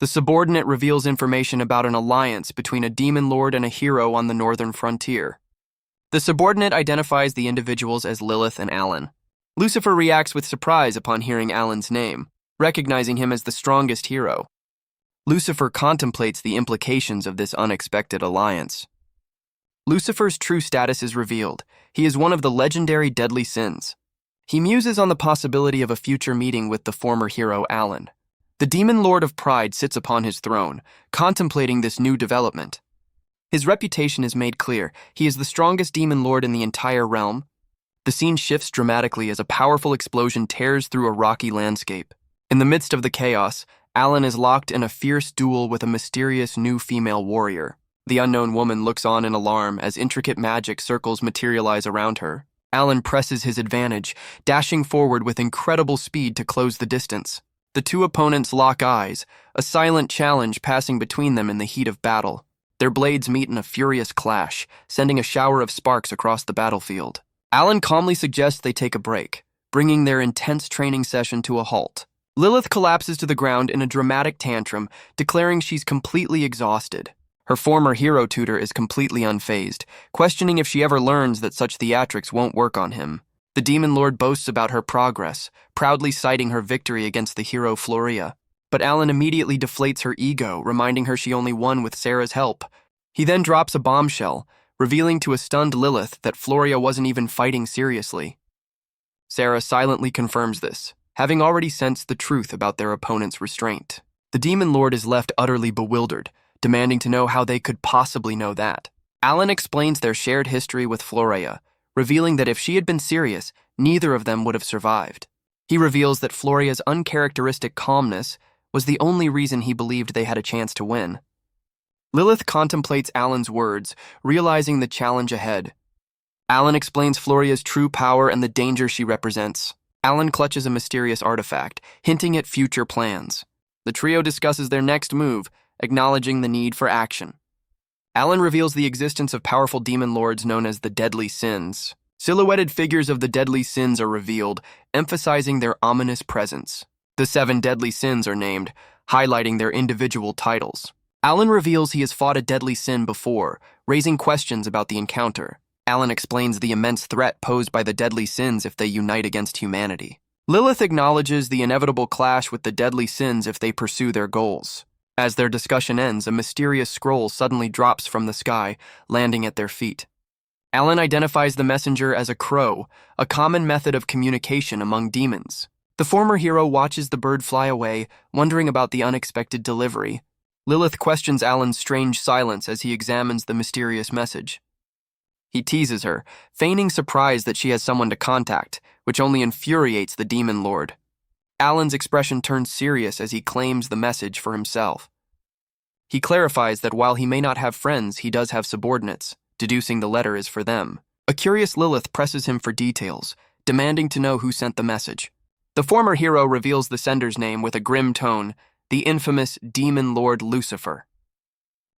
S1: The subordinate reveals information about an alliance between a demon lord and a hero on the northern frontier. The subordinate identifies the individuals as Lilith and Alan. Lucifer reacts with surprise upon hearing Alan's name, recognizing him as the strongest hero. Lucifer contemplates the implications of this unexpected alliance. Lucifer's true status is revealed. He is one of the legendary deadly sins. He muses on the possibility of a future meeting with the former hero Alan. The demon lord of pride sits upon his throne, contemplating this new development. His reputation is made clear. He is the strongest demon lord in the entire realm. The scene shifts dramatically as a powerful explosion tears through a rocky landscape. In the midst of the chaos, Alan is locked in a fierce duel with a mysterious new female warrior. The unknown woman looks on in alarm as intricate magic circles materialize around her. Alan presses his advantage, dashing forward with incredible speed to close the distance. The two opponents lock eyes, a silent challenge passing between them in the heat of battle. Their blades meet in a furious clash, sending a shower of sparks across the battlefield. Alan calmly suggests they take a break, bringing their intense training session to a halt. Lilith collapses to the ground in a dramatic tantrum, declaring she's completely exhausted. Her former hero tutor is completely unfazed, questioning if she ever learns that such theatrics won't work on him. The demon lord boasts about her progress, proudly citing her victory against the hero Floria. But Alan immediately deflates her ego, reminding her she only won with Sarah's help. He then drops a bombshell, revealing to a stunned Lilith that Floria wasn't even fighting seriously. Sarah silently confirms this, having already sensed the truth about their opponent's restraint. The demon lord is left utterly bewildered, demanding to know how they could possibly know that. Alan explains their shared history with Floria, revealing that if she had been serious, neither of them would have survived. He reveals that Floria's uncharacteristic calmness was the only reason he believed they had a chance to win. Lilith contemplates Alan's words, realizing the challenge ahead. Alan explains Floria's true power and the danger she represents. Alan clutches a mysterious artifact, hinting at future plans. The trio discusses their next move, acknowledging the need for action. Alan reveals the existence of powerful demon lords known as the Deadly Sins. Silhouetted figures of the Deadly Sins are revealed, emphasizing their ominous presence. The 7 Deadly Sins are named, highlighting their individual titles. Alan reveals he has fought a deadly sin before, raising questions about the encounter. Alan explains the immense threat posed by the Deadly Sins if they unite against humanity. Lilith acknowledges the inevitable clash with the Deadly Sins if they pursue their goals. As their discussion ends, a mysterious scroll suddenly drops from the sky, landing at their feet. Alan identifies the messenger as a crow, a common method of communication among demons. The former hero watches the bird fly away, wondering about the unexpected delivery. Lilith questions Alan's strange silence as he examines the mysterious message. He teases her, feigning surprise that she has someone to contact, which only infuriates the demon lord. Alan's expression turns serious as he claims the message for himself. He clarifies that while he may not have friends, he does have subordinates, deducing the letter is for them. A curious Lilith presses him for details, demanding to know who sent the message. The former hero reveals the sender's name with a grim tone, the infamous demon lord Lucifer.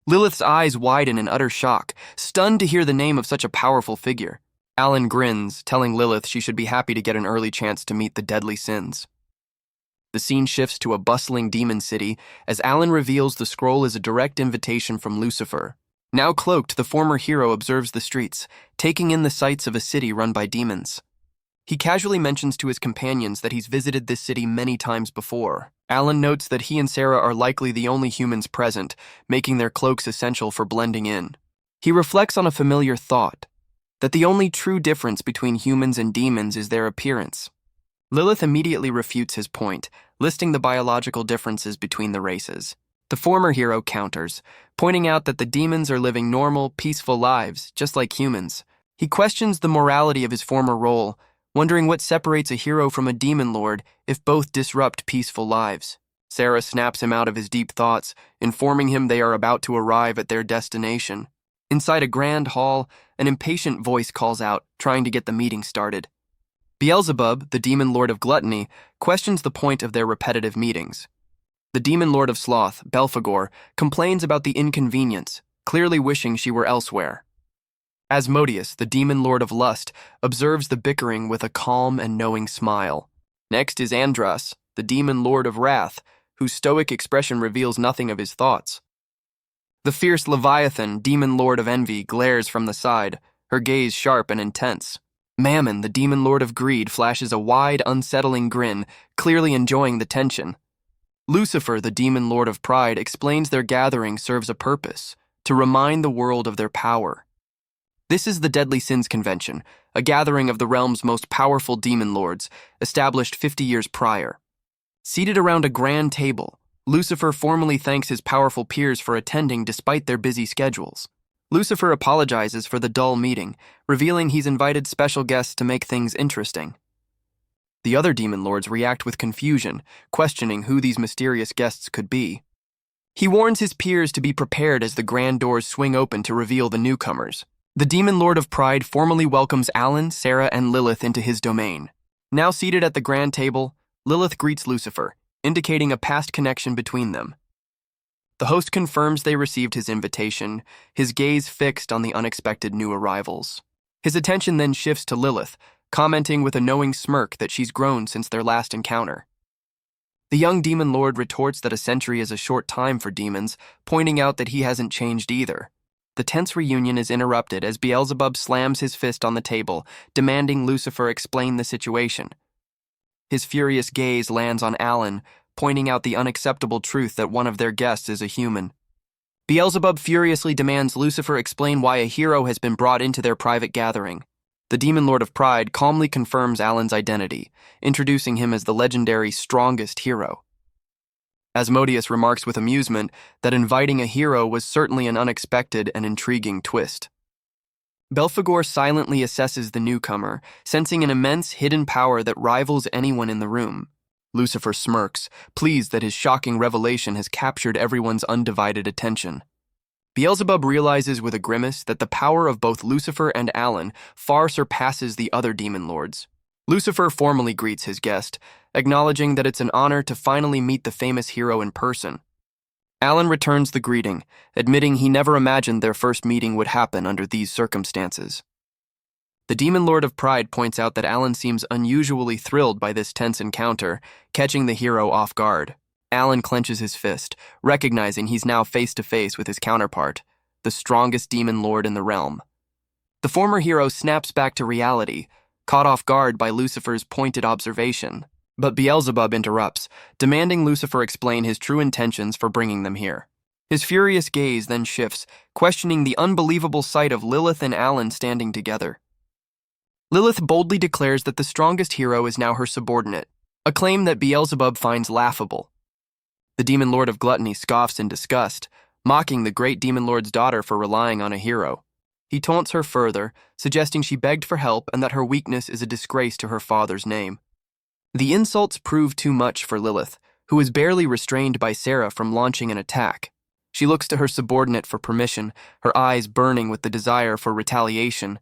S1: Lilith's eyes widen in utter shock, stunned to hear the name of such a powerful figure. Alan grins, telling Lilith she should be happy to get an early chance to meet the Deadly Sins. The scene shifts to a bustling demon city as Alan reveals the scroll is a direct invitation from Lucifer. Now cloaked, the former hero observes the streets, taking in the sights of a city run by demons. He casually mentions to his companions that he's visited this city many times before. Alan notes that he and Sarah are likely the only humans present, making their cloaks essential for blending in. He reflects on a familiar thought, that the only true difference between humans and demons is their appearance. Lilith immediately refutes his point, listing the biological differences between the races. The former hero counters, pointing out that the demons are living normal, peaceful lives, just like humans. He questions the morality of his former role, wondering what separates a hero from a demon lord if both disrupt peaceful lives. Sarah snaps him out of his deep thoughts, informing him they are about to arrive at their destination. Inside a grand hall, an impatient voice calls out, trying to get the meeting started. Beelzebub, the demon lord of gluttony, questions the point of their repetitive meetings. The demon lord of sloth, Belphegor, complains about the inconvenience, clearly wishing she were elsewhere. Asmodeus, the demon lord of lust, observes the bickering with a calm and knowing smile. Next is Andras, the demon lord of wrath, whose stoic expression reveals nothing of his thoughts. The fierce Leviathan, demon lord of envy, glares from the side, her gaze sharp and intense. Mammon, the demon lord of greed, flashes a wide, unsettling grin, clearly enjoying the tension. Lucifer, the demon lord of pride, explains their gathering serves a purpose, to remind the world of their power. This is the Deadly Sins Convention, a gathering of the realm's most powerful demon lords, established 50 years prior. Seated around a grand table, Lucifer formally thanks his powerful peers for attending despite their busy schedules. Lucifer apologizes for the dull meeting, revealing he's invited special guests to make things interesting. The other demon lords react with confusion, questioning who these mysterious guests could be. He warns his peers to be prepared as the grand doors swing open to reveal the newcomers. The demon lord of pride formally welcomes Alan, Sarah, and Lilith into his domain. Now seated at the grand table, Lilith greets Lucifer, indicating a past connection between them. The host confirms they received his invitation, his gaze fixed on the unexpected new arrivals. His attention then shifts to Lilith, commenting with a knowing smirk that she's grown since their last encounter. The young demon lord retorts that a century is a short time for demons, pointing out that he hasn't changed either. The tense reunion is interrupted as Beelzebub slams his fist on the table, demanding Lucifer explain the situation. His furious gaze lands on Alan, pointing out the unacceptable truth that one of their guests is a human. Beelzebub furiously demands Lucifer explain why a hero has been brought into their private gathering. The demon lord of pride calmly confirms Alan's identity, introducing him as the legendary strongest hero. Asmodeus remarks with amusement that inviting a hero was certainly an unexpected and intriguing twist. Belphegor silently assesses the newcomer, sensing an immense hidden power that rivals anyone in the room. Lucifer smirks, pleased that his shocking revelation has captured everyone's undivided attention. Beelzebub realizes with a grimace that the power of both Lucifer and Alan far surpasses the other demon lords. Lucifer formally greets his guest, acknowledging that it's an honor to finally meet the famous hero in person. Alan returns the greeting, admitting he never imagined their first meeting would happen under these circumstances. The demon lord of pride points out that Alan seems unusually thrilled by this tense encounter, catching the hero off guard. Alan clenches his fist, recognizing he's now face-to-face with his counterpart, the strongest demon lord in the realm. The former hero snaps back to reality, caught off guard by Lucifer's pointed observation. But Beelzebub interrupts, demanding Lucifer explain his true intentions for bringing them here. His furious gaze then shifts, questioning the unbelievable sight of Lilith and Alan standing together. Lilith boldly declares that the strongest hero is now her subordinate, a claim that Beelzebub finds laughable. The demon lord of gluttony scoffs in disgust, mocking the great demon lord's daughter for relying on a hero. He taunts her further, suggesting she begged for help and that her weakness is a disgrace to her father's name. The insults prove too much for Lilith, who is barely restrained by Sarah from launching an attack. She looks to her subordinate for permission, her eyes burning with the desire for retaliation.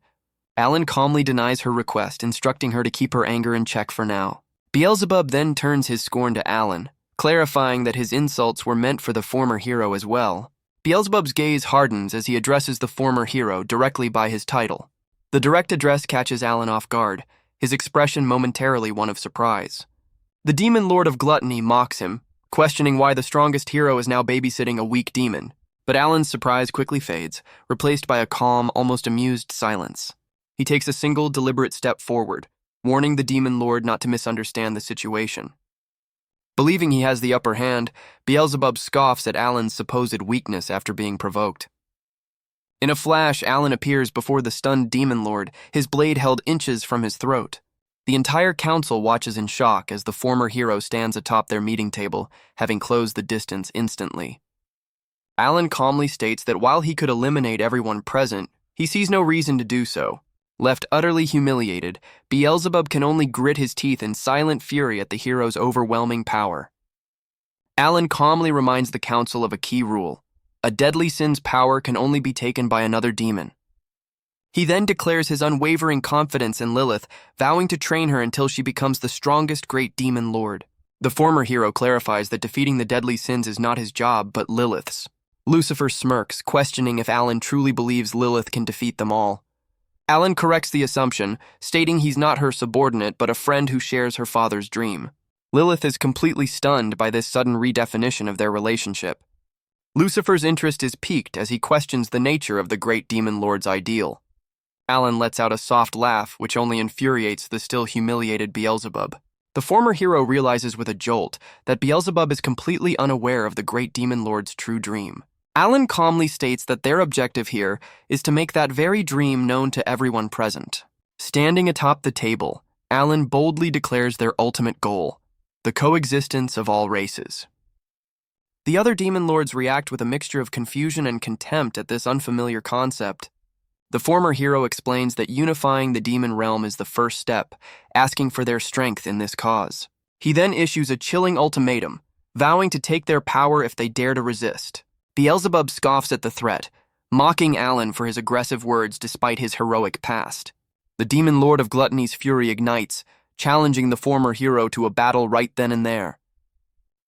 S1: Alan calmly denies her request, instructing her to keep her anger in check for now. Beelzebub then turns his scorn to Alan, clarifying that his insults were meant for the former hero as well. Beelzebub's gaze hardens as he addresses the former hero directly by his title. The direct address catches Alan off guard, his expression momentarily one of surprise. The demon lord of gluttony mocks him, questioning why the strongest hero is now babysitting a weak demon. But Alan's surprise quickly fades, replaced by a calm, almost amused silence. He takes a single, deliberate step forward, warning the demon lord not to misunderstand the situation. Believing he has the upper hand, Beelzebub scoffs at Alan's supposed weakness after being provoked. In a flash, Alan appears before the stunned demon lord, his blade held inches from his throat. The entire council watches in shock as the former hero stands atop their meeting table, having closed the distance instantly. Alan calmly states that while he could eliminate everyone present, he sees no reason to do so. Left utterly humiliated, Beelzebub can only grit his teeth in silent fury at the hero's overwhelming power. Alan calmly reminds the council of a key rule: a deadly sin's power can only be taken by another demon. He then declares his unwavering confidence in Lilith, vowing to train her until she becomes the strongest great demon lord. The former hero clarifies that defeating the deadly sins is not his job, but Lilith's. Lucifer smirks, questioning if Alan truly believes Lilith can defeat them all. Alan corrects the assumption, stating he's not her subordinate but a friend who shares her father's dream. Lilith is completely stunned by this sudden redefinition of their relationship. Lucifer's interest is piqued as he questions the nature of the great demon lord's ideal. Alan lets out a soft laugh, which only infuriates the still humiliated Beelzebub. The former hero realizes with a jolt that Beelzebub is completely unaware of the great demon lord's true dream. Alan calmly states that their objective here is to make that very dream known to everyone present. Standing atop the table, Alan boldly declares their ultimate goal: the coexistence of all races. The other demon lords react with a mixture of confusion and contempt at this unfamiliar concept. The former hero explains that unifying the demon realm is the first step, asking for their strength in this cause. He then issues a chilling ultimatum, vowing to take their power if they dare to resist. Beelzebub scoffs at the threat, mocking Alan for his aggressive words despite his heroic past. The demon lord of gluttony's fury ignites, challenging the former hero to a battle right then and there.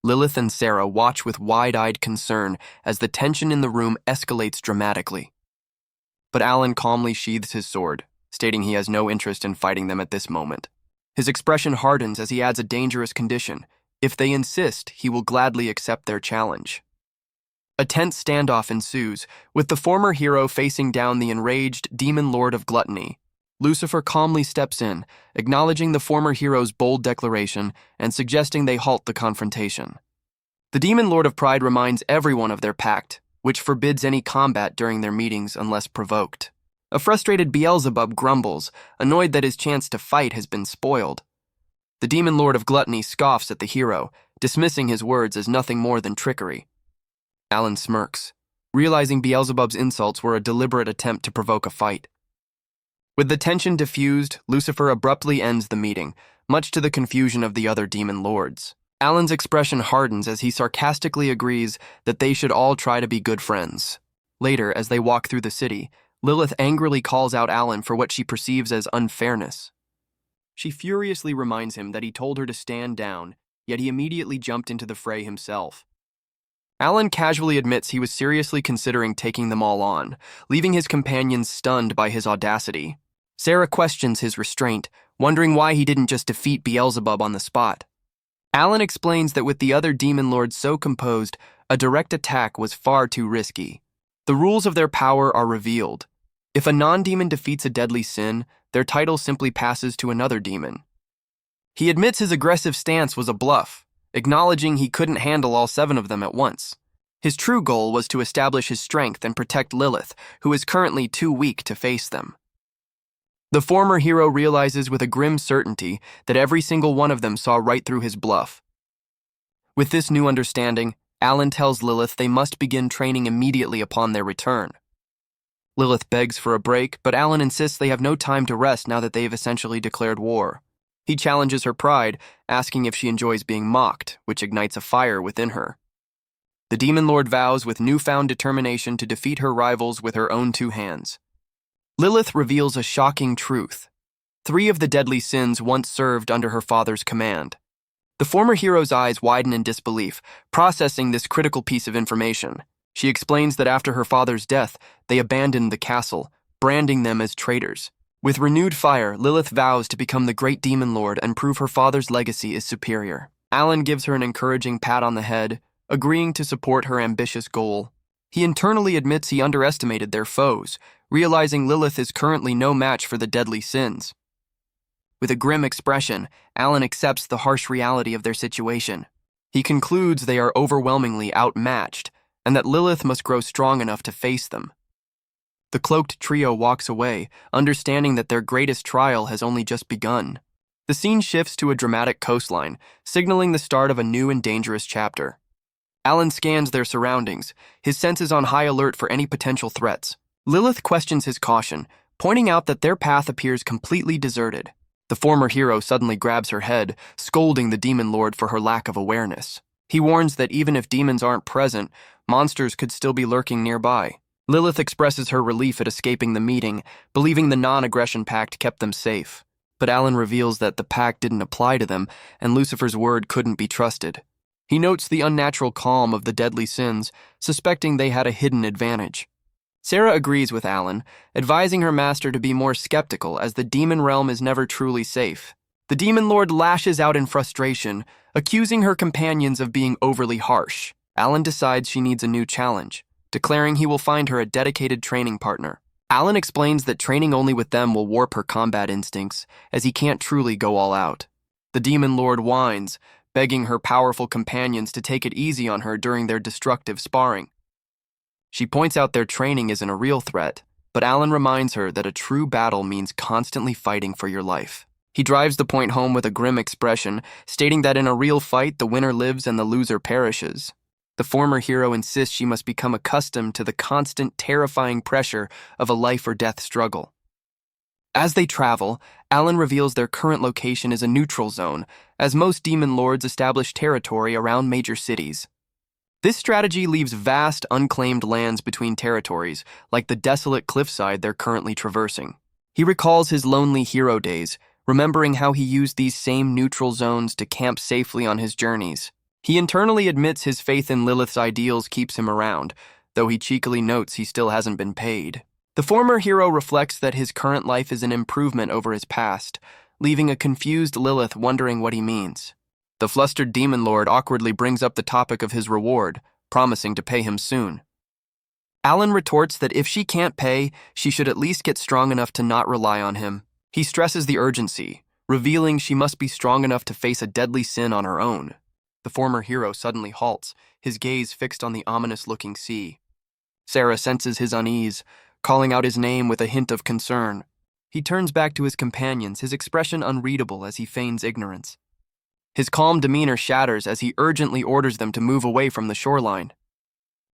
S1: Lilith and Sarah watch with wide-eyed concern as the tension in the room escalates dramatically. But Alan calmly sheathes his sword, stating he has no interest in fighting them at this moment. His expression hardens as he adds a dangerous condition: if they insist, he will gladly accept their challenge. A tense standoff ensues, with the former hero facing down the enraged demon lord of gluttony. Lucifer calmly steps in, acknowledging the former hero's bold declaration and suggesting they halt the confrontation. The demon lord of pride reminds everyone of their pact, which forbids any combat during their meetings unless provoked. A frustrated Beelzebub grumbles, annoyed that his chance to fight has been spoiled. The demon lord of gluttony scoffs at the hero, dismissing his words as nothing more than trickery. Alan smirks, realizing Beelzebub's insults were a deliberate attempt to provoke a fight. With the tension diffused, Lucifer abruptly ends the meeting, much to the confusion of the other demon lords. Alan's expression hardens as he sarcastically agrees that they should all try to be good friends. Later, as they walk through the city, Lilith angrily calls out Alan for what she perceives as unfairness. She furiously reminds him that he told her to stand down, yet he immediately jumped into the fray himself. Alan casually admits he was seriously considering taking them all on, leaving his companions stunned by his audacity. Sarah questions his restraint, wondering why he didn't just defeat Beelzebub on the spot. Alan explains that with the other demon lords so composed, a direct attack was far too risky. The rules of their power are revealed. If a non-demon defeats a deadly sin, their title simply passes to another demon. He admits his aggressive stance was a bluff, acknowledging he couldn't handle all 7 of them at once. His true goal was to establish his strength and protect Lilith, who is currently too weak to face them. The former hero realizes with a grim certainty that every single one of them saw right through his bluff. With this new understanding, Alan tells Lilith they must begin training immediately upon their return. Lilith begs for a break, but Alan insists they have no time to rest now that they have essentially declared war. He challenges her pride, asking if she enjoys being mocked, which ignites a fire within her. The demon lord vows with newfound determination to defeat her rivals with her own 2 hands. Lilith reveals a shocking truth. 3 of the deadly sins once served under her father's command. The former hero's eyes widen in disbelief, processing this critical piece of information. She explains that after her father's death, they abandoned the castle, branding them as traitors. With renewed fire, Lilith vows to become the great demon lord and prove her father's legacy is superior. Alan gives her an encouraging pat on the head, agreeing to support her ambitious goal. He internally admits he underestimated their foes, realizing Lilith is currently no match for the deadly sins. With a grim expression, Alan accepts the harsh reality of their situation. He concludes they are overwhelmingly outmatched, and that Lilith must grow strong enough to face them. The cloaked trio walks away, understanding that their greatest trial has only just begun. The scene shifts to a dramatic coastline, signaling the start of a new and dangerous chapter. Alan scans their surroundings, his senses on high alert for any potential threats. Lilith questions his caution, pointing out that their path appears completely deserted. The former hero suddenly grabs her head, scolding the demon lord for her lack of awareness. He warns that even if demons aren't present, monsters could still be lurking nearby. Lilith expresses her relief at escaping the meeting, believing the non-aggression pact kept them safe. But Alan reveals that the pact didn't apply to them, and Lucifer's word couldn't be trusted. He notes the unnatural calm of the deadly sins, suspecting they had a hidden advantage. Sarah agrees with Alan, advising her master to be more skeptical as the demon realm is never truly safe. The demon lord lashes out in frustration, accusing her companions of being overly harsh. Alan decides she needs a new challenge, declaring he will find her a dedicated training partner. Alan explains that training only with them will warp her combat instincts, as he can't truly go all out. The demon lord whines, begging her powerful companions to take it easy on her during their destructive sparring. She points out their training isn't a real threat, but Alan reminds her that a true battle means constantly fighting for your life. He drives the point home with a grim expression, stating that in a real fight, the winner lives and the loser perishes. The former hero insists she must become accustomed to the constant, terrifying pressure of a life-or-death struggle. As they travel, Alan reveals their current location is a neutral zone, as most demon lords establish territory around major cities. This strategy leaves vast, unclaimed lands between territories, like the desolate cliffside they're currently traversing. He recalls his lonely hero days, remembering how he used these same neutral zones to camp safely on his journeys. He internally admits his faith in Lilith's ideals keeps him around, though he cheekily notes he still hasn't been paid. The former hero reflects that his current life is an improvement over his past, leaving a confused Lilith wondering what he means. The flustered demon lord awkwardly brings up the topic of his reward, promising to pay him soon. Alan retorts that if she can't pay, she should at least get strong enough to not rely on him. He stresses the urgency, revealing she must be strong enough to face a deadly sin on her own. The former hero suddenly halts, his gaze fixed on the ominous-looking sea. Sarah senses his unease, calling out his name with a hint of concern. He turns back to his companions, his expression unreadable as he feigns ignorance. His calm demeanor shatters as he urgently orders them to move away from the shoreline.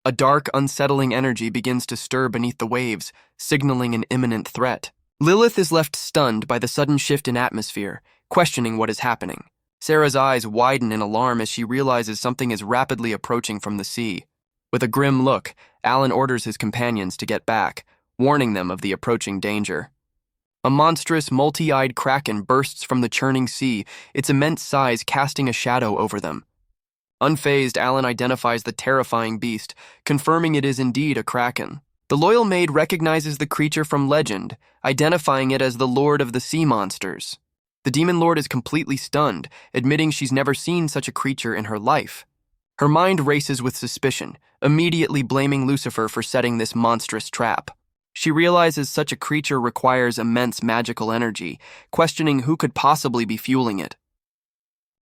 S1: A dark, unsettling energy begins to stir beneath the waves, signaling an imminent threat. Lilith is left stunned by the sudden shift in atmosphere, questioning what is happening. Sarah's eyes widen in alarm as she realizes something is rapidly approaching from the sea. With a grim look, Alan orders his companions to get back, warning them of the approaching danger. A monstrous, multi-eyed kraken bursts from the churning sea, its immense size casting a shadow over them. Unfazed, Alan identifies the terrifying beast, confirming it is indeed a kraken. The loyal maid recognizes the creature from legend, identifying it as the Lord of the Sea Monsters. The demon lord is completely stunned, admitting she's never seen such a creature in her life. Her mind races with suspicion, immediately blaming Lucifer for setting this monstrous trap. She realizes such a creature requires immense magical energy, questioning who could possibly be fueling it.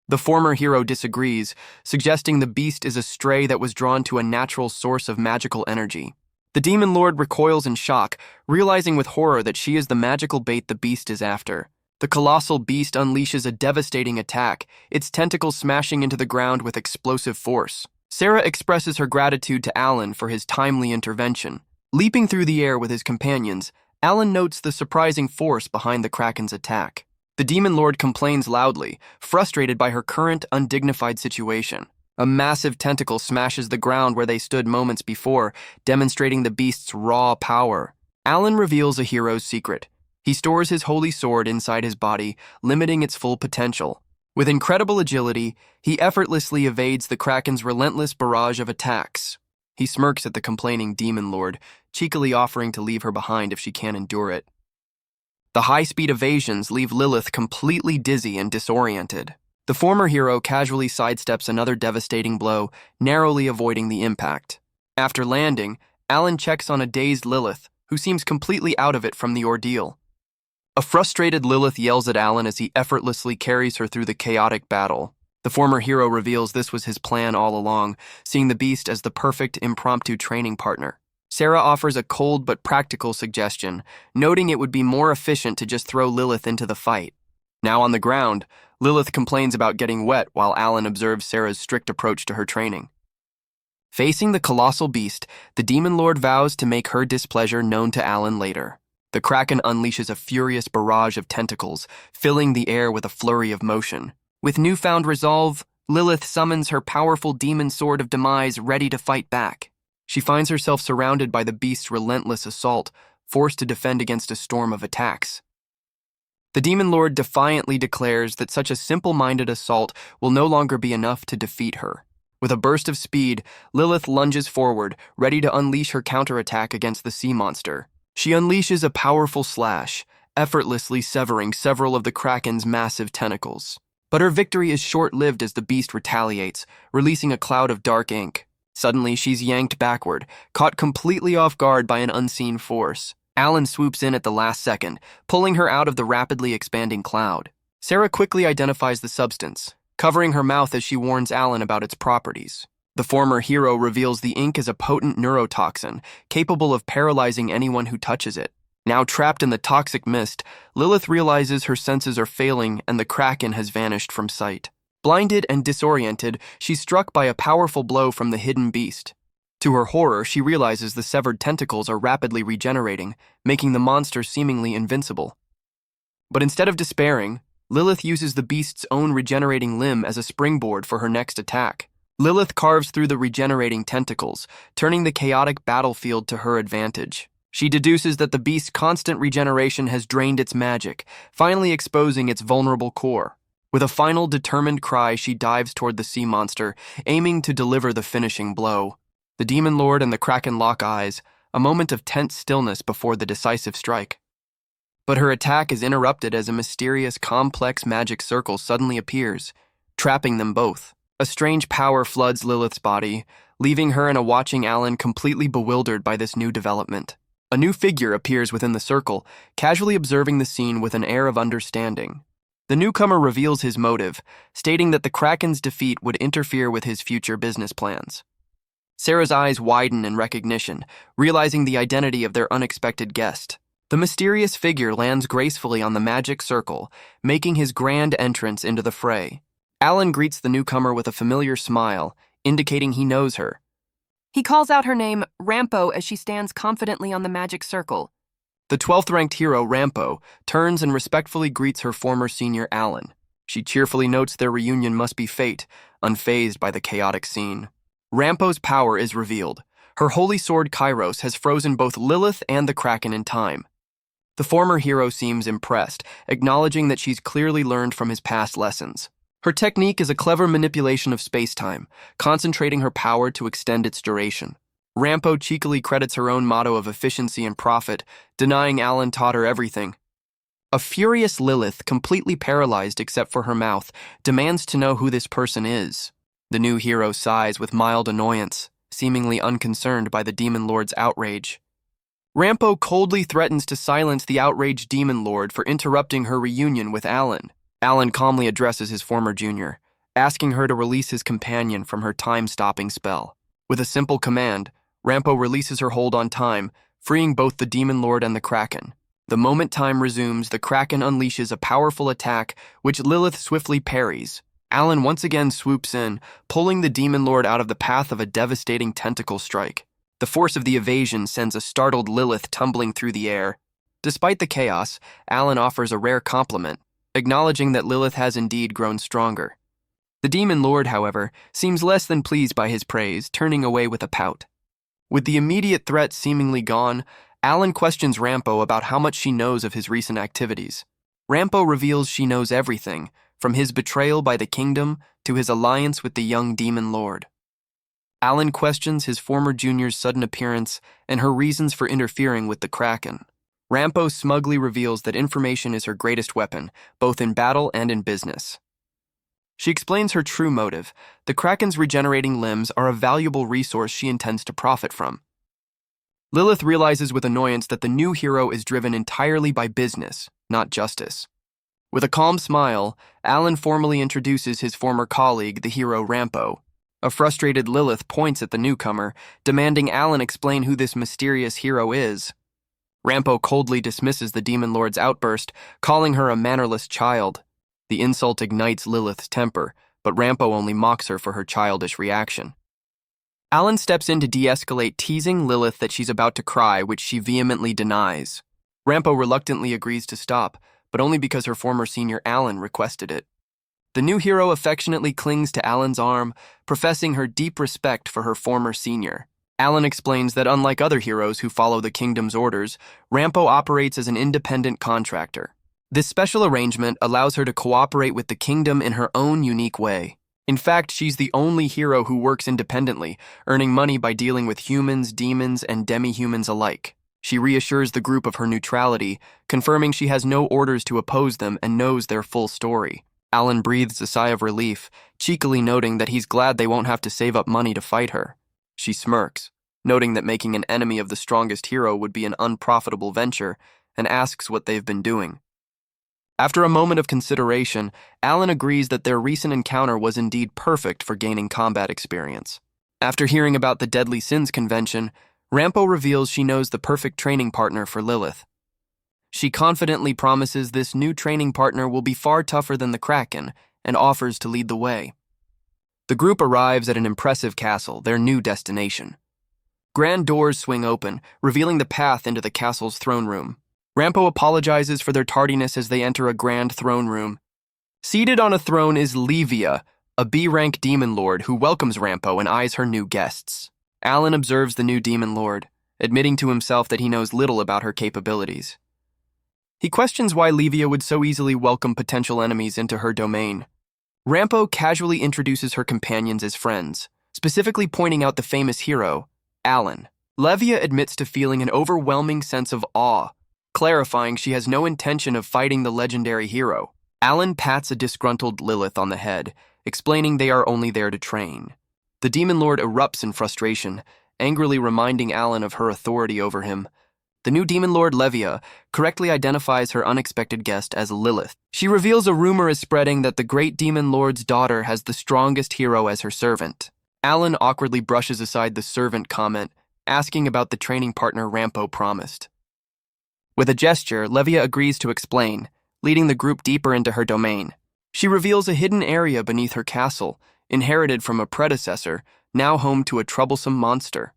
S1: The former hero disagrees, suggesting the beast is a stray that was drawn to a natural source of magical energy. The demon lord recoils in shock, realizing with horror that she is the magical bait the beast is after. The colossal beast unleashes a devastating attack, its tentacles smashing into the ground with explosive force. Sarah expresses her gratitude to Alan for his timely intervention. Leaping through the air with his companions, Alan notes the surprising force behind the kraken's attack. The demon lord complains loudly, frustrated by her current undignified situation. A massive tentacle smashes the ground where they stood moments before, demonstrating the beast's raw power. Alan reveals a hero's secret. He stores his holy sword inside his body, limiting its full potential. With incredible agility, he effortlessly evades the kraken's relentless barrage of attacks. He smirks at the complaining demon lord, cheekily offering to leave her behind if she can't endure it. The high-speed evasions leave Lilith completely dizzy and disoriented. The former hero casually sidesteps another devastating blow, narrowly avoiding the impact. After landing, Alan checks on a dazed Lilith, who seems completely out of it from the ordeal. A frustrated Lilith yells at Alan as he effortlessly carries her through the chaotic battle. The former hero reveals this was his plan all along, seeing the beast as the perfect impromptu training partner. Sarah offers a cold but practical suggestion, noting it would be more efficient to just throw Lilith into the fight. Now on the ground, Lilith complains about getting wet while Alan observes Sarah's strict approach to her training. Facing the colossal beast, the Demon Lord vows to make her displeasure known to Alan later. The kraken unleashes a furious barrage of tentacles, filling the air with a flurry of motion. With newfound resolve, Lilith summons her powerful demon sword of demise ready to fight back. She finds herself surrounded by the beast's relentless assault, forced to defend against a storm of attacks. The Demon Lord defiantly declares that such a simple-minded assault will no longer be enough to defeat her. With a burst of speed, Lilith lunges forward, ready to unleash her counterattack against the sea monster. She unleashes a powerful slash, effortlessly severing several of the kraken's massive tentacles. But her victory is short-lived as the beast retaliates, releasing a cloud of dark ink. Suddenly, she's yanked backward, caught completely off guard by an unseen force. Alan swoops in at the last second, pulling her out of the rapidly expanding cloud. Sarah quickly identifies the substance, covering her mouth as she warns Alan about its properties. The former hero reveals the ink is a potent neurotoxin, capable of paralyzing anyone who touches it. Now trapped in the toxic mist, Lilith realizes her senses are failing and the kraken has vanished from sight. Blinded and disoriented, she's struck by a powerful blow from the hidden beast. To her horror, she realizes the severed tentacles are rapidly regenerating, making the monster seemingly invincible. But instead of despairing, Lilith uses the beast's own regenerating limb as a springboard for her next attack. Lilith carves through the regenerating tentacles, turning the chaotic battlefield to her advantage. She deduces that the beast's constant regeneration has drained its magic, finally exposing its vulnerable core. With a final determined cry, she dives toward the sea monster, aiming to deliver the finishing blow. The Demon Lord and the kraken lock eyes, a moment of tense stillness before the decisive strike. But her attack is interrupted as a mysterious, complex magic circle suddenly appears, trapping them both. A strange power floods Lilith's body, leaving her and a watching Alan completely bewildered by this new development. A new figure appears within the circle, casually observing the scene with an air of understanding. The newcomer reveals his motive, stating that the kraken's defeat would interfere with his future business plans. Sarah's eyes widen in recognition, realizing the identity of their unexpected guest. The mysterious figure lands gracefully on the magic circle, making his grand entrance into the fray. Alan greets the newcomer with a familiar smile, indicating he knows her.
S2: He calls out her name, Rampo, as she stands confidently on the magic circle.
S1: The 12th-ranked hero, Rampo, turns and respectfully greets her former senior, Alan. She cheerfully notes their reunion must be fate, unfazed by the chaotic scene. Rampo's power is revealed. Her holy sword Kairos has frozen both Lilith and the kraken in time. The former hero seems impressed, acknowledging that she's clearly learned from his past lessons. Her technique is a clever manipulation of space-time, concentrating her power to extend its duration. Rampo cheekily credits her own motto of efficiency and profit, denying Alan taught her everything. A furious Lilith, completely paralyzed except for her mouth, demands to know who this person is. The new hero sighs with mild annoyance, seemingly unconcerned by the Demon Lord's outrage. Rampo coldly threatens to silence the outraged Demon Lord for interrupting her reunion with Alan. Alan calmly addresses his former junior, asking her to release his companion from her time-stopping spell. With a simple command, Rampo releases her hold on time, freeing both the Demon Lord and the kraken. The moment time resumes, the kraken unleashes a powerful attack, which Lilith swiftly parries. Alan once again swoops in, pulling the Demon Lord out of the path of a devastating tentacle strike. The force of the evasion sends a startled Lilith tumbling through the air. Despite the chaos, Alan offers a rare compliment, acknowledging that Lilith has indeed grown stronger. The Demon Lord, however, seems less than pleased by his praise, turning away with a pout. With the immediate threat seemingly gone, Alan questions Rampo about how much she knows of his recent activities. Rampo reveals she knows everything, from his betrayal by the kingdom to his alliance with the young Demon Lord. Alan questions his former junior's sudden appearance and her reasons for interfering with the kraken. Rampo smugly reveals that information is her greatest weapon, both in battle and in business. She explains her true motive. The kraken's regenerating limbs are a valuable resource she intends to profit from. Lilith realizes with annoyance that the new hero is driven entirely by business, not justice. With a calm smile, Alan formally introduces his former colleague, the hero Rampo. A frustrated Lilith points at the newcomer, demanding Alan explain who this mysterious hero is. Rampo coldly dismisses the Demon Lord's outburst, calling her a mannerless child. The insult ignites Lilith's temper, but Rampo only mocks her for her childish reaction. Alan steps in to de-escalate, teasing Lilith that she's about to cry, which she vehemently denies. Rampo reluctantly agrees to stop, but only because her former senior Alan requested it. The new hero affectionately clings to Alan's arm, professing her deep respect for her former senior. Alan explains that unlike other heroes who follow the kingdom's orders, Rampo operates as an independent contractor. This special arrangement allows her to cooperate with the kingdom in her own unique way. In fact, she's the only hero who works independently, earning money by dealing with humans, demons, and demi-humans alike. She reassures the group of her neutrality, confirming she has no orders to oppose them and knows their full story. Alan breathes a sigh of relief, cheekily noting that he's glad they won't have to save up money to fight her. She smirks, noting that making an enemy of the strongest hero would be an unprofitable venture, and asks what they've been doing. After a moment of consideration, Alan agrees that their recent encounter was indeed perfect for gaining combat experience. After hearing about the Deadly Sins convention, Rampo reveals she knows the perfect training partner for Lilith. She confidently promises this new training partner will be far tougher than the Kraken and offers to lead the way. The group arrives at an impressive castle, their new destination. Grand doors swing open, revealing the path into the castle's throne room. Rampo apologizes for their tardiness as they enter a grand throne room. Seated on a throne is Lieba, a B-rank demon lord who welcomes Rampo and eyes her new guests. Alan observes the new demon lord, admitting to himself that he knows little about her capabilities. He questions why Lieba would so easily welcome potential enemies into her domain. Rampo casually introduces her companions as friends, specifically pointing out the famous hero, Alan. Lieba admits to feeling an overwhelming sense of awe, clarifying she has no intention of fighting the legendary hero. Alan pats a disgruntled Lilith on the head, explaining they are only there to train. The demon lord erupts in frustration, angrily reminding Alan of her authority over him. The new demon lord, Lieba, correctly identifies her unexpected guest as Lilith. She reveals a rumor is spreading that the great demon lord's daughter has the strongest hero as her servant. Alan awkwardly brushes aside the servant comment, asking about the training partner Rampo promised. With a gesture, Lieba agrees to explain, leading the group deeper into her domain. She reveals a hidden area beneath her castle, inherited from a predecessor, now home to a troublesome monster.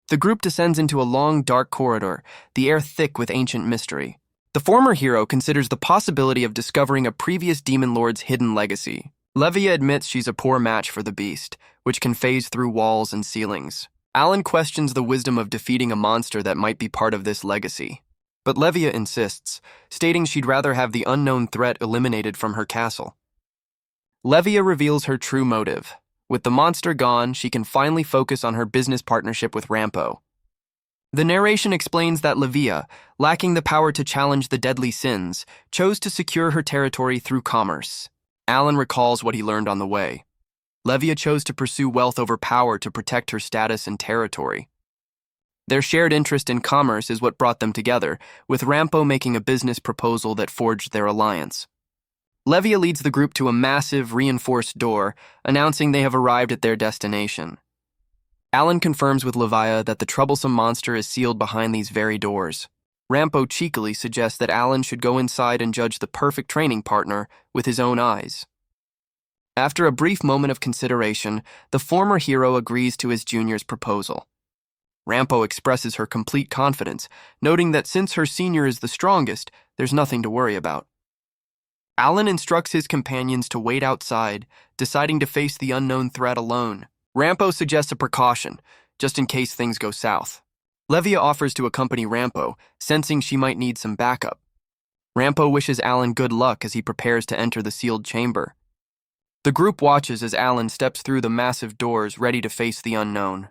S1: The group descends into a long, dark corridor, the air thick with ancient mystery. The former hero considers the possibility of discovering a previous demon lord's hidden legacy. Lieba admits she's a poor match for the beast, which can phase through walls and ceilings. Alan questions the wisdom of defeating a monster that might be part of this legacy. But Lieba insists, stating she'd rather have the unknown threat eliminated from her castle. Lieba reveals her true motive. With the monster gone, she can finally focus on her business partnership with Rampo. The narration explains that Lieba, lacking the power to challenge the Deadly Sins, chose to secure her territory through commerce. Alan recalls what he learned on the way. Lieba chose to pursue wealth over power to protect her status and territory. Their shared interest in commerce is what brought them together, with Rampo making a business proposal that forged their alliance. Lieba leads the group to a massive, reinforced door, announcing they have arrived at their destination. Alan confirms with Lieba that the troublesome monster is sealed behind these very doors. Rampo cheekily suggests that Alan should go inside and judge the perfect training partner with his own eyes. After a brief moment of consideration, the former hero agrees to his junior's proposal. Rampo expresses her complete confidence, noting that since her senior is the strongest, there's nothing to worry about. Alan instructs his companions to wait outside, deciding to face the unknown threat alone. Rampo suggests a precaution, just in case things go south. Lieba offers to accompany Rampo, sensing she might need some backup. Rampo wishes Alan good luck as he prepares to enter the sealed chamber. The group watches as Alan steps through the massive doors, ready to face the unknown.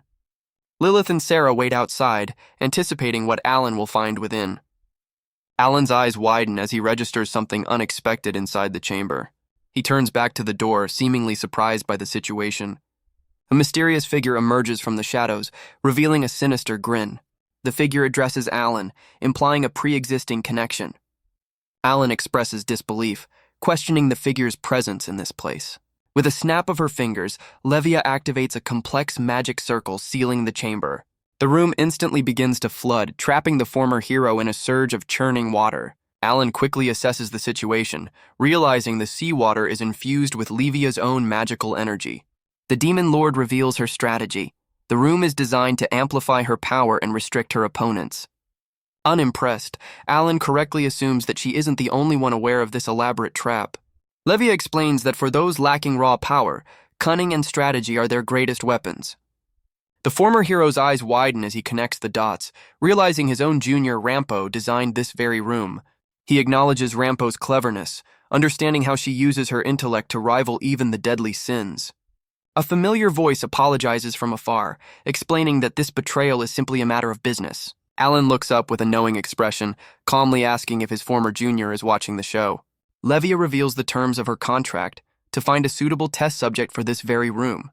S1: Lilith and Sarah wait outside, anticipating what Alan will find within. Alan's eyes widen as he registers something unexpected inside the chamber. He turns back to the door, seemingly surprised by the situation. A mysterious figure emerges from the shadows, revealing a sinister grin. The figure addresses Alan, implying a pre-existing connection. Alan expresses disbelief, questioning the figure's presence in this place. With a snap of her fingers, Lieba activates a complex magic circle sealing the chamber. The room instantly begins to flood, trapping the former hero in a surge of churning water. Alan quickly assesses the situation, realizing the seawater is infused with Lieba's own magical energy. The Demon Lord reveals her strategy. The room is designed to amplify her power and restrict her opponents. Unimpressed, Alan correctly assumes that she isn't the only one aware of this elaborate trap. Lieba explains that for those lacking raw power, cunning and strategy are their greatest weapons. The former hero's eyes widen as he connects the dots, realizing his own junior Rampo designed this very room. He acknowledges Rampo's cleverness, understanding how she uses her intellect to rival even the deadly sins. A familiar voice apologizes from afar, explaining that this betrayal is simply a matter of business. Alan looks up with a knowing expression, calmly asking if his former junior is watching the show. Lieba reveals the terms of her contract to find a suitable test subject for this very room.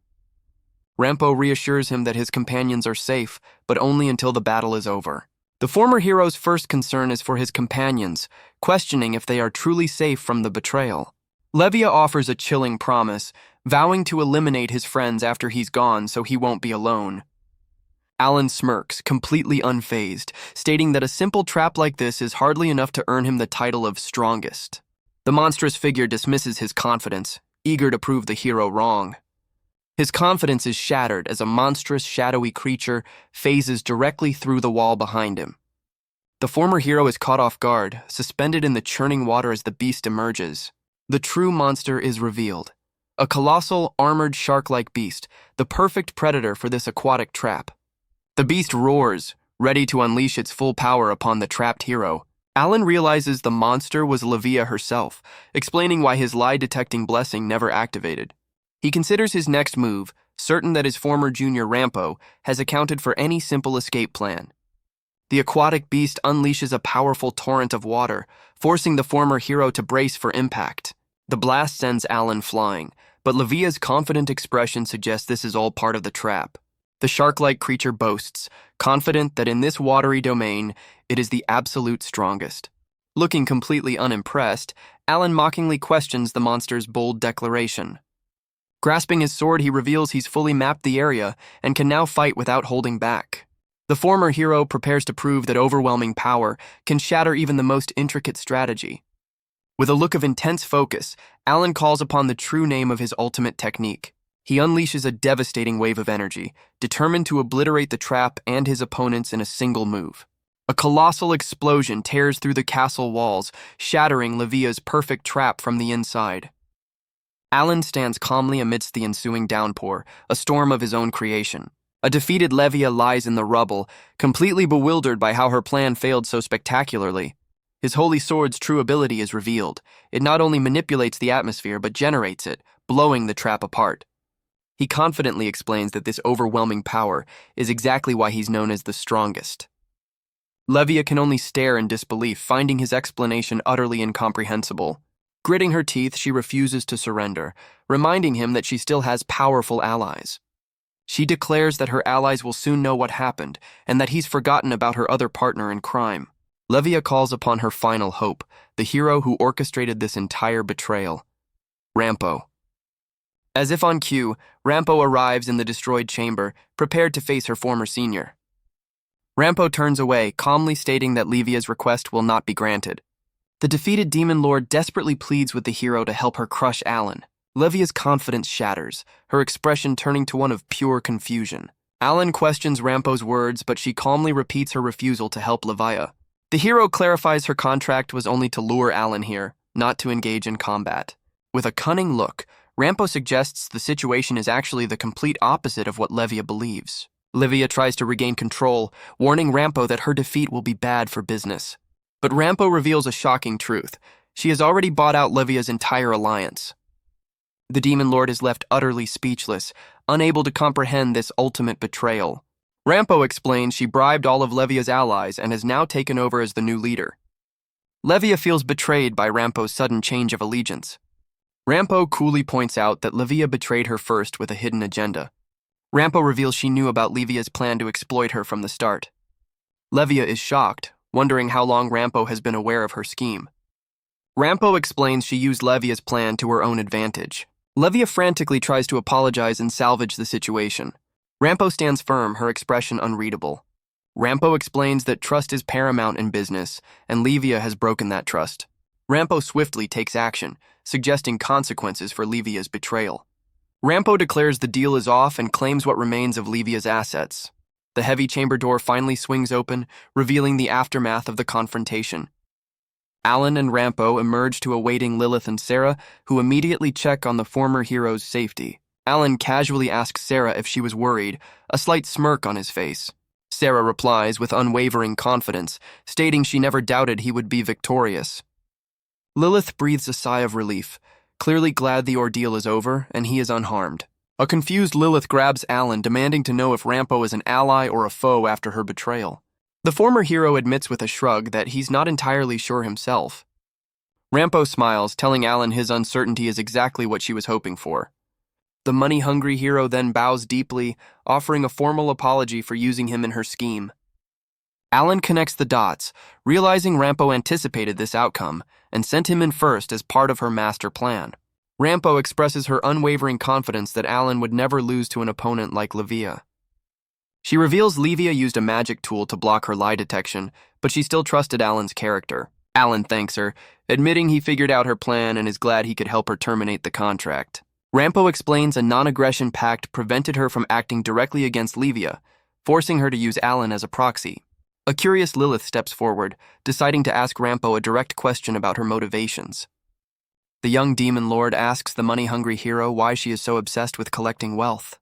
S1: Rampo reassures him that his companions are safe, but only until the battle is over. The former hero's first concern is for his companions, questioning if they are truly safe from the betrayal. Lieba offers a chilling promise, vowing to eliminate his friends after he's gone so he won't be alone. Alan smirks, completely unfazed, stating that a simple trap like this is hardly enough to earn him the title of strongest. The monstrous figure dismisses his confidence, eager to prove the hero wrong. His confidence is shattered as a monstrous, shadowy creature phases directly through the wall behind him. The former hero is caught off guard, suspended in the churning water as the beast emerges. The true monster is revealed. A colossal, armored shark-like beast, the perfect predator for this aquatic trap. The beast roars, ready to unleash its full power upon the trapped hero. Alan realizes the monster was Lieba herself, explaining why his lie-detecting blessing never activated. He considers his next move, certain that his former junior Rampo has accounted for any simple escape plan. The aquatic beast unleashes a powerful torrent of water, forcing the former hero to brace for impact. The blast sends Alan flying, but Lieba's confident expression suggests this is all part of the trap. The shark-like creature boasts, confident that in this watery domain, it is the absolute strongest. Looking completely unimpressed, Alan mockingly questions the monster's bold declaration. Grasping his sword, he reveals he's fully mapped the area and can now fight without holding back. The former hero prepares to prove that overwhelming power can shatter even the most intricate strategy. With a look of intense focus, Alan calls upon the true name of his ultimate technique. He unleashes a devastating wave of energy, determined to obliterate the trap and his opponents in a single move. A colossal explosion tears through the castle walls, shattering Lieba's perfect trap from the inside. Alan stands calmly amidst the ensuing downpour, a storm of his own creation. A defeated Lieba lies in the rubble, completely bewildered by how her plan failed so spectacularly. His holy sword's true ability is revealed. It not only manipulates the atmosphere, but generates it, blowing the trap apart. He confidently explains that this overwhelming power is exactly why he's known as the strongest. Lieba can only stare in disbelief, finding his explanation utterly incomprehensible. Gritting her teeth, she refuses to surrender, reminding him that she still has powerful allies. She declares that her allies will soon know what happened, and that he's forgotten about her other partner in crime. Lieba calls upon her final hope, the hero who orchestrated this entire betrayal, Rampo. As if on cue, Rampo arrives in the destroyed chamber, prepared to face her former senior. Rampo turns away, calmly stating that Lieba's request will not be granted. The defeated Demon Lord desperately pleads with the hero to help her crush Alan. Lieba's confidence shatters, her expression turning to one of pure confusion. Alan questions Rampo's words, but she calmly repeats her refusal to help Lieba. The hero clarifies her contract was only to lure Alan here, not to engage in combat. With a cunning look, Rampo suggests the situation is actually the complete opposite of what Lieba believes. Lieba tries to regain control, warning Rampo that her defeat will be bad for business. But Rampo reveals a shocking truth. She has already bought out Lieba's entire alliance. The Demon Lord is left utterly speechless, unable to comprehend this ultimate betrayal. Rampo explains she bribed all of Lieba's allies and has now taken over as the new leader. Lieba feels betrayed by Rampo's sudden change of allegiance. Rampo coolly points out that Lieba betrayed her first with a hidden agenda. Rampo reveals she knew about Lieba's plan to exploit her from the start. Lieba is shocked, wondering how long Rampo has been aware of her scheme. Rampo explains she used Lieba's plan to her own advantage. Lieba frantically tries to apologize and salvage the situation. Rampo stands firm, her expression unreadable. Rampo explains that trust is paramount in business, and Lieba has broken that trust. Rampo swiftly takes action, suggesting consequences for Lieba's betrayal. Rampo declares the deal is off and claims what remains of Lieba's assets. The heavy chamber door finally swings open, revealing the aftermath of the confrontation. Alan and Rampo emerge to awaiting Lilith and Sarah, who immediately check on the former hero's safety. Alan casually asks Sarah if she was worried, a slight smirk on his face. Sarah replies with unwavering confidence, stating she never doubted he would be victorious. Lilith breathes a sigh of relief, clearly glad the ordeal is over and he is unharmed. A confused Lilith grabs Alan, demanding to know if Rampo is an ally or a foe after her betrayal. The former hero admits with a shrug that he's not entirely sure himself. Rampo smiles, telling Alan his uncertainty is exactly what she was hoping for. The money-hungry hero then bows deeply, offering a formal apology for using him in her scheme. Alan connects the dots, realizing Rampo anticipated this outcome and sent him in first as part of her master plan. Rampo expresses her unwavering confidence that Alan would never lose to an opponent like Lieba. She reveals Lieba used a magic tool to block her lie detection, but she still trusted Alan's character. Alan thanks her, admitting he figured out her plan and is glad he could help her terminate the contract. Rampo explains a non-aggression pact prevented her from acting directly against Lieba, forcing her to use Alan as a proxy. A curious Lilith steps forward, deciding to ask Rampo a direct question about her motivations. The young demon lord asks the money-hungry hero why she is so obsessed with collecting wealth.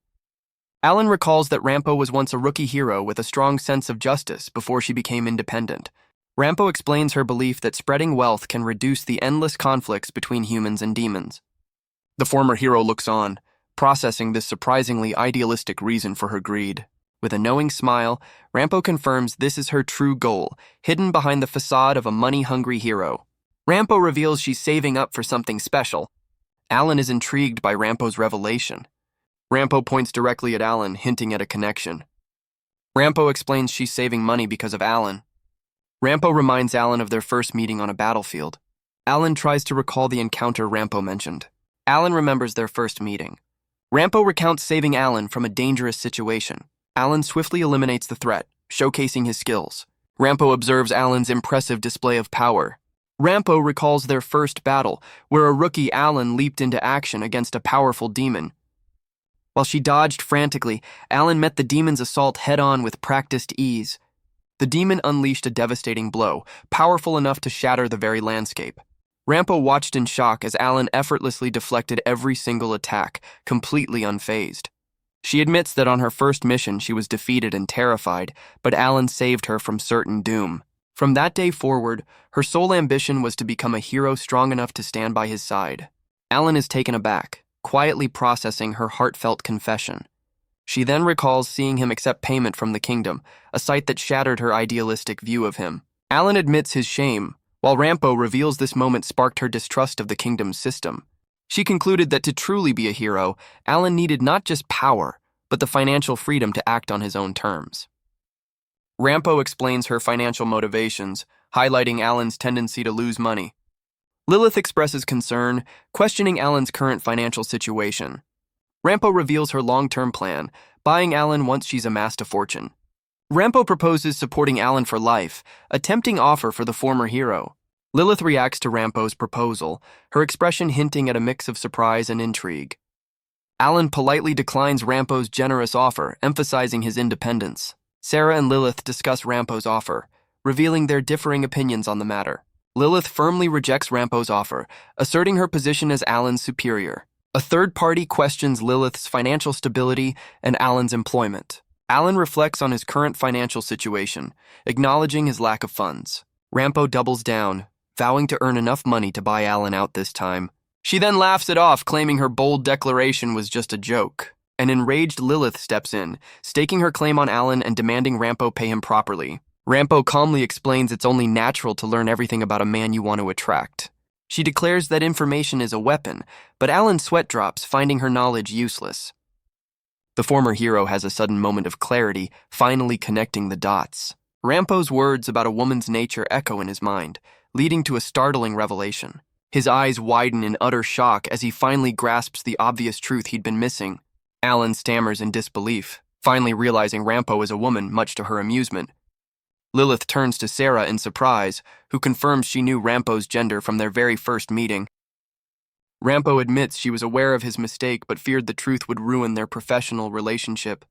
S1: Alan recalls that Rampo was once a rookie hero with a strong sense of justice before she became independent. Rampo explains her belief that spreading wealth can reduce the endless conflicts between humans and demons. The former hero looks on, processing this surprisingly idealistic reason for her greed. With a knowing smile, Rampo confirms this is her true goal, hidden behind the facade of a money-hungry hero. Rampo reveals she's saving up for something special. Alan is intrigued by Rampo's revelation. Rampo points directly at Alan, hinting at a connection. Rampo explains she's saving money because of Alan. Rampo reminds Alan of their first meeting on a battlefield. Alan tries to recall the encounter Rampo mentioned. Alan remembers their first meeting. Rampo recounts saving Alan from a dangerous situation. Alan swiftly eliminates the threat, showcasing his skills. Rampo observes Alan's impressive display of power. Rampo recalls their first battle, where a rookie Alan leaped into action against a powerful demon. While she dodged frantically, Alan met the demon's assault head-on with practiced ease. The demon unleashed a devastating blow, powerful enough to shatter the very landscape. Rampo watched in shock as Alan effortlessly deflected every single attack, completely unfazed. She admits that on her first mission she was defeated and terrified, but Alan saved her from certain doom. From that day forward, her sole ambition was to become a hero strong enough to stand by his side. Alan is taken aback, quietly processing her heartfelt confession. She then recalls seeing him accept payment from the kingdom, a sight that shattered her idealistic view of him. Alan admits his shame, while Rampo reveals this moment sparked her distrust of the kingdom's system. She concluded that to truly be a hero, Alan needed not just power, but the financial freedom to act on his own terms. Rampo explains her financial motivations, highlighting Alan's tendency to lose money. Lilith expresses concern, questioning Alan's current financial situation. Rampo reveals her long-term plan, buying Alan once she's amassed a fortune. Rampo proposes supporting Alan for life, a tempting offer for the former hero. Lilith reacts to Rampo's proposal, her expression hinting at a mix of surprise and intrigue. Alan politely declines Rampo's generous offer, emphasizing his independence. Sarah and Lilith discuss Rampo's offer, revealing their differing opinions on the matter. Lilith firmly rejects Rampo's offer, asserting her position as Alan's superior. A third party questions Lilith's financial stability and Alan's employment. Alan reflects on his current financial situation, acknowledging his lack of funds. Rampo doubles down, vowing to earn enough money to buy Alan out this time. She then laughs it off, claiming her bold declaration was just a joke. An enraged Lilith steps in, staking her claim on Alan and demanding Rampo pay him properly. Rampo calmly explains it's only natural to learn everything about a man you want to attract. She declares that information is a weapon, but Alan sweat drops, finding her knowledge useless. The former hero has a sudden moment of clarity, finally connecting the dots. Rampo's words about a woman's nature echo in his mind, leading to a startling revelation. His eyes widen in utter shock as he finally grasps the obvious truth he'd been missing. Alan stammers in disbelief, finally realizing Rampo is a woman, much to her amusement. Lilith turns to Sarah in surprise, who confirms she knew Rampo's gender from their very first meeting. Rampo admits she was aware of his mistake but feared the truth would ruin their professional relationship.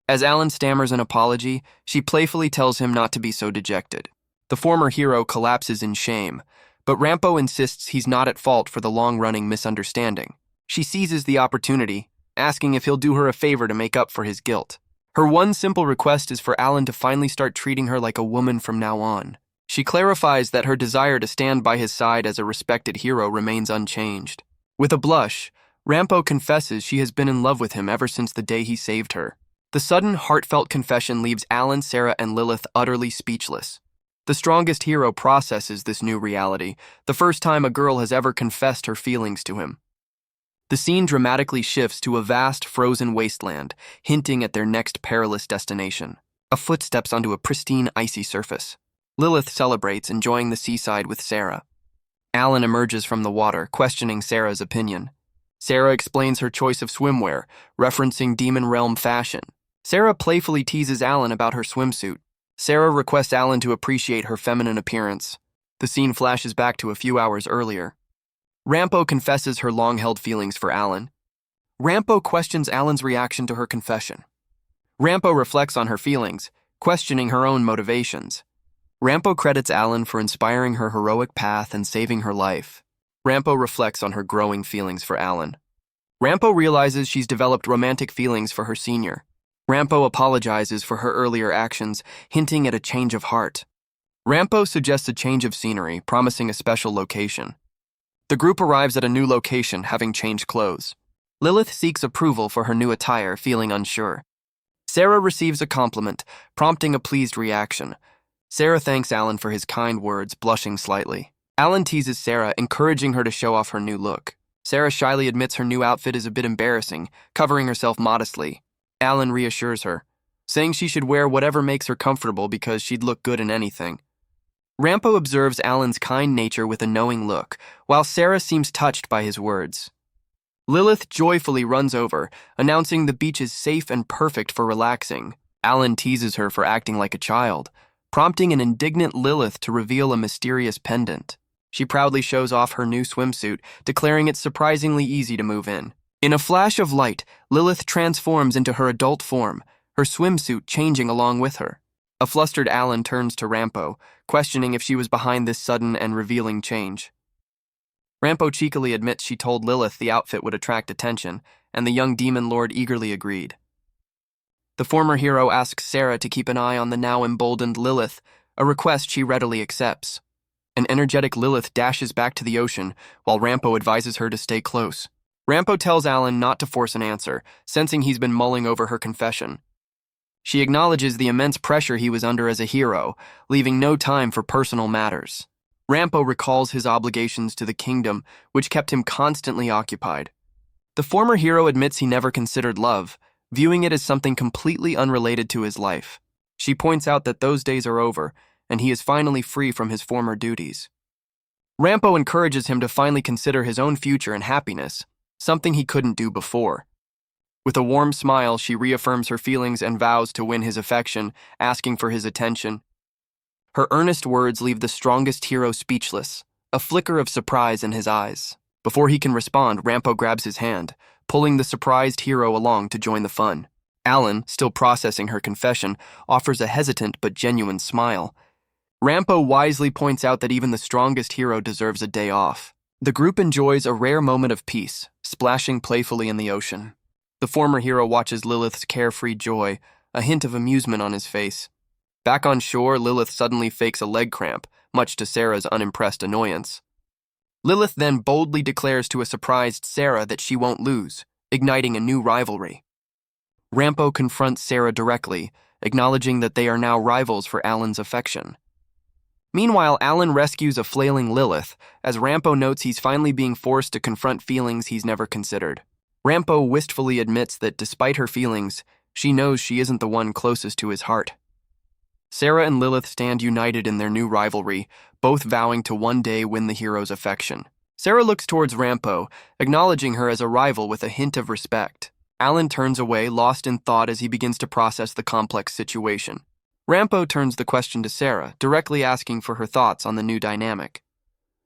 S1: As Alan stammers an apology, she playfully tells him not to be so dejected. The former hero collapses in shame, but Rampo insists he's not at fault for the long-running misunderstanding. She seizes the opportunity, asking if he'll do her a favor to make up for his guilt. Her one simple request is for Alan to finally start treating her like a woman from now on. She clarifies that her desire to stand by his side as a respected hero remains unchanged. With a blush, Rampo confesses she has been in love with him ever since the day he saved her. The sudden, heartfelt confession leaves Alan, Sarah, and Lilith utterly speechless. The strongest hero processes this new reality, the first time a girl has ever confessed her feelings to him. The scene dramatically shifts to a vast, frozen wasteland, hinting at their next perilous destination. A foot steps onto a pristine, icy surface. Lilith celebrates, enjoying the seaside with Sarah. Alan emerges from the water, questioning Sarah's opinion. Sarah explains her choice of swimwear, referencing Demon Realm fashion. Sarah playfully teases Alan about her swimsuit. Sarah requests Alan to appreciate her feminine appearance. The scene flashes back to a few hours earlier. Rampo confesses her long-held feelings for Alan. Rampo questions Alan's reaction to her confession. Rampo reflects on her feelings, questioning her own motivations. Rampo credits Alan for inspiring her heroic path and saving her life. Rampo reflects on her growing feelings for Alan. Rampo realizes she's developed romantic feelings for her senior. Rampo apologizes for her earlier actions, hinting at a change of heart. Rampo suggests a change of scenery, promising a special location. The group arrives at a new location, having changed clothes. Lilith seeks approval for her new attire, feeling unsure. Sarah receives a compliment, prompting a pleased reaction. Sarah thanks Alan for his kind words, blushing slightly. Alan teases Sarah, encouraging her to show off her new look. Sarah shyly admits her new outfit is a bit embarrassing, covering herself modestly. Alan reassures her, saying she should wear whatever makes her comfortable because she'd look good in anything. Rampo observes Alan's kind nature with a knowing look, while Sarah seems touched by his words. Lilith joyfully runs over, announcing the beach is safe and perfect for relaxing. Alan teases her for acting like a child, prompting an indignant Lilith to reveal a mysterious pendant. She proudly shows off her new swimsuit, declaring it surprisingly easy to move in. In a flash of light, Lilith transforms into her adult form, her swimsuit changing along with her. A flustered Alan turns to Rampo, questioning if she was behind this sudden and revealing change. Rampo cheekily admits she told Lilith the outfit would attract attention, and the young demon lord eagerly agreed. The former hero asks Sarah to keep an eye on the now emboldened Lilith, a request she readily accepts. An energetic Lilith dashes back to the ocean, while Rampo advises her to stay close. Rampo tells Alan not to force an answer, sensing he's been mulling over her confession. She acknowledges the immense pressure he was under as a hero, leaving no time for personal matters. Rampo recalls his obligations to the kingdom, which kept him constantly occupied. The former hero admits he never considered love, viewing it as something completely unrelated to his life. She points out that those days are over, and he is finally free from his former duties. Rampo encourages him to finally consider his own future and happiness, something he couldn't do before. With a warm smile, she reaffirms her feelings and vows to win his affection, asking for his attention. Her earnest words leave the strongest hero speechless, a flicker of surprise in his eyes. Before he can respond, Rampo grabs his hand, pulling the surprised hero along to join the fun. Alan, still processing her confession, offers a hesitant but genuine smile. Rampo wisely points out that even the strongest hero deserves a day off. The group enjoys a rare moment of peace, splashing playfully in the ocean. The former hero watches Lilith's carefree joy, a hint of amusement on his face. Back on shore, Lilith suddenly fakes a leg cramp, much to Sarah's unimpressed annoyance. Lilith then boldly declares to a surprised Sarah that she won't lose, igniting a new rivalry. Rampo confronts Sarah directly, acknowledging that they are now rivals for Alan's affection. Meanwhile, Alan rescues a flailing Lilith, as Rampo notes he's finally being forced to confront feelings he's never considered. Rampo wistfully admits that despite her feelings, she knows she isn't the one closest to his heart. Sarah and Lilith stand united in their new rivalry, both vowing to one day win the hero's affection. Sarah looks towards Rampo, acknowledging her as a rival with a hint of respect. Alan turns away, lost in thought as he begins to process the complex situation. Rampo turns the question to Sarah, directly asking for her thoughts on the new dynamic.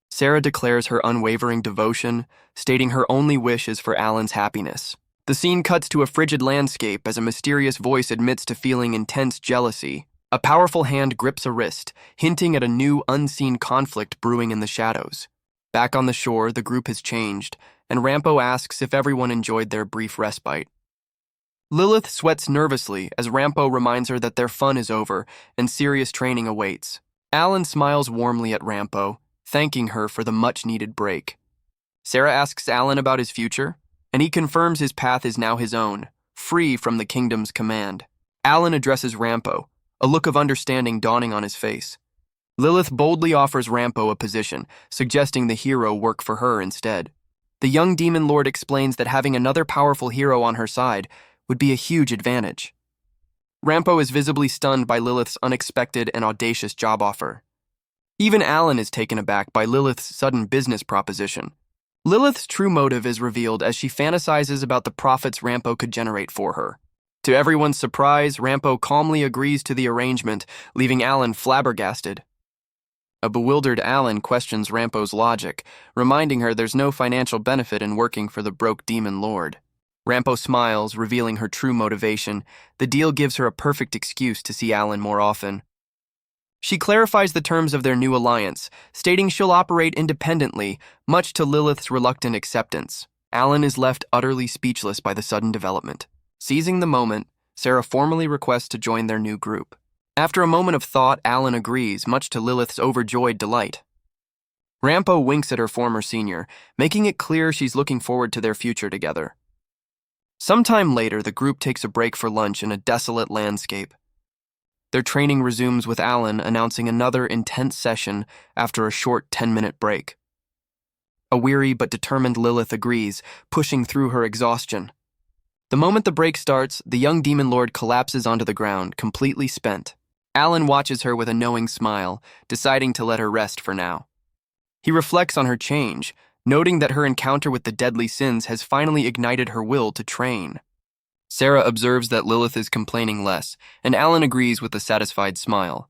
S1: Sarah declares her unwavering devotion, stating her only wish is for Alan's happiness. The scene cuts to a frigid landscape as a mysterious voice admits to feeling intense jealousy. A powerful hand grips a wrist, hinting at a new, unseen conflict brewing in the shadows. Back on the shore, the group has changed, and Rampo asks if everyone enjoyed their brief respite. Lilith sweats nervously as Rampo reminds her that their fun is over and serious training awaits. Alan smiles warmly at Rampo, thanking her for the much-needed break. Sarah asks Alan about his future, and he confirms his path is now his own, free from the kingdom's command. Alan addresses Rampo, a look of understanding dawning on his face. Lilith boldly offers Rampo a position, suggesting the hero work for her instead. The young demon lord explains that having another powerful hero on her side would be a huge advantage. Rampo is visibly stunned by Lilith's unexpected and audacious job offer. Even Alan is taken aback by Lilith's sudden business proposition. Lilith's true motive is revealed as she fantasizes about the profits Rampo could generate for her. To everyone's surprise, Rampo calmly agrees to the arrangement, leaving Alan flabbergasted. A bewildered Alan questions Rampo's logic, reminding her there's no financial benefit in working for the broke demon lord. Rampo smiles, revealing her true motivation. The deal gives her a perfect excuse to see Alan more often. She clarifies the terms of their new alliance, stating she'll operate independently, much to Lilith's reluctant acceptance. Alan is left utterly speechless by the sudden development. Seizing the moment, Sarah formally requests to join their new group. After a moment of thought, Alan agrees, much to Lilith's overjoyed delight. Rampo winks at her former senior, making it clear she's looking forward to their future together. Sometime later, the group takes a break for lunch in a desolate landscape. Their training resumes with Alan announcing another intense session after a short 10-minute break. A weary but determined Lilith agrees, pushing through her exhaustion. The moment the break starts, the young demon lord collapses onto the ground, completely spent. Alan watches her with a knowing smile, deciding to let her rest for now. He reflects on her change, noting that her encounter with the deadly sins has finally ignited her will to train. Sarah observes that Lilith is complaining less, and Alan agrees with a satisfied smile.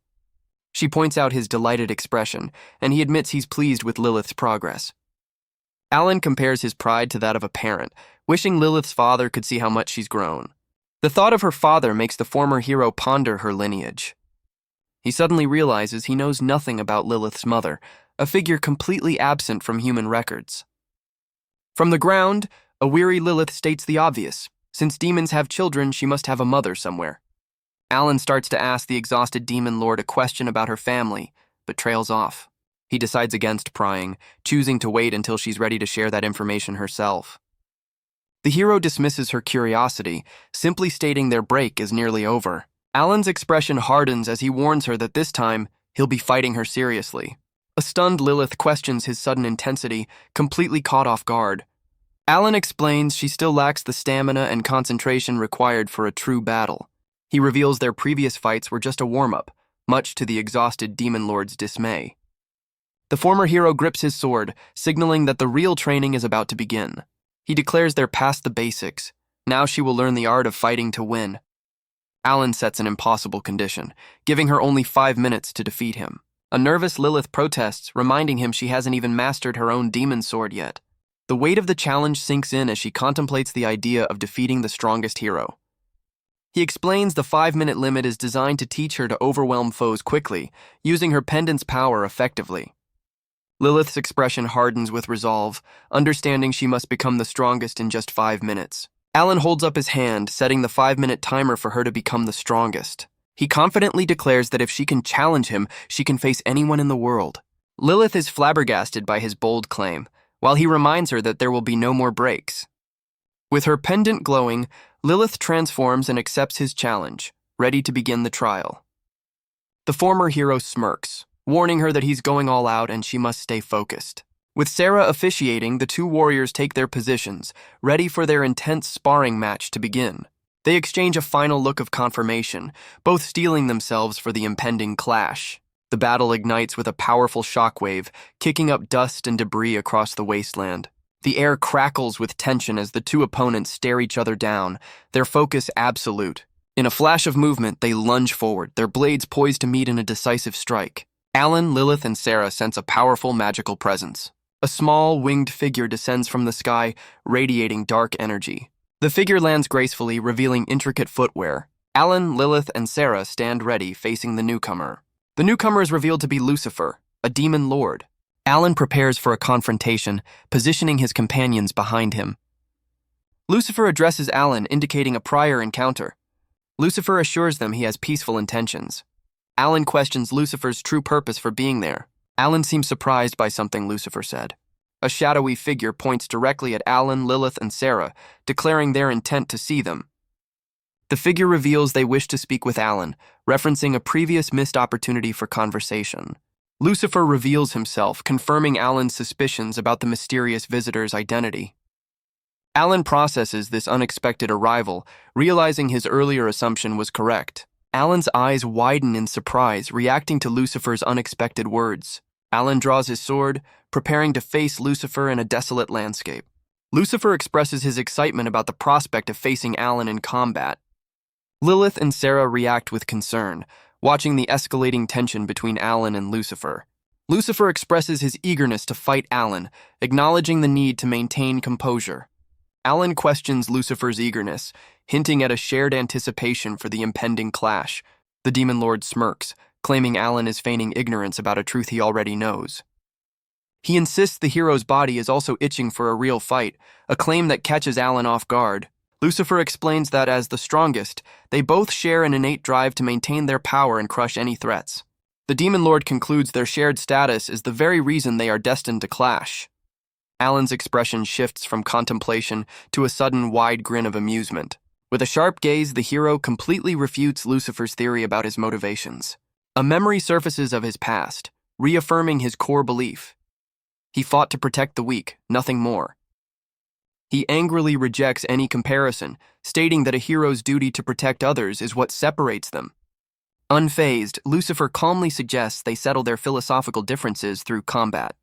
S1: She points out his delighted expression, and he admits he's pleased with Lilith's progress. Alan compares his pride to that of a parent, wishing Lilith's father could see how much she's grown. The thought of her father makes the former hero ponder her lineage. He suddenly realizes he knows nothing about Lilith's mother, a figure completely absent from human records. From the ground, a weary Lilith states the obvious. Since demons have children, she must have a mother somewhere. Alan starts to ask the exhausted demon lord a question about her family, but trails off. He decides against prying, choosing to wait until she's ready to share that information herself. The hero dismisses her curiosity, simply stating their break is nearly over. Alan's expression hardens as he warns her that this time, he'll be fighting her seriously. A stunned Lilith questions his sudden intensity, completely caught off guard. Alan explains she still lacks the stamina and concentration required for a true battle. He reveals their previous fights were just a warm-up, much to the exhausted demon lord's dismay. The former hero grips his sword, signaling that the real training is about to begin. He declares they're past the basics. Now she will learn the art of fighting to win. Alan sets an impossible condition, giving her only 5 minutes to defeat him. A nervous Lilith protests, reminding him she hasn't even mastered her own demon sword yet. The weight of the challenge sinks in as she contemplates the idea of defeating the strongest hero. He explains the 5-minute limit is designed to teach her to overwhelm foes quickly, using her pendant's power effectively. Lilith's expression hardens with resolve, understanding she must become the strongest in just 5 minutes. Alan holds up his hand, setting the 5-minute timer for her to become the strongest. He confidently declares that if she can challenge him, she can face anyone in the world. Lilith is flabbergasted by his bold claim, while he reminds her that there will be no more breaks. With her pendant glowing, Lilith transforms and accepts his challenge, ready to begin the trial. The former hero smirks, warning her that he's going all out and she must stay focused. With Sarah officiating, the two warriors take their positions, ready for their intense sparring match to begin. They exchange a final look of confirmation, both steeling themselves for the impending clash. The battle ignites with a powerful shockwave, kicking up dust and debris across the wasteland. The air crackles with tension as the two opponents stare each other down, their focus absolute. In a flash of movement, they lunge forward, their blades poised to meet in a decisive strike. Alan, Lilith, and Sarah sense a powerful magical presence. A small, winged figure descends from the sky, radiating dark energy. The figure lands gracefully, revealing intricate footwear. Alan, Lilith, and Sarah stand ready, facing the newcomer. The newcomer is revealed to be Lucifer, a demon lord. Alan prepares for a confrontation, positioning his companions behind him. Lucifer addresses Alan, indicating a prior encounter. Lucifer assures them he has peaceful intentions. Alan questions Lucifer's true purpose for being there. Alan seems surprised by something Lucifer said. A shadowy figure points directly at Alan, Lilith, and Sarah, declaring their intent to see them. The figure reveals they wish to speak with Alan, referencing a previous missed opportunity for conversation. Lucifer reveals himself, confirming Alan's suspicions about the mysterious visitor's identity. Alan processes this unexpected arrival, realizing his earlier assumption was correct. Alan's eyes widen in surprise, reacting to Lucifer's unexpected words. Alan draws his sword, preparing to face Lucifer in a desolate landscape. Lucifer expresses his excitement about the prospect of facing Alan in combat. Lilith and Sarah react with concern, watching the escalating tension between Alan and Lucifer. Lucifer expresses his eagerness to fight Alan, acknowledging the need to maintain composure. Alan questions Lucifer's eagerness, hinting at a shared anticipation for the impending clash. The Demon Lord smirks, claiming Alan is feigning ignorance about a truth he already knows. He insists the hero's body is also itching for a real fight, a claim that catches Alan off guard. Lucifer explains that as the strongest, they both share an innate drive to maintain their power and crush any threats. The Demon Lord concludes their shared status is the very reason they are destined to clash. Alan's expression shifts from contemplation to a sudden wide grin of amusement. With a sharp gaze, the hero completely refutes Lucifer's theory about his motivations. A memory surfaces of his past, reaffirming his core belief. He fought to protect the weak, nothing more. He angrily rejects any comparison, stating that a hero's duty to protect others is what separates them. Unfazed, Lucifer calmly suggests they settle their philosophical differences through combat.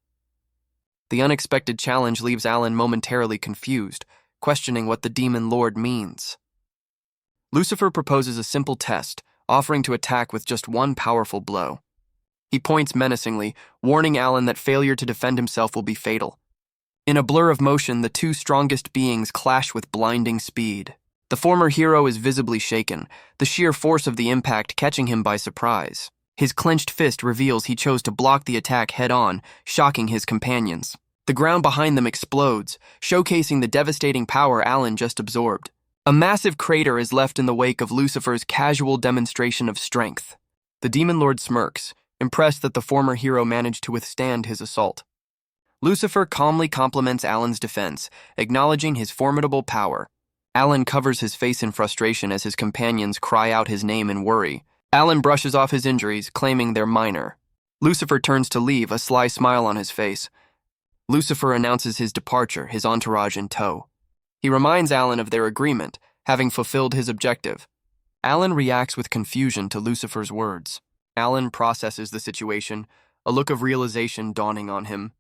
S1: The unexpected challenge leaves Alan momentarily confused, questioning what the Demon Lord means. Lucifer proposes a simple test, offering to attack with just one powerful blow. He points menacingly, warning Alan that failure to defend himself will be fatal. In a blur of motion, the two strongest beings clash with blinding speed. The former hero is visibly shaken, the sheer force of the impact catching him by surprise. His clenched fist reveals he chose to block the attack head-on, shocking his companions. The ground behind them explodes, showcasing the devastating power Alan just absorbed. A massive crater is left in the wake of Lucifer's casual demonstration of strength. The Demon Lord smirks, impressed that the former hero managed to withstand his assault. Lucifer calmly compliments Alan's defense, acknowledging his formidable power. Alan covers his face in frustration as his companions cry out his name in worry. Alan brushes off his injuries, claiming they're minor. Lucifer turns to leave, a sly smile on his face. Lucifer announces his departure, his entourage in tow. He reminds Alan of their agreement, having fulfilled his objective. Alan reacts with confusion to Lucifer's words. Alan processes the situation, a look of realization dawning on him.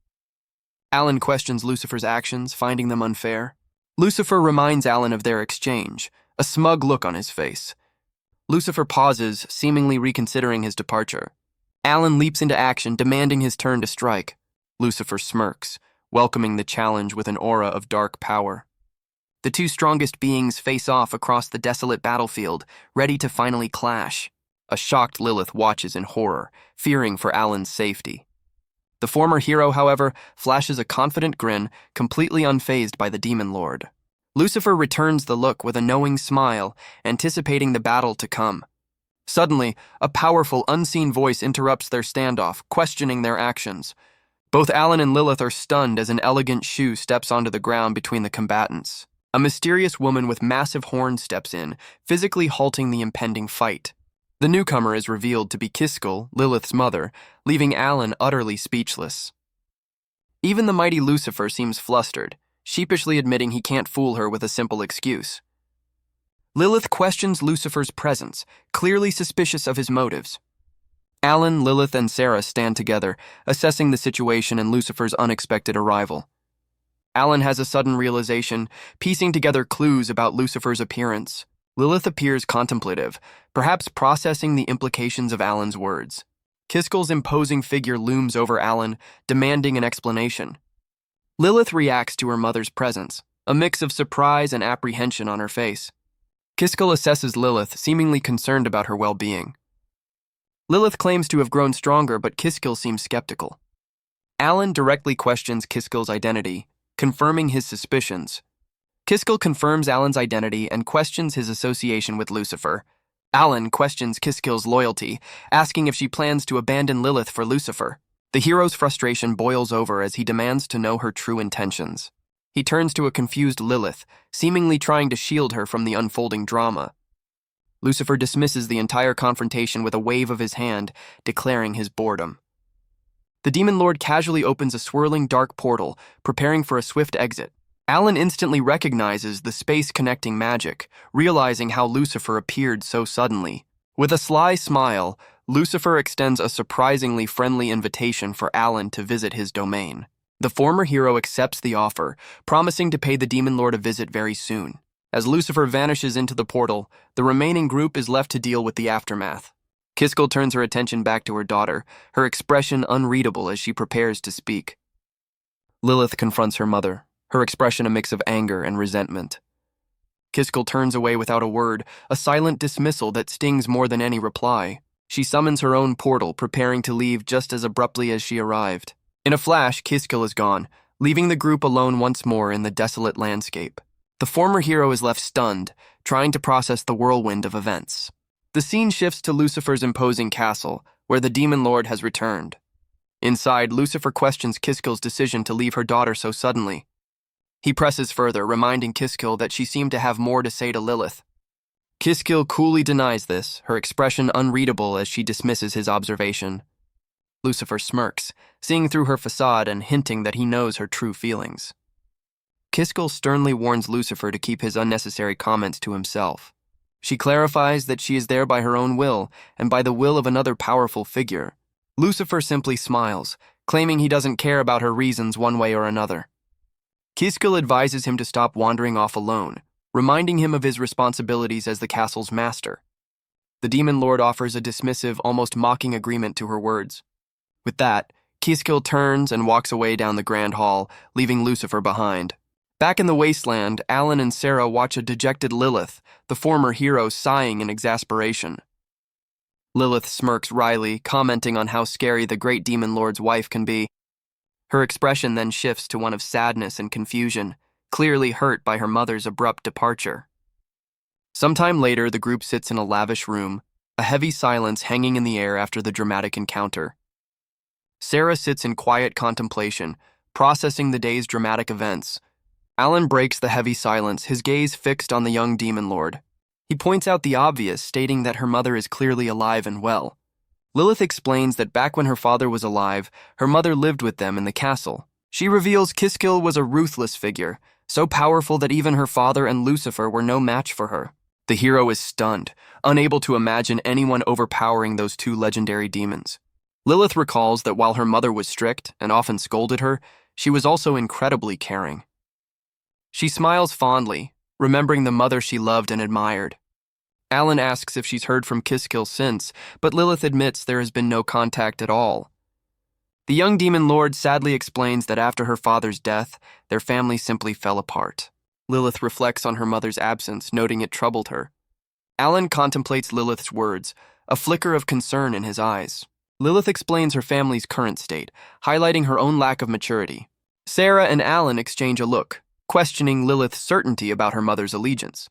S1: Alan questions Lucifer's actions, finding them unfair. Lucifer reminds Alan of their exchange, a smug look on his face. Lucifer pauses, seemingly reconsidering his departure. Alan leaps into action, demanding his turn to strike. Lucifer smirks, welcoming the challenge with an aura of dark power. The two strongest beings face off across the desolate battlefield, ready to finally clash. A shocked Lilith watches in horror, fearing for Alan's safety. The former hero, however, flashes a confident grin, completely unfazed by the Demon Lord. Lucifer returns the look with a knowing smile, anticipating the battle to come. Suddenly, a powerful, unseen voice interrupts their standoff, questioning their actions. Both Alan and Lilith are stunned as an elegant shoe steps onto the ground between the combatants. A mysterious woman with massive horns steps in, physically halting the impending fight. The newcomer is revealed to be Kiskell, Lilith's mother, leaving Alan utterly speechless. Even the mighty Lucifer seems flustered, sheepishly admitting he can't fool her with a simple excuse. Lilith questions Lucifer's presence, clearly suspicious of his motives. Alan, Lilith, and Sarah stand together, assessing the situation and Lucifer's unexpected arrival. Alan has a sudden realization, piecing together clues about Lucifer's appearance. Lilith appears contemplative, perhaps processing the implications of Alan's words. Kiskel's imposing figure looms over Alan, demanding an explanation. Lilith reacts to her mother's presence, a mix of surprise and apprehension on her face. Kiskel assesses Lilith, seemingly concerned about her well-being. Lilith claims to have grown stronger, but Kiskel seems skeptical. Alan directly questions Kiskel's identity, confirming his suspicions. Kiskel confirms Alan's identity and questions his association with Lucifer. Alan questions Kiskel's loyalty, asking if she plans to abandon Lilith for Lucifer. The hero's frustration boils over as he demands to know her true intentions. He turns to a confused Lilith, seemingly trying to shield her from the unfolding drama. Lucifer dismisses the entire confrontation with a wave of his hand, declaring his boredom. The Demon Lord casually opens a swirling dark portal, preparing for a swift exit. Alan instantly recognizes the space-connecting magic, realizing how Lucifer appeared so suddenly. With a sly smile, Lucifer extends a surprisingly friendly invitation for Alan to visit his domain. The former hero accepts the offer, promising to pay the Demon Lord a visit very soon. As Lucifer vanishes into the portal, the remaining group is left to deal with the aftermath. Kiskel turns her attention back to her daughter, her expression unreadable as she prepares to speak. Lilith confronts her mother, her expression a mix of anger and resentment. Kiskel turns away without a word, a silent dismissal that stings more than any reply. She summons her own portal, preparing to leave just as abruptly as she arrived. In a flash, Kiskel is gone, leaving the group alone once more in the desolate landscape. The former hero is left stunned, trying to process the whirlwind of events. The scene shifts to Lucifer's imposing castle, where the Demon Lord has returned. Inside, Lucifer questions Kiskel's decision to leave her daughter so suddenly. He presses further, reminding Kiskel that she seemed to have more to say to Lilith. Kiskel coolly denies this, her expression unreadable as she dismisses his observation. Lucifer smirks, seeing through her facade and hinting that he knows her true feelings. Kiskel sternly warns Lucifer to keep his unnecessary comments to himself. She clarifies that she is there by her own will and by the will of another powerful figure. Lucifer simply smiles, claiming he doesn't care about her reasons one way or another. Kiskel advises him to stop wandering off alone, reminding him of his responsibilities as the castle's master. The Demon Lord offers a dismissive, almost mocking agreement to her words. With that, Kiskel turns and walks away down the grand hall, leaving Lucifer behind. Back in the wasteland, Alan and Sarah watch a dejected Lilith, the former hero sighing in exasperation. Lilith smirks wryly, commenting on how scary the great Demon Lord's wife can be. Her expression then shifts to one of sadness and confusion, clearly hurt by her mother's abrupt departure. Sometime later, the group sits in a lavish room, a heavy silence hanging in the air after the dramatic encounter. Sarah sits in quiet contemplation, processing the day's dramatic events. Alan breaks the heavy silence, his gaze fixed on the young Demon Lord. He points out the obvious, stating that her mother is clearly alive and well. Lilith explains that back when her father was alive, her mother lived with them in the castle. She reveals Kiskel was a ruthless figure, so powerful that even her father and Lucifer were no match for her. The hero is stunned, unable to imagine anyone overpowering those two legendary demons. Lilith recalls that while her mother was strict and often scolded her, she was also incredibly caring. She smiles fondly, remembering the mother she loved and admired. Alan asks if she's heard from Kiskel since, but Lilith admits there has been no contact at all. The young Demon Lord sadly explains that after her father's death, their family simply fell apart. Lilith reflects on her mother's absence, noting it troubled her. Alan contemplates Lilith's words, a flicker of concern in his eyes. Lilith explains her family's current state, highlighting her own lack of maturity. Sarah and Alan exchange a look, questioning Lilith's certainty about her mother's allegiance.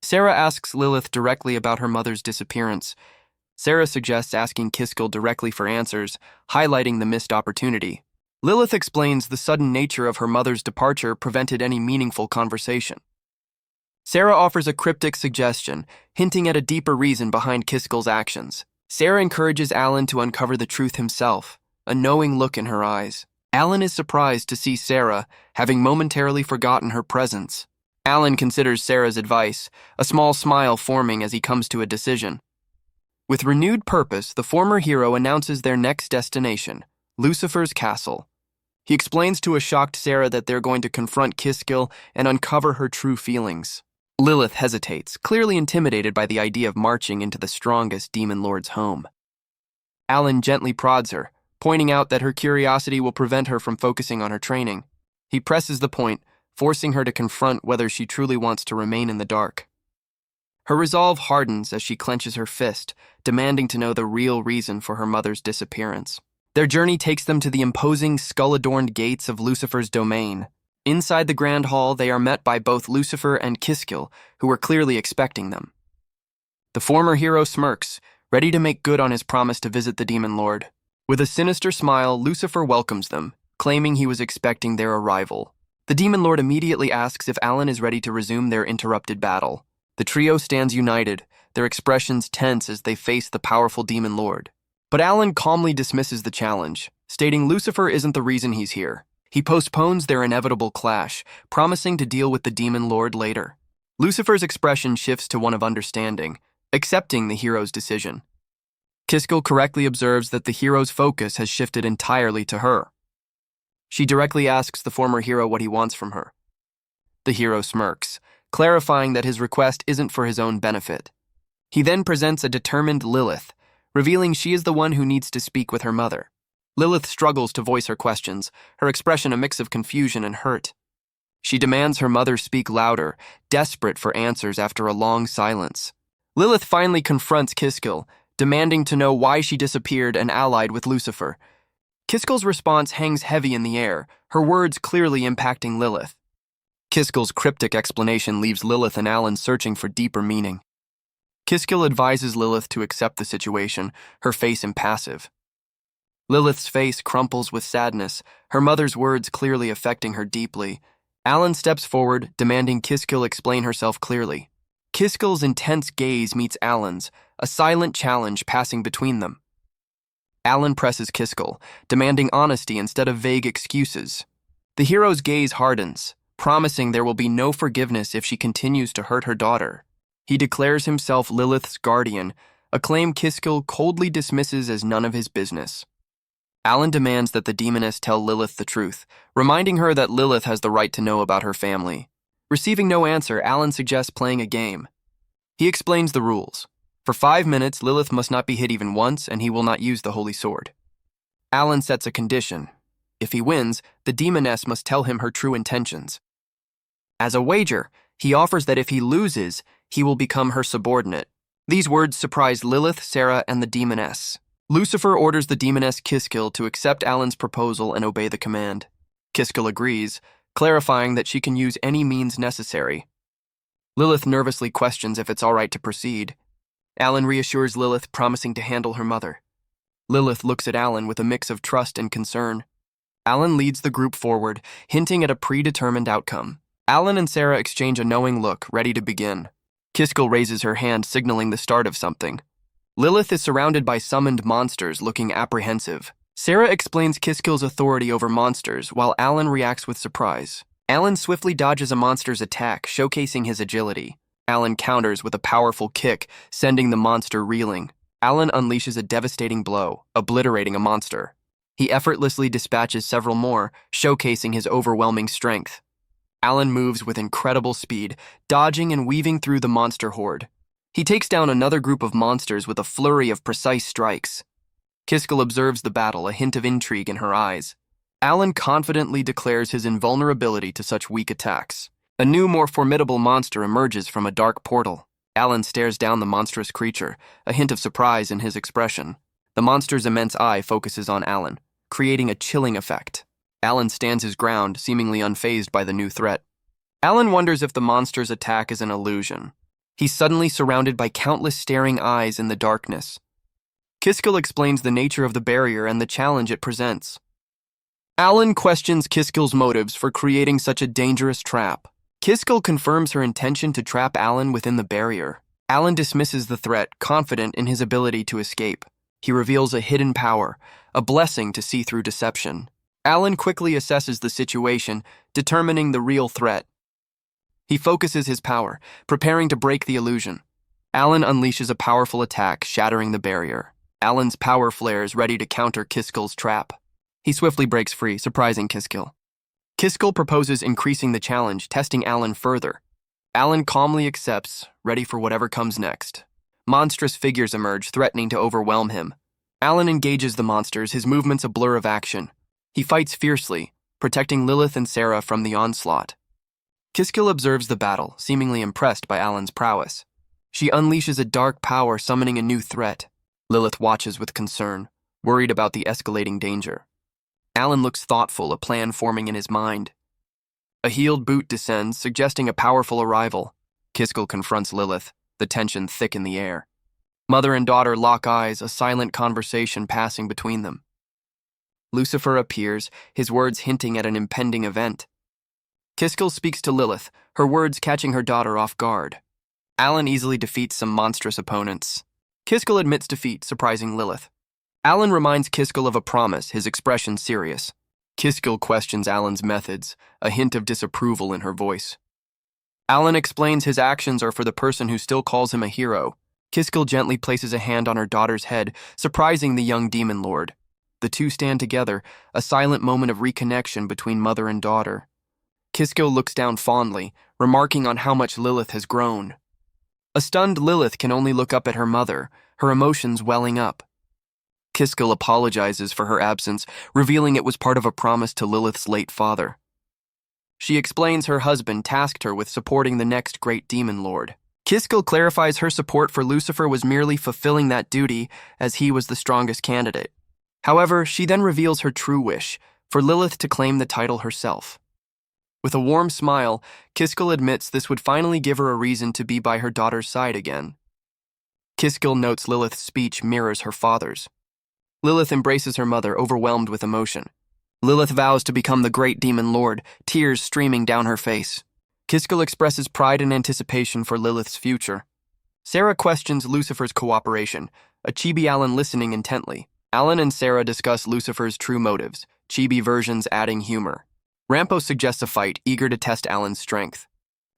S1: Sarah asks Lilith directly about her mother's disappearance. Sarah suggests asking Kiskel directly for answers, highlighting the missed opportunity. Lilith explains the sudden nature of her mother's departure prevented any meaningful conversation. Sarah offers a cryptic suggestion, hinting at a deeper reason behind Kiskel's actions. Sarah encourages Alan to uncover the truth himself, a knowing look in her eyes. Alan is surprised to see Sarah, having momentarily forgotten her presence. Alan considers Sarah's advice, a small smile forming as he comes to a decision. With renewed purpose, the former hero announces their next destination, Lucifer's castle. He explains to a shocked Sarah that they're going to confront Kiskel and uncover her true feelings. Lilith hesitates, clearly intimidated by the idea of marching into the strongest demon lord's home. Alan gently prods her, pointing out that her curiosity will prevent her from focusing on her training. He presses the point, forcing her to confront whether she truly wants to remain in the dark. Her resolve hardens as she clenches her fist, demanding to know the real reason for her mother's disappearance. Their journey takes them to the imposing, skull-adorned gates of Lucifer's domain. Inside the grand hall, they are met by both Lucifer and Kiskil, who are clearly expecting them. The former hero smirks, ready to make good on his promise to visit the demon lord. With a sinister smile, Lucifer welcomes them, claiming he was expecting their arrival. The demon lord immediately asks if Alan is ready to resume their interrupted battle. The trio stands united, their expressions tense as they face the powerful demon lord. But Alan calmly dismisses the challenge, stating Lucifer isn't the reason he's here. He postpones their inevitable clash, promising to deal with the demon lord later. Lucifer's expression shifts to one of understanding, accepting the hero's decision. Kiskil correctly observes that the hero's focus has shifted entirely to her. She directly asks the former hero what he wants from her. The hero smirks, clarifying that his request isn't for his own benefit. He then presents a determined Lilith, revealing she is the one who needs to speak with her mother. Lilith struggles to voice her questions, her expression a mix of confusion and hurt. She demands her mother speak louder, desperate for answers after a long silence. Lilith finally confronts Kiskil, demanding to know why she disappeared and allied with Lucifer. Kiskil's response hangs heavy in the air, her words clearly impacting Lilith. Kiskil's cryptic explanation leaves Lilith and Alan searching for deeper meaning. Kiskil advises Lilith to accept the situation, her face impassive. Lilith's face crumples with sadness, her mother's words clearly affecting her deeply. Alan steps forward, demanding Kiskil explain herself clearly. Kiskil's intense gaze meets Alan's, a silent challenge passing between them. Alan presses Kiskil, demanding honesty instead of vague excuses. The hero's gaze hardens, promising there will be no forgiveness if she continues to hurt her daughter. He declares himself Lilith's guardian, a claim Kiskil coldly dismisses as none of his business. Alan demands that the demoness tell Lilith the truth, reminding her that Lilith has the right to know about her family. Receiving no answer, Alan suggests playing a game. He explains the rules. For 5 minutes, Lilith must not be hit even once, and he will not use the holy sword. Alan sets a condition. If he wins, the demoness must tell him her true intentions. As a wager, he offers that if he loses, he will become her subordinate. These words surprise Lilith, Sarah, and the demoness. Lucifer orders the demoness Kiskil to accept Alan's proposal and obey the command. Kiskil agrees, clarifying that she can use any means necessary. Lilith nervously questions if it's all right to proceed. Alan reassures Lilith, promising to handle her mother. Lilith looks at Alan with a mix of trust and concern. Alan leads the group forward, hinting at a predetermined outcome. Alan and Sarah exchange a knowing look, ready to begin. Kiskil raises her hand, signaling the start of something. Lilith is surrounded by summoned monsters, looking apprehensive. Sarah explains Kiskil's authority over monsters, while Alan reacts with surprise. Alan swiftly dodges a monster's attack, showcasing his agility. Alan counters with a powerful kick, sending the monster reeling. Alan unleashes a devastating blow, obliterating a monster. He effortlessly dispatches several more, showcasing his overwhelming strength. Alan moves with incredible speed, dodging and weaving through the monster horde. He takes down another group of monsters with a flurry of precise strikes. Kiskil observes the battle, a hint of intrigue in her eyes. Alan confidently declares his invulnerability to such weak attacks. A new, more formidable monster emerges from a dark portal. Alan stares down the monstrous creature, a hint of surprise in his expression. The monster's immense eye focuses on Alan, creating a chilling effect. Alan stands his ground, seemingly unfazed by the new threat. Alan wonders if the monster's attack is an illusion. He's suddenly surrounded by countless staring eyes in the darkness. Kiskil explains the nature of the barrier and the challenge it presents. Alan questions Kiskil's motives for creating such a dangerous trap. Kiskil confirms her intention to trap Alan within the barrier. Alan dismisses the threat, confident in his ability to escape. He reveals a hidden power, a blessing to see through deception. Alan quickly assesses the situation, determining the real threat. He focuses his power, preparing to break the illusion. Alan unleashes a powerful attack, shattering the barrier. Alan's power flares, ready to counter Kiskil's trap. He swiftly breaks free, surprising Kiskil. Kiskil proposes increasing the challenge, testing Alan further. Alan calmly accepts, ready for whatever comes next. Monstrous figures emerge, threatening to overwhelm him. Alan engages the monsters, his movements a blur of action. He fights fiercely, protecting Lilith and Sarah from the onslaught. Kiskill observes the battle, seemingly impressed by Alan's prowess. She unleashes a dark power, summoning a new threat. Lilith watches with concern, worried about the escalating danger. Alan looks thoughtful, a plan forming in his mind. A healed boot descends, suggesting a powerful arrival. Kiskill confronts Lilith, the tension thick in the air. Mother and daughter lock eyes, a silent conversation passing between them. Lucifer appears, his words hinting at an impending event. Kiskill speaks to Lilith, her words catching her daughter off guard. Alan easily defeats some monstrous opponents. Kiskill admits defeat, surprising Lilith. Alan reminds Kiskill of a promise, his expression serious. Kiskill questions Alan's methods, a hint of disapproval in her voice. Alan explains his actions are for the person who still calls him a hero. Kiskill gently places a hand on her daughter's head, surprising the young demon lord. The two stand together, a silent moment of reconnection between mother and daughter. Kiskill looks down fondly, remarking on how much Lilith has grown. A stunned Lilith can only look up at her mother, her emotions welling up. Kiskill apologizes for her absence, revealing it was part of a promise to Lilith's late father. She explains her husband tasked her with supporting the next great demon lord. Kiskill clarifies her support for Lucifer was merely fulfilling that duty, as he was the strongest candidate. However, she then reveals her true wish, for Lilith to claim the title herself. With a warm smile, Kiskill admits this would finally give her a reason to be by her daughter's side again. Kiskill notes Lilith's speech mirrors her father's. Lilith embraces her mother, overwhelmed with emotion. Lilith vows to become the great demon lord, tears streaming down her face. Kiskill expresses pride and anticipation for Lilith's future. Sarah questions Lucifer's cooperation, a chibi Alan listening intently. Alan and Sarah discuss Lucifer's true motives, chibi versions adding humor. Rampo suggests a fight, eager to test Alan's strength.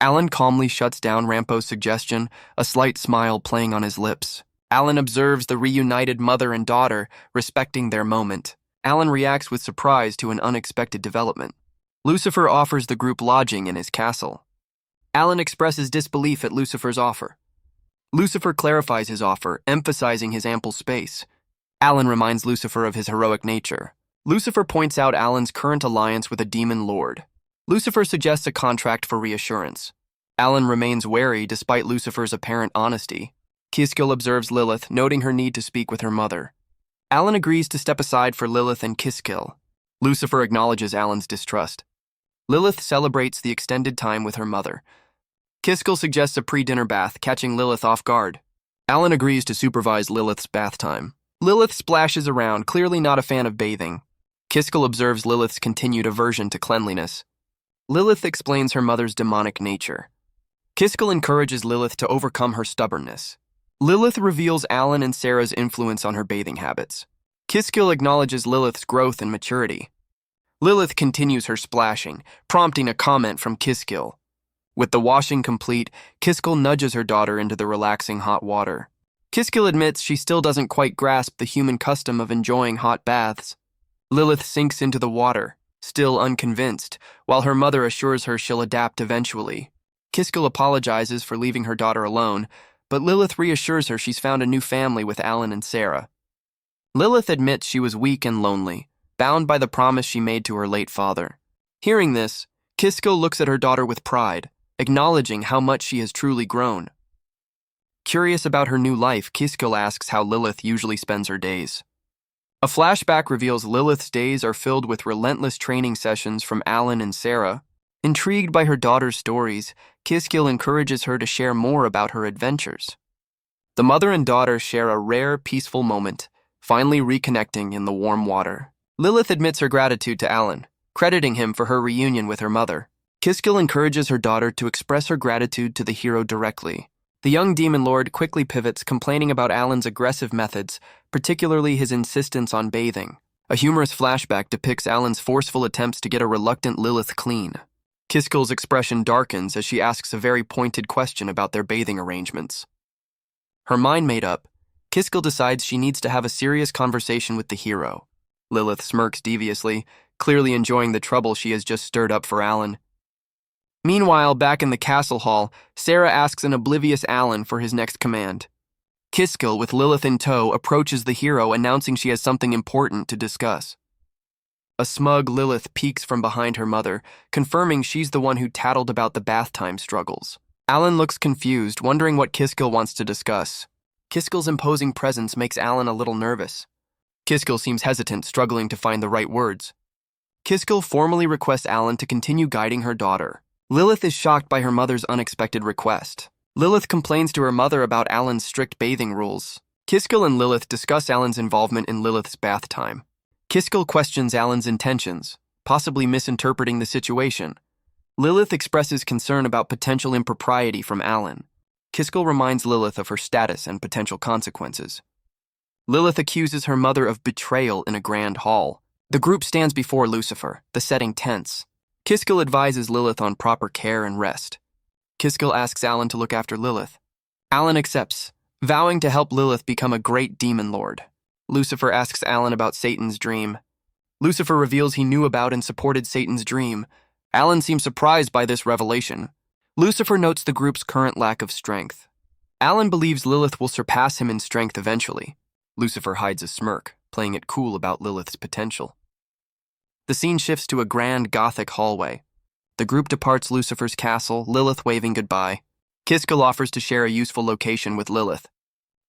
S1: Alan calmly shuts down Rampo's suggestion, a slight smile playing on his lips. Alan observes the reunited mother and daughter, respecting their moment. Alan reacts with surprise to an unexpected development. Lucifer offers the group lodging in his castle. Alan expresses disbelief at Lucifer's offer. Lucifer clarifies his offer, emphasizing his ample space. Alan reminds Lucifer of his heroic nature. Lucifer points out Alan's current alliance with a demon lord. Lucifer suggests a contract for reassurance. Alan remains wary despite Lucifer's apparent honesty. Kiskill observes Lilith, noting her need to speak with her mother. Alan agrees to step aside for Lilith and Kiskill. Lucifer acknowledges Alan's distrust. Lilith celebrates the extended time with her mother. Kiskill suggests a pre-dinner bath, catching Lilith off guard. Alan agrees to supervise Lilith's bath time. Lilith splashes around, clearly not a fan of bathing. Kiskill observes Lilith's continued aversion to cleanliness. Lilith explains her mother's demonic nature. Kiskill encourages Lilith to overcome her stubbornness. Lilith reveals Alan and Sarah's influence on her bathing habits. Kiskill acknowledges Lilith's growth and maturity. Lilith continues her splashing, prompting a comment from Kiskill. With the washing complete, Kiskill nudges her daughter into the relaxing hot water. Kiskill admits she still doesn't quite grasp the human custom of enjoying hot baths. Lilith sinks into the water, still unconvinced, while her mother assures her she'll adapt eventually. Kiskill apologizes for leaving her daughter alone, but Lilith reassures her she's found a new family with Alan and Sarah. Lilith admits she was weak and lonely, bound by the promise she made to her late father. Hearing this, Kiskill looks at her daughter with pride, acknowledging how much she has truly grown. Curious about her new life, Kiskill asks how Lilith usually spends her days. A flashback reveals Lilith's days are filled with relentless training sessions from Alan and Sarah. Intrigued by her daughter's stories, Kiskill encourages her to share more about her adventures. The mother and daughter share a rare, peaceful moment, finally reconnecting in the warm water. Lilith admits her gratitude to Alan, crediting him for her reunion with her mother. Kiskill encourages her daughter to express her gratitude to the hero directly. The young demon lord quickly pivots, complaining about Alan's aggressive methods, particularly his insistence on bathing. A humorous flashback depicts Alan's forceful attempts to get a reluctant Lilith clean. Kiskill's expression darkens as she asks a very pointed question about their bathing arrangements. Her mind made up, Kiskill decides she needs to have a serious conversation with the hero. Lilith smirks deviously, clearly enjoying the trouble she has just stirred up for Alan. Meanwhile, back in the castle hall, Sarah asks an oblivious Alan for his next command. Kiskill, with Lilith in tow, approaches the hero, announcing she has something important to discuss. A smug Lilith peeks from behind her mother, confirming she's the one who tattled about the bath time struggles. Alan looks confused, wondering what Kiskill wants to discuss. Kiskill's imposing presence makes Alan a little nervous. Kiskill seems hesitant, struggling to find the right words. Kiskill formally requests Alan to continue guiding her daughter. Lilith is shocked by her mother's unexpected request. Lilith complains to her mother about Alan's strict bathing rules. Kiskill and Lilith discuss Alan's involvement in Lilith's bath time. Kiskill questions Alan's intentions, possibly misinterpreting the situation. Lilith expresses concern about potential impropriety from Alan. Kiskill reminds Lilith of her status and potential consequences. Lilith accuses her mother of betrayal in a grand hall. The group stands before Lucifer, the setting tense. Kiskill advises Lilith on proper care and rest. Kiskill asks Alan to look after Lilith. Alan accepts, vowing to help Lilith become a great demon lord. Lucifer asks Alan about Satan's dream. Lucifer reveals he knew about and supported Satan's dream. Alan seems surprised by this revelation. Lucifer notes the group's current lack of strength. Alan believes Lilith will surpass him in strength eventually. Lucifer hides a smirk, playing it cool about Lilith's potential. The scene shifts to a grand Gothic hallway. The group departs Lucifer's castle, Lilith waving goodbye. Kiskill offers to share a useful location with Lilith.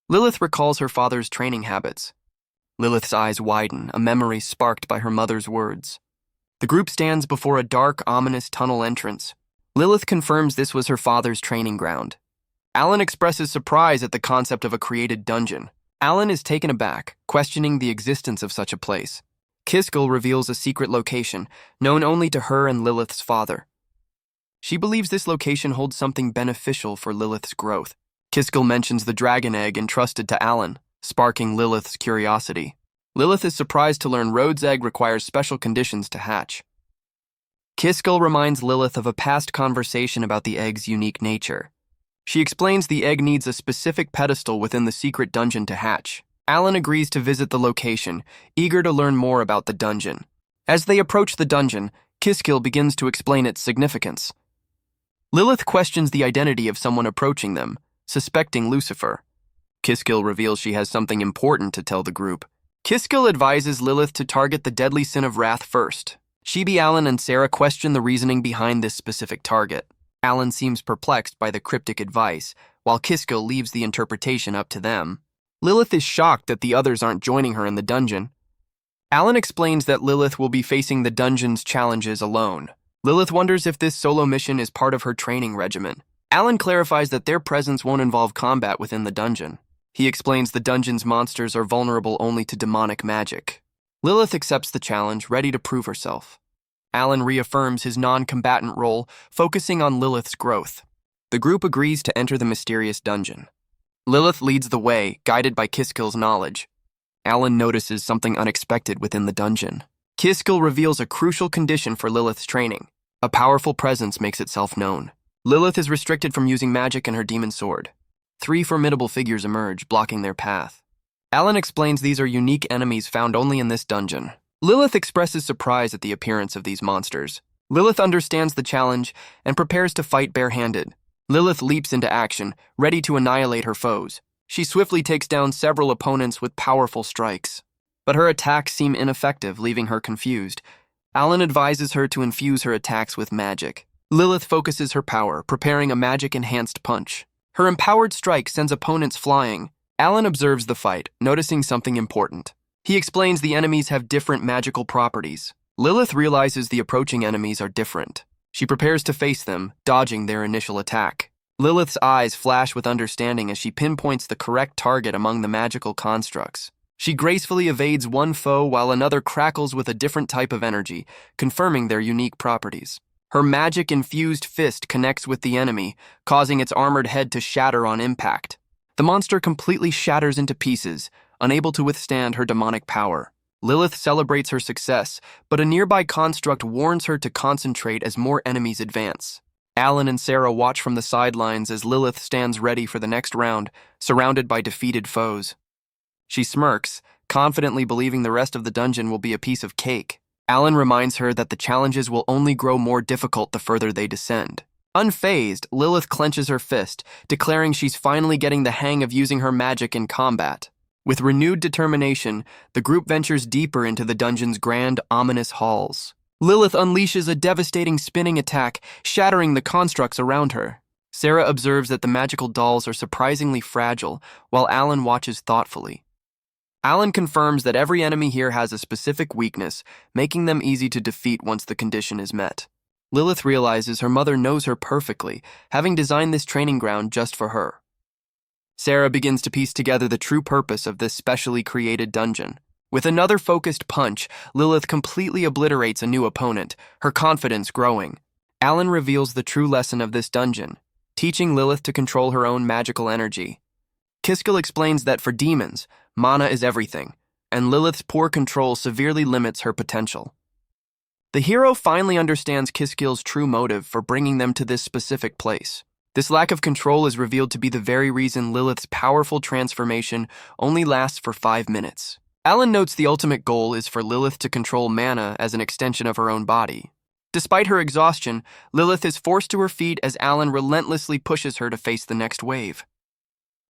S1: Lilith recalls her father's training habits. Lilith's eyes widen, a memory sparked by her mother's words. The group stands before a dark, ominous tunnel entrance. Lilith confirms this was her father's training ground. Alan expresses surprise at the concept of a created dungeon. Alan is taken aback, questioning the existence of such a place. Kiskill reveals a secret location, known only to her and Lilith's father. She believes this location holds something beneficial for Lilith's growth. Kiskill mentions the dragon egg entrusted to Alan, sparking Lilith's curiosity. Lilith is surprised to learn Rhodes' egg requires special conditions to hatch. Kiskill reminds Lilith of a past conversation about the egg's unique nature. She explains the egg needs a specific pedestal within the secret dungeon to hatch. Alan agrees to visit the location, eager to learn more about the dungeon. As they approach the dungeon, Kiskill begins to explain its significance. Lilith questions the identity of someone approaching them, suspecting Lucifer. Kiskill reveals she has something important to tell the group. Kiskill advises Lilith to target the deadly sin of wrath first. Shibi, Alan, and Sarah question the reasoning behind this specific target. Alan seems perplexed by the cryptic advice, while Kiskill leaves the interpretation up to them. Lilith is shocked that the others aren't joining her in the dungeon. Alan explains that Lilith will be facing the dungeon's challenges alone. Lilith wonders if this solo mission is part of her training regimen. Alan clarifies that their presence won't involve combat within the dungeon. He explains the dungeon's monsters are vulnerable only to demonic magic. Lilith accepts the challenge, ready to prove herself. Alan reaffirms his non-combatant role, focusing on Lilith's growth. The group agrees to enter the mysterious dungeon. Lilith leads the way, guided by Kiskill's knowledge. Alan notices something unexpected within the dungeon. Kiskill reveals a crucial condition for Lilith's training. A powerful presence makes itself known. Lilith is restricted from using magic and her demon sword. 3 formidable figures emerge, blocking their path. Alan explains these are unique enemies found only in this dungeon. Lilith expresses surprise at the appearance of these monsters. Lilith understands the challenge and prepares to fight barehanded. Lilith leaps into action, ready to annihilate her foes. She swiftly takes down several opponents with powerful strikes. But her attacks seem ineffective, leaving her confused. Alan advises her to infuse her attacks with magic. Lilith focuses her power, preparing a magic-enhanced punch. Her empowered strike sends opponents flying. Alan observes the fight, noticing something important. He explains the enemies have different magical properties. Lilith realizes the approaching enemies are different. She prepares to face them, dodging their initial attack. Lilith's eyes flash with understanding as she pinpoints the correct target among the magical constructs. She gracefully evades one foe while another crackles with a different type of energy, confirming their unique properties. Her magic-infused fist connects with the enemy, causing its armored head to shatter on impact. The monster completely shatters into pieces, unable to withstand her demonic power. Lilith celebrates her success, but a nearby construct warns her to concentrate as more enemies advance. Alan and Sarah watch from the sidelines as Lilith stands ready for the next round, surrounded by defeated foes. She smirks, confidently believing the rest of the dungeon will be a piece of cake. Alan reminds her that the challenges will only grow more difficult the further they descend. Unfazed, Lilith clenches her fist, declaring she's finally getting the hang of using her magic in combat. With renewed determination, the group ventures deeper into the dungeon's grand, ominous halls. Lilith unleashes a devastating spinning attack, shattering the constructs around her. Sarah observes that the magical dolls are surprisingly fragile, while Alan watches thoughtfully. Alan confirms that every enemy here has a specific weakness, making them easy to defeat once the condition is met. Lilith realizes her mother knows her perfectly, having designed this training ground just for her. Sarah begins to piece together the true purpose of this specially created dungeon. With another focused punch, Lilith completely obliterates a new opponent, her confidence growing. Alan reveals the true lesson of this dungeon, teaching Lilith to control her own magical energy. Kiskell explains that for demons, mana is everything, and Lilith's poor control severely limits her potential. The hero finally understands Kiskell's true motive for bringing them to this specific place. This lack of control is revealed to be the very reason Lilith's powerful transformation only lasts for 5 minutes. Alan notes the ultimate goal is for Lilith to control mana as an extension of her own body. Despite her exhaustion, Lilith is forced to her feet as Alan relentlessly pushes her to face the next wave.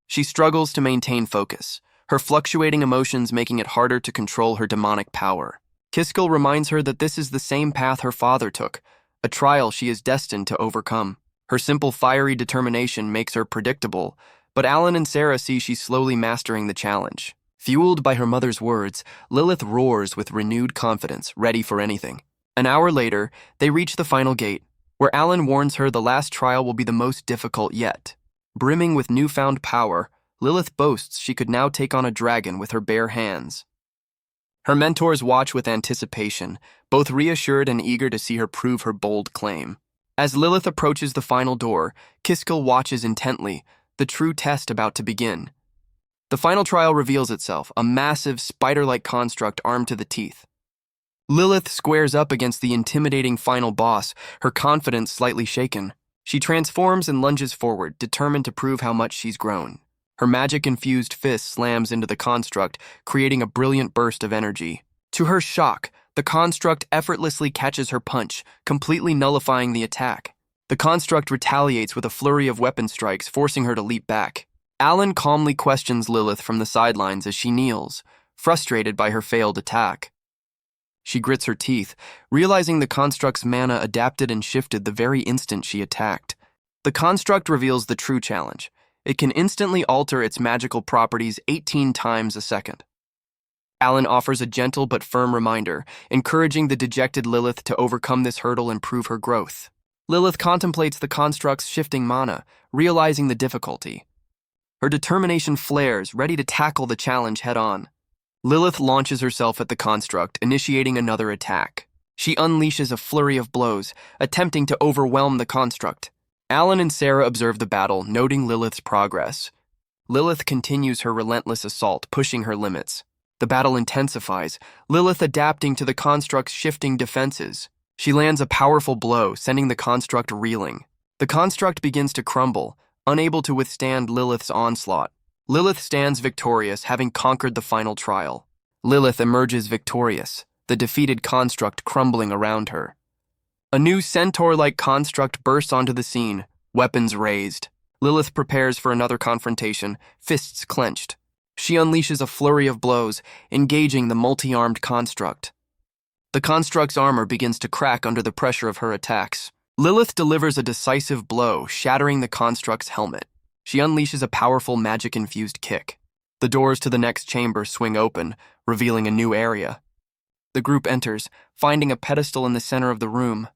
S1: She struggles to maintain focus, her fluctuating emotions making it harder to control her demonic power. Kiskell reminds her that this is the same path her father took, a trial she is destined to overcome. Her simple fiery determination makes her predictable, but Alan and Sarah see she's slowly mastering the challenge. Fueled by her mother's words, Lilith roars with renewed confidence, ready for anything. An hour later, they reach the final gate, where Alan warns her the last trial will be the most difficult yet. Brimming with newfound power, Lilith boasts she could now take on a dragon with her bare hands. Her mentors watch with anticipation, both reassured and eager to see her prove her bold claim. As Lilith approaches the final door, Kiskell watches intently, the true test about to begin. The final trial reveals itself, a massive, spider-like construct armed to the teeth. Lilith squares up against the intimidating final boss, her confidence slightly shaken. She transforms and lunges forward, determined to prove how much she's grown. Her magic-infused fist slams into the construct, creating a brilliant burst of energy. To her shock, the construct effortlessly catches her punch, completely nullifying the attack. The construct retaliates with a flurry of weapon strikes, forcing her to leap back. Alan calmly questions Lilith from the sidelines as she kneels, frustrated by her failed attack. She grits her teeth, realizing the construct's mana adapted and shifted the very instant she attacked. The construct reveals the true challenge. It can instantly alter its magical properties 18 times a second. Alan offers a gentle but firm reminder, encouraging the dejected Lilith to overcome this hurdle and prove her growth. Lilith contemplates the construct's shifting mana, realizing the difficulty. Her determination flares, ready to tackle the challenge head-on. Lilith launches herself at the construct, initiating another attack. She unleashes a flurry of blows, attempting to overwhelm the construct. Alan and Sarah observe the battle, noting Lilith's progress. Lilith continues her relentless assault, pushing her limits. The battle intensifies, Lilith adapting to the construct's shifting defenses. She lands a powerful blow, sending the construct reeling. The construct begins to crumble, unable to withstand Lilith's onslaught. Lilith stands victorious, having conquered the final trial. Lilith emerges victorious, the defeated construct crumbling around her. A new centaur-like construct bursts onto the scene, weapons raised. Lilith prepares for another confrontation, fists clenched. She unleashes a flurry of blows, engaging the multi-armed construct. The construct's armor begins to crack under the pressure of her attacks. Lilith delivers a decisive blow, shattering the construct's helmet. She unleashes a powerful magic-infused kick. The doors to the next chamber swing open, revealing a new area. The group enters, finding a pedestal in the center of the room.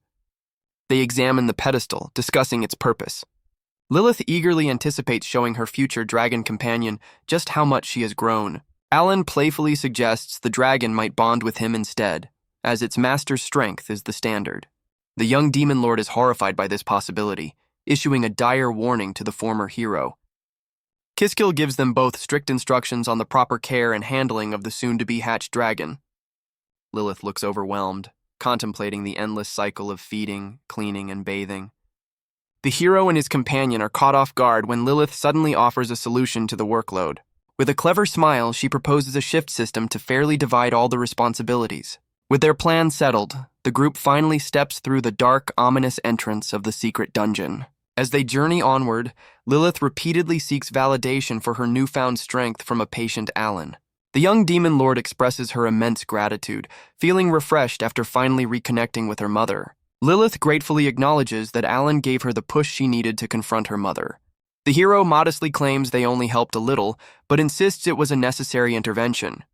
S1: They examine the pedestal, discussing its purpose. Lilith eagerly anticipates showing her future dragon companion just how much she has grown. Alan playfully suggests the dragon might bond with him instead, as its master's strength is the standard. The young demon lord is horrified by this possibility, issuing a dire warning to the former hero. Kiskell gives them both strict instructions on the proper care and handling of the soon-to-be hatched dragon. Lilith looks overwhelmed, contemplating the endless cycle of feeding, cleaning, and bathing. The hero and his companion are caught off guard when Lilith suddenly offers a solution to the workload. With a clever smile, she proposes a shift system to fairly divide all the responsibilities. With their plan settled, the group finally steps through the dark, ominous entrance of the secret dungeon. As they journey onward, Lilith repeatedly seeks validation for her newfound strength from a patient Alan. The young demon lord expresses her immense gratitude, feeling refreshed after finally reconnecting with her mother. Lilith gratefully acknowledges that Alan gave her the push she needed to confront her mother. The hero modestly claims they only helped a little, but insists it was a necessary intervention.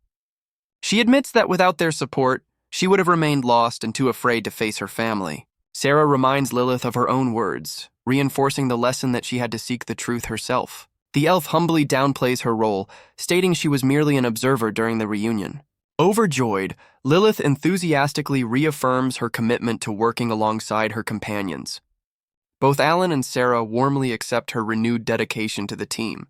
S1: She admits that without their support, she would have remained lost and too afraid to face her family. Sarah reminds Lilith of her own words, reinforcing the lesson that she had to seek the truth herself. The elf humbly downplays her role, stating she was merely an observer during the reunion. Overjoyed, Lilith enthusiastically reaffirms her commitment to working alongside her companions. Both Alan and Sarah warmly accept her renewed dedication to the team.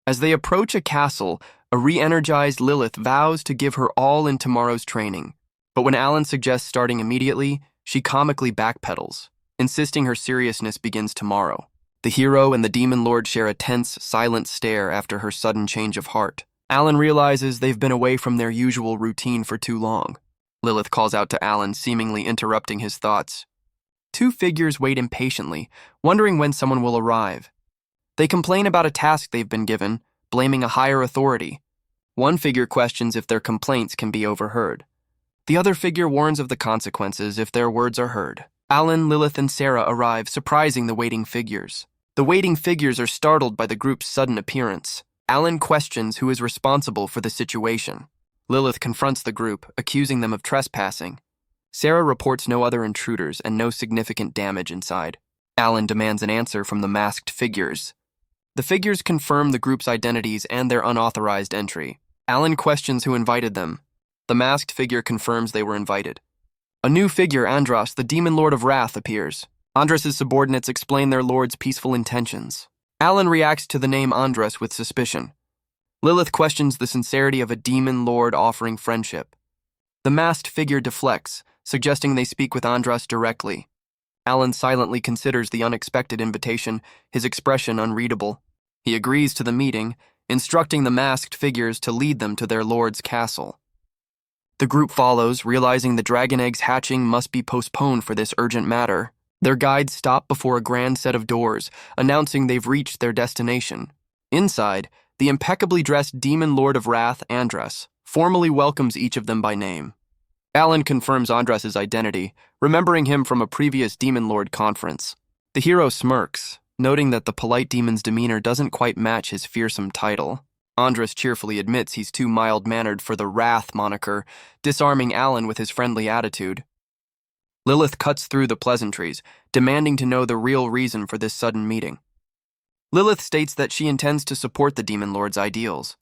S1: As they approach a castle, a re-energized Lilith vows to give her all in tomorrow's training. But when Alan suggests starting immediately, she comically backpedals, insisting her seriousness begins tomorrow. The hero and the demon lord share a tense, silent stare after her sudden change of heart. Alan realizes they've been away from their usual routine for too long. Lilith calls out to Alan, seemingly interrupting his thoughts. Two figures wait impatiently, wondering when someone will arrive. They complain about a task they've been given, blaming a higher authority. One figure questions if their complaints can be overheard. The other figure warns of the consequences if their words are heard. Alan, Lilith, and Sarah arrive, surprising the waiting figures. The waiting figures are startled by the group's sudden appearance. Alan questions who is responsible for the situation. Lilith confronts the group, accusing them of trespassing. Sarah reports no other intruders and no significant damage inside. Alan demands an answer from the masked figures. The figures confirm the group's identities and their unauthorized entry. Alan questions who invited them. The masked figure confirms they were invited. A new figure, Andros, the demon lord of wrath, appears. Andros' subordinates explain their lord's peaceful intentions. Alan reacts to the name Andros with suspicion. Lilith questions the sincerity of a demon lord offering friendship. The masked figure deflects, suggesting they speak with Andros directly. Alan silently considers the unexpected invitation, his expression unreadable. He agrees to the meeting, instructing the masked figures to lead them to their lord's castle. The group follows, realizing the dragon eggs hatching must be postponed for this urgent matter. Their guides stop before a grand set of doors, announcing they've reached their destination. Inside, the impeccably dressed demon lord of wrath, Andros, formally welcomes each of them by name. Alan confirms Andros' identity, remembering him from a previous demon lord conference. The hero smirks, noting that the polite demon's demeanor doesn't quite match his fearsome title. Andros cheerfully admits he's too mild-mannered for the Wrath moniker, disarming Alan with his friendly attitude. Lilith cuts through the pleasantries, demanding to know the real reason for this sudden meeting. Lilith states that she intends to support the demon lord's ideals.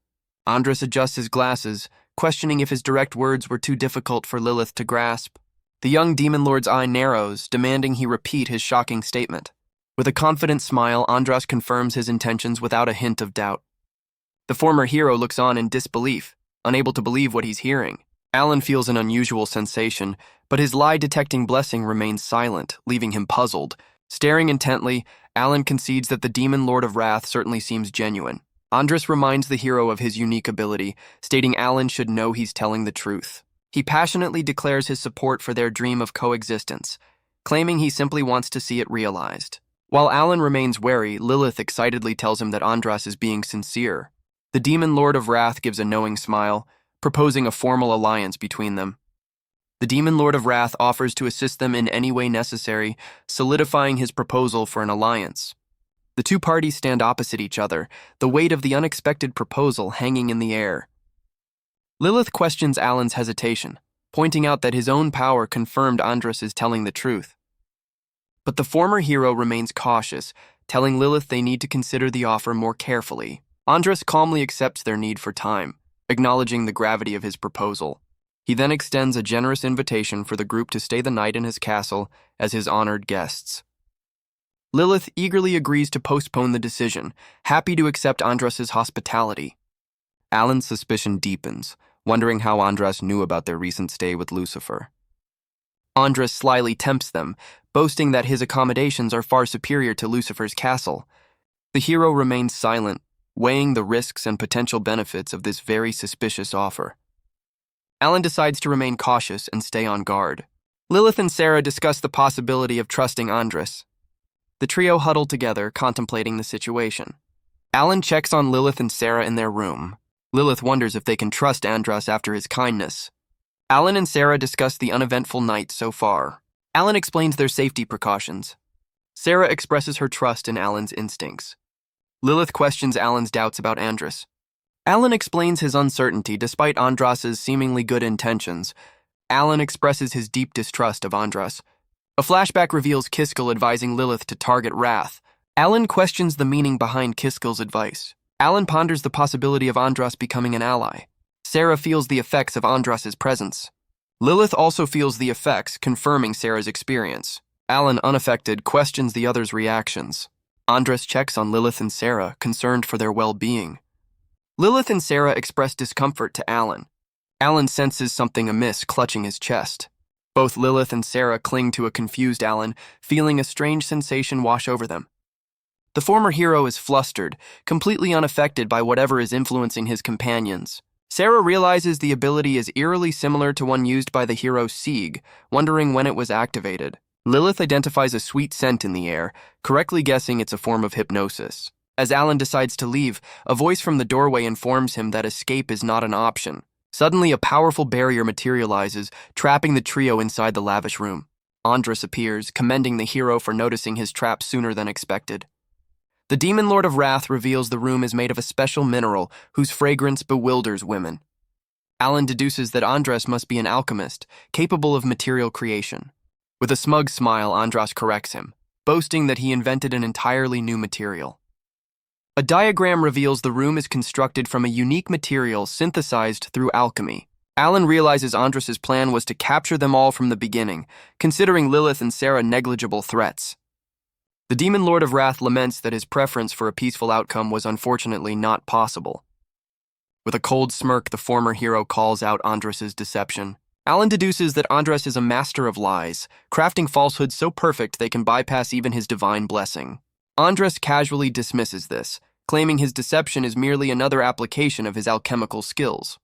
S1: Andros adjusts his glasses, questioning if his direct words were too difficult for Lilith to grasp. The young demon lord's eye narrows, demanding he repeat his shocking statement. With a confident smile, Andros confirms his intentions without a hint of doubt. The former hero looks on in disbelief, unable to believe what he's hearing. Alan feels an unusual sensation, but his lie-detecting blessing remains silent, leaving him puzzled. Staring intently, Alan concedes that the demon lord of wrath certainly seems genuine. Andros reminds the hero of his unique ability, stating Alan should know he's telling the truth. He passionately declares his support for their dream of coexistence, claiming he simply wants to see it realized. While Alan remains wary, Lilith excitedly tells him that Andros is being sincere. The demon lord of wrath gives a knowing smile, proposing a formal alliance between them. The demon lord of wrath offers to assist them in any way necessary, solidifying his proposal for an alliance. The two parties stand opposite each other, the weight of the unexpected proposal hanging in the air. Lilith questions Alan's hesitation, pointing out that his own power confirmed Andros is telling the truth. But the former hero remains cautious, telling Lilith they need to consider the offer more carefully. Andros calmly accepts their need for time, acknowledging the gravity of his proposal. He then extends a generous invitation for the group to stay the night in his castle as his honored guests. Lilith eagerly agrees to postpone the decision, happy to accept Andros' hospitality. Alan's suspicion deepens, wondering how Andros knew about their recent stay with Lucifer. Andros slyly tempts them, boasting that his accommodations are far superior to Lucifer's castle. The hero remains silent, weighing the risks and potential benefits of this very suspicious offer. Alan decides to remain cautious and stay on guard. Lilith and Sarah discuss the possibility of trusting Andres. The trio huddle together, contemplating the situation. Alan checks on Lilith and Sarah in their room. Lilith wonders if they can trust Andras after his kindness. Alan and Sarah discuss the uneventful night so far. Alan explains their safety precautions. Sarah expresses her trust in Alan's instincts. Lilith questions Alan's doubts about Andras. Alan explains his uncertainty despite Andras's seemingly good intentions. Alan expresses his deep distrust of Andras. A flashback reveals Kiskel advising Lilith to target Wrath. Alan questions the meaning behind Kiskel's advice. Alan ponders the possibility of Andras becoming an ally. Sarah feels the effects of Andras's presence. Lilith also feels the effects, confirming Sarah's experience. Alan, unaffected, questions the others' reactions. Andras checks on Lilith and Sarah, concerned for their well-being. Lilith and Sarah express discomfort to Alan. Alan senses something amiss, clutching his chest. Both Lilith and Sarah cling to a confused Alan, feeling a strange sensation wash over them. The former hero is flustered, completely unaffected by whatever is influencing his companions. Sarah realizes the ability is eerily similar to one used by the hero Sieg, wondering when it was activated. Lilith identifies a sweet scent in the air, correctly guessing it's a form of hypnosis. As Alan decides to leave, a voice from the doorway informs him that escape is not an option. Suddenly, a powerful barrier materializes, trapping the trio inside the lavish room. Andras appears, commending the hero for noticing his trap sooner than expected. The Demon Lord of Wrath reveals the room is made of a special mineral whose fragrance bewilders women. Alan deduces that Andras must be an alchemist, capable of material creation. With a smug smile, Andras corrects him, boasting that he invented an entirely new material. A diagram reveals the room is constructed from a unique material synthesized through alchemy. Alan realizes Andras's plan was to capture them all from the beginning, considering Lilith and Sarah negligible threats. The Demon Lord of Wrath laments that his preference for a peaceful outcome was unfortunately not possible. With a cold smirk, the former hero calls out Andras's deception. Alan deduces that Andras is a master of lies, crafting falsehoods so perfect they can bypass even his divine blessing. Andras casually dismisses this, claiming his deception is merely another application of his alchemical skills.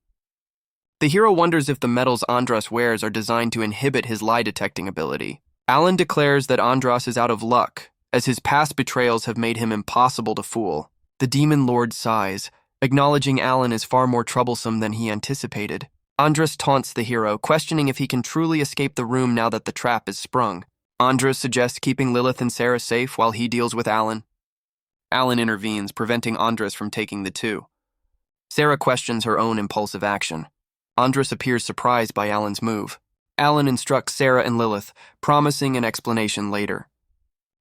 S1: The hero wonders if the metals Andras wears are designed to inhibit his lie-detecting ability. Alan declares that Andras is out of luck, as his past betrayals have made him impossible to fool. The Demon Lord sighs, acknowledging Alan is far more troublesome than he anticipated. Andras taunts the hero, questioning if he can truly escape the room now that the trap is sprung. Andras suggests keeping Lilith and Sarah safe while he deals with Alan. Alan intervenes, preventing Andras from taking the two. Sarah questions her own impulsive action. Andras appears surprised by Alan's move. Alan instructs Sarah and Lilith, promising an explanation later.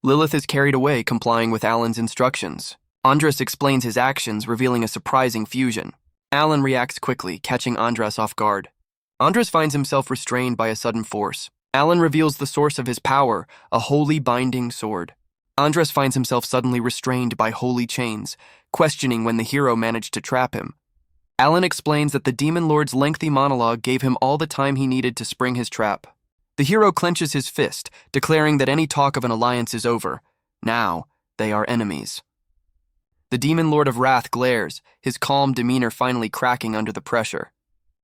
S1: Lilith is carried away, complying with Alan's instructions. Andras explains his actions, revealing a surprising fusion. Alan reacts quickly, catching Andras off guard. Andras finds himself restrained by a sudden force. Alan reveals the source of his power, a holy binding sword. Andras finds himself suddenly restrained by holy chains, questioning when the hero managed to trap him. Alan explains that the Demon Lord's lengthy monologue gave him all the time he needed to spring his trap. The hero clenches his fist, declaring that any talk of an alliance is over. Now, they are enemies. The Demon Lord of Wrath glares, his calm demeanor finally cracking under the pressure.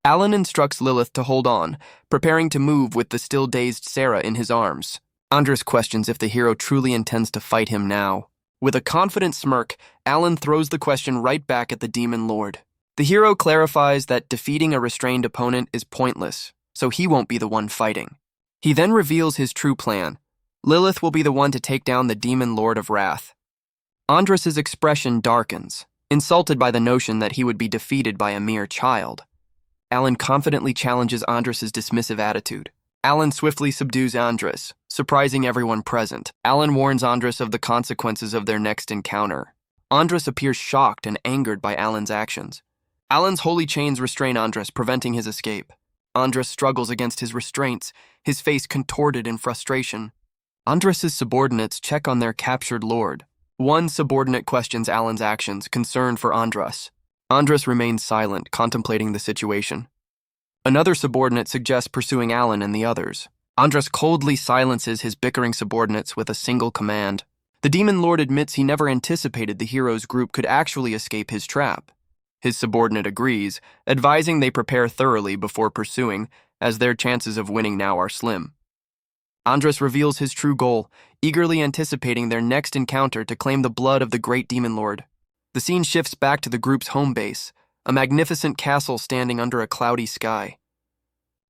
S1: Alan instructs Lilith to hold on, preparing to move with the still dazed Sarah in his arms. Andras questions if the hero truly intends to fight him now. With a confident smirk, Alan throws the question right back at the Demon Lord. The hero clarifies that defeating a restrained opponent is pointless, so he won't be the one fighting. He then reveals his true plan. Lilith will be the one to take down the Demon Lord of Wrath. Andras's expression darkens, insulted by the notion that he would be defeated by a mere child. Alan confidently challenges Andras's dismissive attitude. Alan swiftly subdues Andras, surprising everyone present. Alan warns Andras of the consequences of their next encounter. Andras appears shocked and angered by Alan's actions. Alan's holy chains restrain Andras, preventing his escape. Andras struggles against his restraints, his face contorted in frustration. Andras's subordinates check on their captured lord. One subordinate questions Alan's actions, concerned for Andras. Andras remains silent, contemplating the situation. Another subordinate suggests pursuing Alan and the others. Andras coldly silences his bickering subordinates with a single command. The Demon Lord admits he never anticipated the hero's group could actually escape his trap. His subordinate agrees, advising they prepare thoroughly before pursuing, as their chances of winning now are slim. Andras reveals his true goal, eagerly anticipating their next encounter to claim the blood of the great demon lord. The scene shifts back to the group's home base, a magnificent castle standing under a cloudy sky.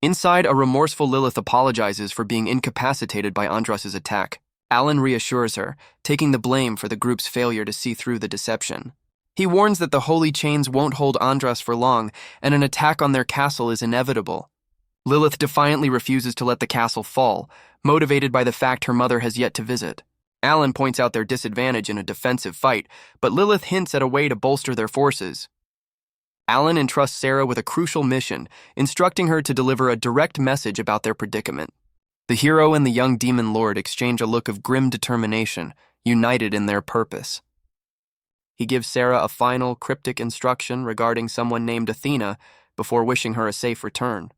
S1: Inside, a remorseful Lilith apologizes for being incapacitated by Andras's attack. Alan reassures her, taking the blame for the group's failure to see through the deception. He warns that the holy chains won't hold Andras for long, and an attack on their castle is inevitable. Lilith defiantly refuses to let the castle fall, motivated by the fact her mother has yet to visit. Alan points out their disadvantage in a defensive fight, but Lilith hints at a way to bolster their forces. Alan entrusts Sarah with a crucial mission, instructing her to deliver a direct message about their predicament. The hero and the young demon lord exchange a look of grim determination, united in their purpose. He gives Sarah a final, cryptic instruction regarding someone named Athena before wishing her a safe return.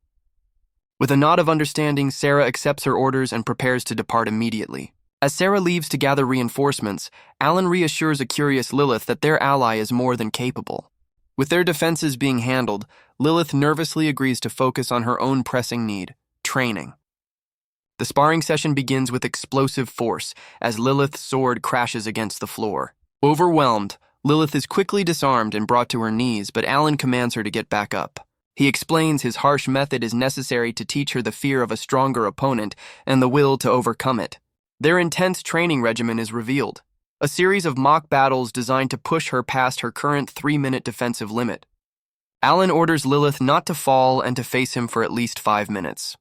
S1: With a nod of understanding, Sarah accepts her orders and prepares to depart immediately. As Sarah leaves to gather reinforcements, Alan reassures a curious Lilith that their ally is more than capable. With their defenses being handled, Lilith nervously agrees to focus on her own pressing need, training. The sparring session begins with explosive force as Lilith's sword crashes against the floor. Overwhelmed, Lilith is quickly disarmed and brought to her knees, but Alan commands her to get back up. He explains his harsh method is necessary to teach her the fear of a stronger opponent and the will to overcome it. Their intense training regimen is revealed, a series of mock battles designed to push her past her current 3-minute defensive limit. Alan orders Lilith not to fall and to face him for at least 5 minutes.